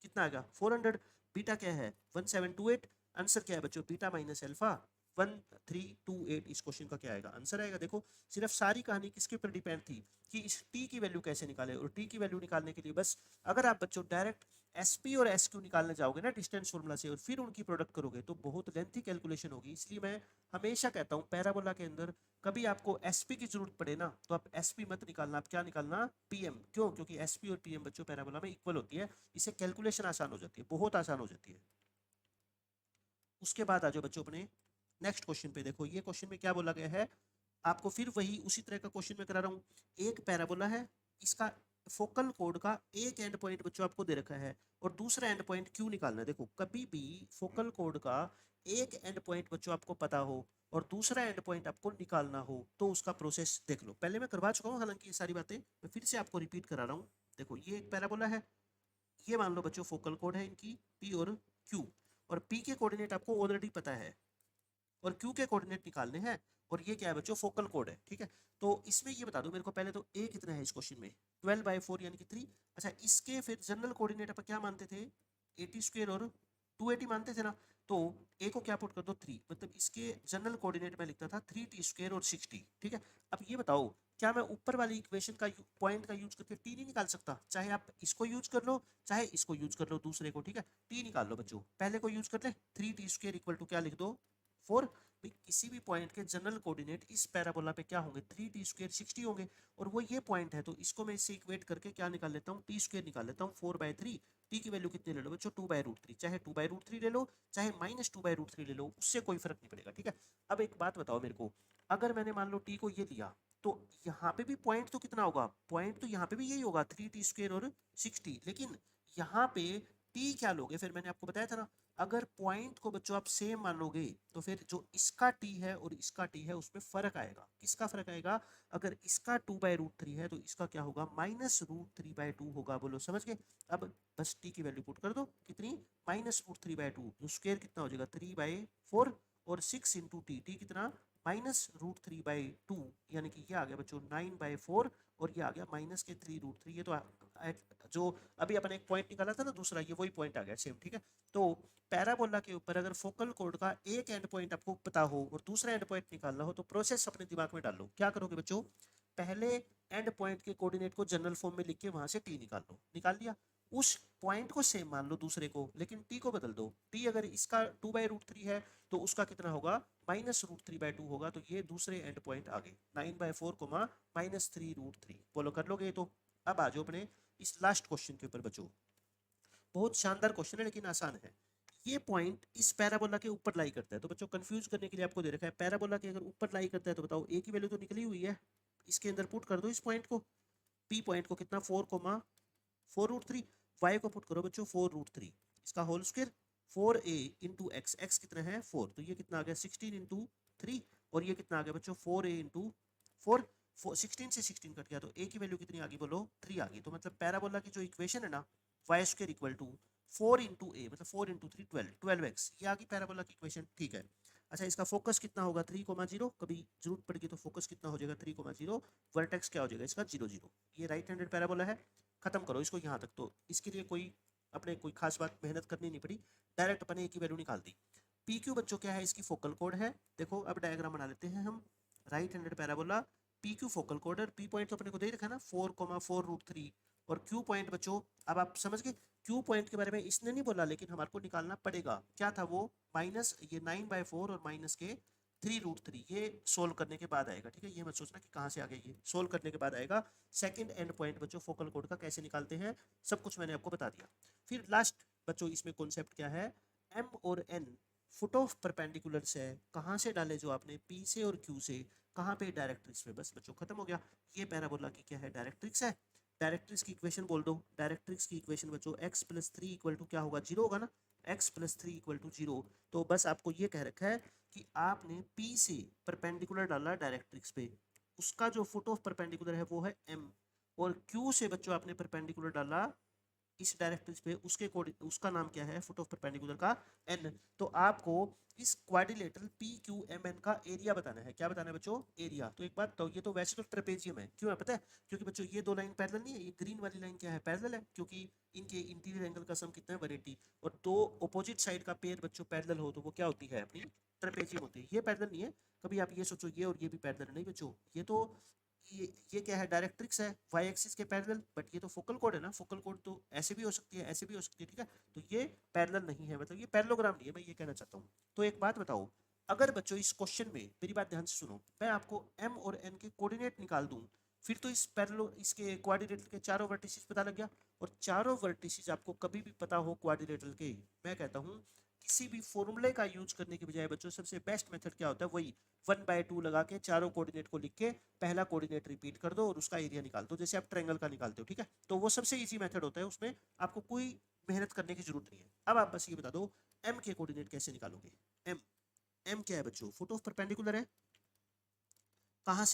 कितना आएगा 400। बीटा क्या है 1728। आंसर क्या है बच्चों, बीटा माइनस अल्फा 1328। इस क्वेश्चन का क्या आएगा आंसर आएगा। देखो सिर्फ सारी कहानी किसके ऊपर डिपेंड थी कि इस टी की वैल्यू कैसे निकाले, और टी की वैल्यू निकालने के लिए बस अगर आप बच्चों डायरेक्ट एसपी और एसक्यू निकालने जाओगे ना डिस्टेंस फॉर्मूला से, और फिर उनकी प्रोडक्ट करोगे तो बहुत लेंथी कैलकुलेशन होगी। इसलिए मैं हमेशा कहता हूँ पैराबोला के अंदर कभी आपको एसपी की जरूरत पड़े ना तो आप एसपी मत निकालना, आप क्या निकालना, पीएम। क्यों, क्योंकि एसपी और पीएम बच्चों पैराबोला में इक्वल होती है, इससे कैलकुलेशन आसान हो जाती है, बहुत आसान हो जाती है। उसके बाद आ जाओ बच्चों अपने नेक्स्ट क्वेश्चन पे। देखो ये क्वेश्चन में क्या बोला गया है, आपको फिर वही उसी तरह का क्वेश्चन मैं करा रहा हूँ। एक पैराबोला है, इसका फोकल कोड का एक एंड पॉइंट बच्चों आपको दे रखा है और दूसरा एंड पॉइंट क्यों निकालना है। देखो कभी भी फोकल कोड का एक एंड पॉइंट बच्चों आपको पता हो और दूसरा एंड पॉइंट आपको निकालना हो तो उसका प्रोसेस देख लो। पहले मैं करवा चुका हूँ हालांकि ये सारी बातें, मैं फिर से आपको रिपीट करा रहा हूँ। देखो ये एक पैराबोला है, ये मान लो बच्चों फोकल कोड है इनकी पी और क्यू, और पी के कोऑर्डिनेट आपको ऑलरेडी पता है और क्यू के कोऑर्डिनेट निकालने हैं, और ये क्या है बच्चों फोकल कोड है, ठीक है। तो इसमें ये बता दो मेरे को पहले तो ए कितना है इस क्वेश्चन में, 12/4 यानी कि 3। अच्छा इसके फिर जनरल कोऑर्डिनेट आप क्या मानते थे, 80² और 280 मानते थे ना। तो ए को क्या पुट कर दो 3, मतलब इसके जनरल कोऑर्डिनेट में लिखता था 3t² और 60, ठीक है। अब ये बताओ क्या मैं ऊपर वाली इक्वेशन का पॉइंट का यूज करके टी नहीं निकाल सकता, चाहे आप इसको यूज कर लो चाहे इसको यूज कर लो दूसरे को, ठीक है। टी निकाल लो बच्चों, पहले को यूज कर ले 3t² इक्वल टू क्या लिख दो 4। भाई किसी भी पॉइंट के जनरल कोऑर्डिनेट इस पैराबोला पे क्या होंगे 3t² 60 होंगे, और वो ये पॉइंट है तो इसको मैं इससे इक्वेट करके क्या निकाल लेता हूँ t² निकाल लेता हूँ 4/3। टी की वैल्यू कितनी ले लो बच्चों 2/√3, चाहे 2/√3 ले लो चाहे -2/√3 ले लो, उससे कोई फर्क नहीं पड़ेगा, ठीक है। अब एक बात बताओ मेरे को, अगर मैंने मान लो टी को ये लिया तो यहाँ पे भी पॉइंट तो कितना होगा, पॉइंट तो यहाँ पे भी यही होगा 3t² और 60, लेकिन यहाँ पे टी क्या लोगे, फिर मैंने आपको बताया था ना अगर पॉइंट को बच्चों आप सेम मानोगे तो फिर जो इसका टी है और इसका टी है उसमें फर्क आएगा। किसका फर्क आएगा, अगर इसका 2/√3 है तो इसका क्या होगा -√3/2 होगा, बोलो समझ गए। अब बस टी की वैल्यू पुट कर दो कितनी -√3/2, तो स्क्वायर कितना हो जाएगा 3/4 और 6 इंटू टी, टी कितना -√3/2, यानी कि ये आ गया बच्चों 9/4 और ये आ गया -3√3। ये तो जो अभी अपन एक पॉइंट निकाला था ना दूसरा, ये वही पॉइंट आ गया सेम, ठीक है। तो पैराबोला के ऊपर अगर फोकल कोड का एक एंड पॉइंट आपको पता हो और दूसरा एंड पॉइंट निकालना हो तो प्रोसेस अपने दिमाग में डाल लो। क्या करोगे बच्चों, पहले एंड पॉइंट के कोऑर्डिनेट को जनरल फॉर्म में लिख के वहां से टी निकाल लो, निकाल लिया। उस पॉइंट को सेम मान लो दूसरे को, लेकिन टी को बदल दो। टी अगर इसका 2/√3 है तो उसका कितना होगा, -√3/2 होगा। तो ये दूसरे एंड पॉइंट आ गए 9/4 -3√3। बोलो कर लोगे ये तो। अब आ जाओ अपने इस लास्ट क्वेश्चन के ऊपर बच्चों। बहुत शानदार क्वेश्चन है लेकिन आसान है। ये पॉइंट इस पैराबोला के ऊपर लाई करता है, तो बच्चों कंफ्यूज करने के लिए आपको दे रखा है पैराबोला के अगर ऊपर लाई करता है तो बताओ ए की वैल्यू तो निकली हुई है, इसके अंदर पुट कर दो इस पॉइंट को, पी पॉइंट को कितना 4,4√3। वाई को पुट करो बच्चों 4√3, इसका whole square 4a into x, x कितना है 4, तो ये कितना आ गया 16 इंटू 3, और ये कितना आ गया बच्चों 4a इंटू 4, 16 से 16 कट गया तो a की वैल्यू कितनी आ गई बोलो 3 आ गई। तो मतलब पैराबोला की जो इक्वेशन है ना y square equal to 4 into a मतलब 4 इंटू 3 12x, ये आ गई पैराबोला की इक्वेशन, ठीक है। अच्छा इसका फोकस कितना होगा 3,0, कभी जरूरत पड़ेगी तो फोकस कितना हो जाएगा 3,0, वर्टेक्स क्या हो जाएगा इसका 0,0। ये राइट हैंडेड पैराबोला है। खत्म करो इसको यहाँ तक, तो इसके लिए अपने कोई खास बात मेहनत करनी नहीं पड़ी, डायरेक्ट अपने ए की वैल्यू निकाल दी। पी क्यू बच्चों क्या है, इसकी फोकल कोड है। देखो अब डायग्राम बना लेते हैं हम। Right handed parabola, P Q focal code है, पी पॉइंट तो अपने को दे रखा है ना 4,4√3, और क्यू पॉइंट बच्चों अब आप समझ गए। क्यू पॉइंट के बारे में इसने नहीं बोला लेकिन हमारे को निकालना पड़ेगा, क्या था वो, माइनस ये 9/4 और माइनस के 3√3, ये सोल्व करने के बाद आएगा, ठीक है। ये मत सोचना कि कहाँ से आ गया, ये सोल्व करने के बाद आएगा। सेकंड एंड पॉइंट बच्चों फोकल कोड का कैसे निकालते हैं सब कुछ मैंने आपको बता दिया। फिर लास्ट बच्चों इसमें कॉन्सेप्ट क्या है, एम और एन फुट ऑफ परपेंडिकुलर्स है, कहाँ से डाले जो आपने पी से और क्यू से, कहाँ पे डायरेक्ट्रिक्स पे, बस बच्चों खत्म हो गया। ये पैराबोला की क्या है डायरेक्ट्रिक्स है। डायरेक्ट्रिक्स की इक्वेशन बोल दो, डायरेक्ट्रिक्स की इक्वेशन बच्चों x+3 इक्वल टू क्या होगा 0 होगा ना, x+3 इक्वल टू 0। तो बस आपको ये कह रखा है कि आपने P से परपेंडिकुलर डाला डायरेक्ट्रिक्स पे, उसका जो फुट ऑफ परपेंडिकुलर है वो है m, और Q से बच्चों आपने परपेंडिकुलर डाला इस डायरेक्ट्रिक्स पे, उसका नाम क्या है फुट ऑफ परपेंडिकुलर का n। तो आपको इस quadrilateral P Q M N का एरिया बताना है। क्या बताना है बच्चों, एरिया। तो एक बात तो ये तो वैसे तो ट्रेपेजियम है, क्यों है पता है, क्योंकि बच्चों ये दो लाइन पैरेलल नहीं है, ये ग्रीन वाली लाइन क्या है पैरेलल है, क्योंकि इनके इंटीरियर एंगल का सम कितना है 180, और दो अपोजिट साइड का पेयर बच्चों पैरेलल हो तो वो क्या होती है अपनी ट्रेपेजियम होती है। ये पैरेलल नहीं है, कभी आप ये सोचो ये और ये भी पैरेलल नहीं बच्चों, ये तो ये क्या है डायरेक्ट्रिक्स है वाई एक्सिस के पैरेलल, बट ये तो फोकल कोड है ना, फोकल कोड तो ऐसे भी हो सकती है ऐसे भी हो सकती है, ठीक है। तो ये पैरेलल नहीं है, मतलब ये पैरेललोग्राम नहीं है, मैं ये कहना चाहता हूँ। तो एक बात बताओ, अगर बच्चों इस क्वेश्चन में मेरी बात ध्यान से सुनो, मैं आपको एम और एन के कोऑर्डिनेट निकाल दूं, फिर तो इस पैरेलल इसके क्वाड्रिलेटरल के चारों वर्टिसेस पता लग गया। और चारों वर्टिसेस आपको कभी भी पता हो क्वाड्रिलेटरल के, मैं कहता हूँ किसी भी फॉर्मूले का यूज करने के बजाय बच्चों सबसे बेस्ट मेथड क्या होता है, वही 1/2 लगा के चारों कोऑर्डिनेट को लिख के पहला कोऑर्डिनेट रिपीट कर दो और उसका एरिया निकाल दो, जैसे आप ट्रायंगल का निकालते हो, ठीक है। तो वो सबसे इजी मेथड होता है, उसमें आपको कोई मेहनत करने की जरूरत नहीं है। अब आप बस ये बता दो एम के कोऑर्डिनेट कैसे निकालोगे। एम एम क्या है बच्चों, फुट ऑफ परपेंडिकुलर है, कहाँ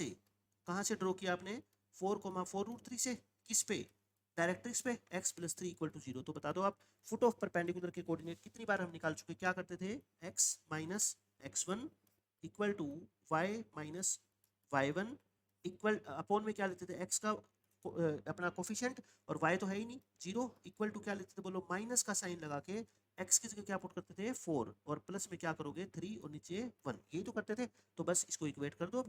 से ड्रॉ किया आपने 4,4√3 से, किस पे, डायरेक्ट्रिक्स पे, x+3 इक्वल टू 0। तो बता दो आप फुट ऑफ परपेंडिकुलर के कोऑर्डिनेट कितनी बार हम निकाल चुके, क्या करते थे x minus x1 equal to y minus y1 equal upon में क्या लेते थे x का अपना कोफिशिएंट, और y तो है ही नहीं 0, इक्वल टू क्या लेते थे बोलो माइनस का साइन लगा के x की जगह क्या पुट करते थे 4, और प्लस में क्या करोगे 3 और नीचे 1, यही तो करते थे। तो बस इसको इक्वेट कर दो,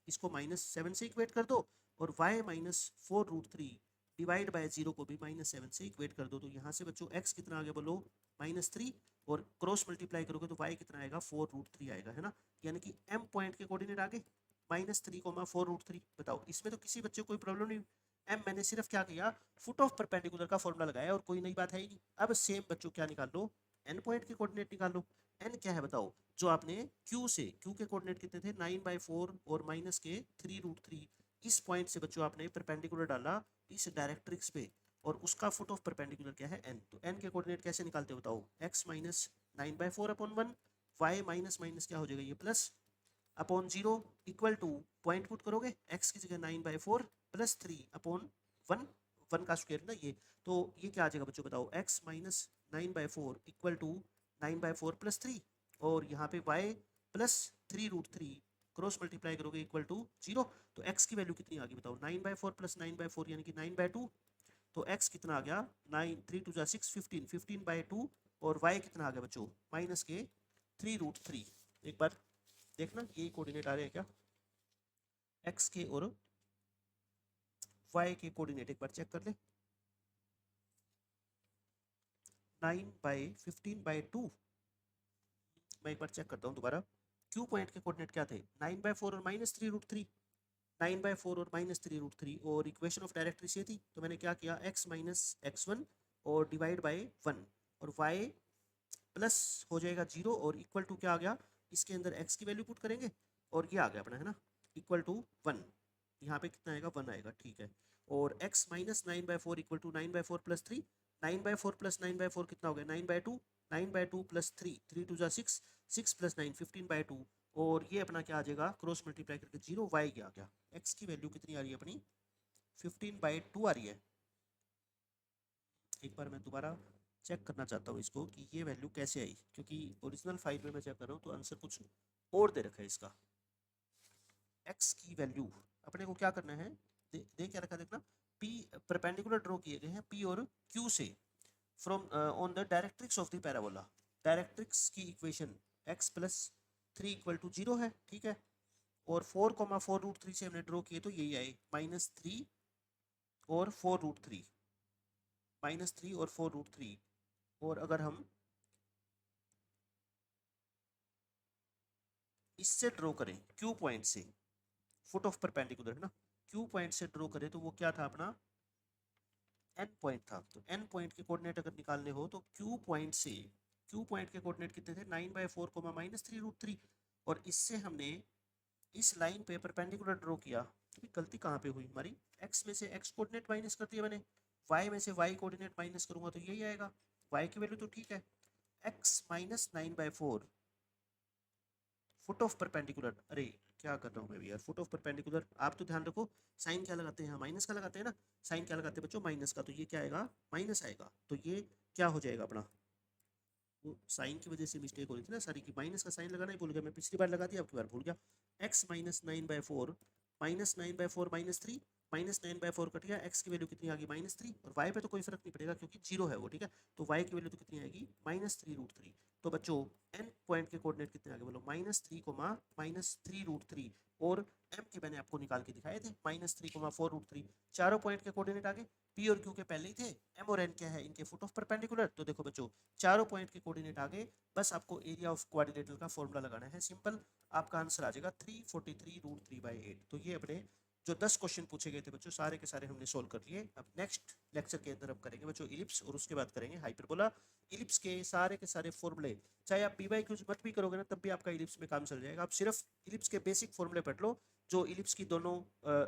इसको -7 से इक्वेट कर दो, और y -4√3 डिवाइड बाय 0 को भी -7 से इक्वेट कर दो। तो यहाँ से बच्चों x कितना आ गया बोलो -3, और क्रॉस मल्टीप्लाई करोगे तो y कितना आएगा 4√3 आएगा, है ना। यानी कि m पॉइंट के कोऑर्डिनेट आ गए -3,4√3। बताओ इसमें तो किसी बच्चे को कोई प्रॉब्लम नहीं। m मैंने सिर्फ क्या किया फुट ऑफ परपेंडिकुलर का फॉर्मूला लगाया और कोई नई बात है ही नहीं। अब सेम बच्चों क्या निकाल लो, n पॉइंट के कोऑर्डिनेट निकाल लो। n क्या है बताओ, जो आपने q से, q के कोऑर्डिनेट कितने थे 9/4 और माइनस के 3√3, इस पॉइंट से बच्चों आपने परपेंडिकुलर डाला इस डायरेक्ट्रिक्स पे, और उसका फुट ऑफ परपेंडिकुलर क्या है n। तो n के कोऑर्डिनेट कैसे निकालते हो बताओ, x minus 9/4/1, y minus minus क्या हो जाएगा ये plus upon 0 equal two point put करोगे x की जगह 9/4 प्लस 3 अपॉन 1, 1 का स्क्वायर ना ये, तो ये क्या आ जाएगा बच्चों बताओ, x minus 9/4 equal to 9/4 plus 3, और यहाँ पे y प्लस 3√3 क्रॉस मल्टीप्लाई करोगे इक्वल टू 0। तो x की वैल्यू कितनी आ गई बताओ 9/4 प्लस 9/4 यानी कि 9/2। तो x कितना आ गया 9, 3 2 6, 15, 15/2 और y कितना आ गया बच्चों माइनस के 3√3। एक बार देखना यही कोऑर्डिनेट आ रहे हैं क्या, x के और y के कोऑर्डिनेट एक बार चेक कर ले। 9/15/2, मैं एक बार चेक करता हूँ दोबारा। क्यू पॉइंट के कोऑर्डिनेट क्या थे 9/4 और -3√3, 9/4 और -3√3 और इक्वेशन ऑफ डायरेक्ट्रिक्स ये थी, तो मैंने क्या किया x माइनस x1 और डिवाइड बाय 1 और y प्लस हो जाएगा 0 और इक्वल टू क्या आ गया, इसके अंदर x की वैल्यू पुट करेंगे और ये आ गया अपना है ना इक्वल टू 1, यहाँ पे कितना आएगा 1 आएगा, ठीक है। और x minus 9/4 equal to 9/4 plus 3, 9/4 plus 9/4 कितना हो गया 9/2, 9/2 प्लस 3, 3 2 6, 6 प्लस 9 15/2 और ये अपना क्या आ जाएगा क्रॉस मल्टीप्लाई करके 0 y आ गया। x की वैल्यू कितनी आ रही है अपनी 15/2 आ रही है। एक बार मैं दोबारा चेक करना चाहता हूँ इसको कि ये वैल्यू कैसे आई, क्योंकि ओरिजिनल फाइल में मैं चेक कर रहा हूँ तो आंसर कुछ और दे रखा है इसका। x की वैल्यू अपने को क्या करना है, दे क्या रखा देखना, p परपेंडिकुलर ड्रॉ किए गए हैं p और q से from on the directrix of the parabola. Directrix की equation x plus 3 equal to 0 है, ठीक है। और 4,4√3 से हमने ड्रॉ किए तो यही आए -3 और 4√3, -3 और 4√3। और अगर हम इससे ड्रॉ करें क्यू पॉइंट से, फुट ऑफ परपेंडिकुलर है ना, क्यू पॉइंट से ड्रॉ करें तो वो क्या था अपना एन पॉइंट था। तो एन पॉइंट के कोऑर्डिनेट अगर निकालने हो तो क्यू पॉइंट से, क्यू पॉइंट के कोऑर्डिनेट कितने थे 9/4, -3√3 और इससे हमने इस लाइन पे परपेंडिकुलर ड्रॉ किया। तो गलती कहाँ पे हुई हमारी, x में से x कोऑर्डिनेट माइनस कर दिया मैंने, y में से y कोऑर्डिनेट माइनस करूंगा तो यही आएगा, y की वैल्यू तो ठीक है। x minus 9/4 foot of perpendicular, अरे क्या कर रहा हूँ मैं भी यार, फुट ऑफ परपेंडिकुलर आप तो ध्यान रखो साइन क्या लगाते हैं, माइनस का लगाते हैं ना, साइन क्या लगाते हैं बच्चों माइनस का, तो ये क्या आएगा माइनस आएगा, तो ये क्या हो जाएगा अपना, वो साइन की वजह से मिस्टेक हो रही थी ना सारी की, माइनस का साइन लगाना ही भूल गया मैं, पिछली बार लगा दिया अब की बार भूल गया। x माइनस 9/4 -9/4 -3, -9/4 कट गया, x की वैल्यू कितनी आ गई -3 और y पे तो कोई फर्क नहीं पड़ेगा क्योंकि जीरो है वो, ठीक है। तो y की वैल्यू तो कितनी आएगी -3√3। तो बच्चों n पॉइंट के कोऑर्डिनेट कितने आ गए बोलो -3, -3√3 और m के मैंने आपको निकाल के दिखाए थे -3, 4√3, चारों पॉइंट के कोऑर्डिनेट आ गए। p और q के पहले ही थे, m और n क्या है इनके फुट ऑफ परपेंडिकुलर। तो देखो बच्चों चारों पॉइंट के कोऑर्डिनेट आ गए, बस आपको एरिया ऑफ क्वाड्रिलेटरल का फॉर्मूला लगाना है, सिंपल आपका आंसर आ जाएगा 343√3/8। तो ये अपने जो 10 क्वेश्चन पूछे गए थे बच्चों सारे के सारे हमने सोल्व कर लिए। अब नेक्स्ट लेक्चर के अंदर हम करेंगे बच्चों इलिप्स और उसके बाद करेंगे हाइपरबोला। इलिप्स के सारे फॉर्मूले चाहे आप पी बाई क्यूज मत भी करोगे ना तब भी आपका इलिप्स में काम चल जाएगा। आप सिर्फ इलिप्स के बेसिक फॉर्मूले पढ़ लो, जो इलिप्स की दोनों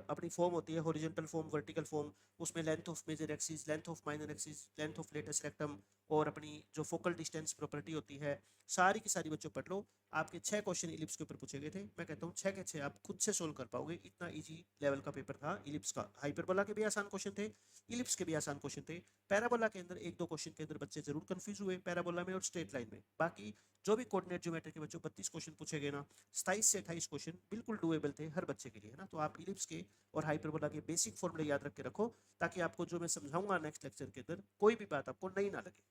अपनी फॉर्म होती है, हॉरिजॉन्टल फॉर्म, वर्टिकल फॉर्म, उसमें length of major axis, length of minor axis, length of latus rectum और अपनी जो फोकल डिस्टेंस प्रॉपर्टी होती है, सारी की सारी बच्चों पढ़ लो। आपके 6 क्वेश्चन इलिप्स के ऊपर पूछे गए थे, मैं कहता हूँ 6 के 6 आप खुद से सोल्व कर पाओगे, इतना इजी लेवल का पेपर था इलिप्स का। हाइपरबोला के भी आसान क्वेश्चन थे, इलिप्स के भी आसान क्वेश्चन थे। पैराबोला के अंदर एक दो क्वेश्चन के अंदर बच्चे जरूर कंफ्यूज हुए, पैराबोला में और स्ट्रेट लाइन में। बाकी जो भी कोऑर्डिनेट ज्योमेट्री के बच्चों 32 क्वेश्चन पूछे गए ना, 27 से 28 क्वेश्चन बिल्कुल डुएबल थे हर बच्चे के लिए, है ना। तो आप इलिप्स के और हाइपरबोला के बेसिक फॉर्मूले याद रख के रखो, ताकि आपको जो मैं समझाऊंगा नेक्स्ट लेक्चर के अंदर कोई भी बात आपको नई ना लगे।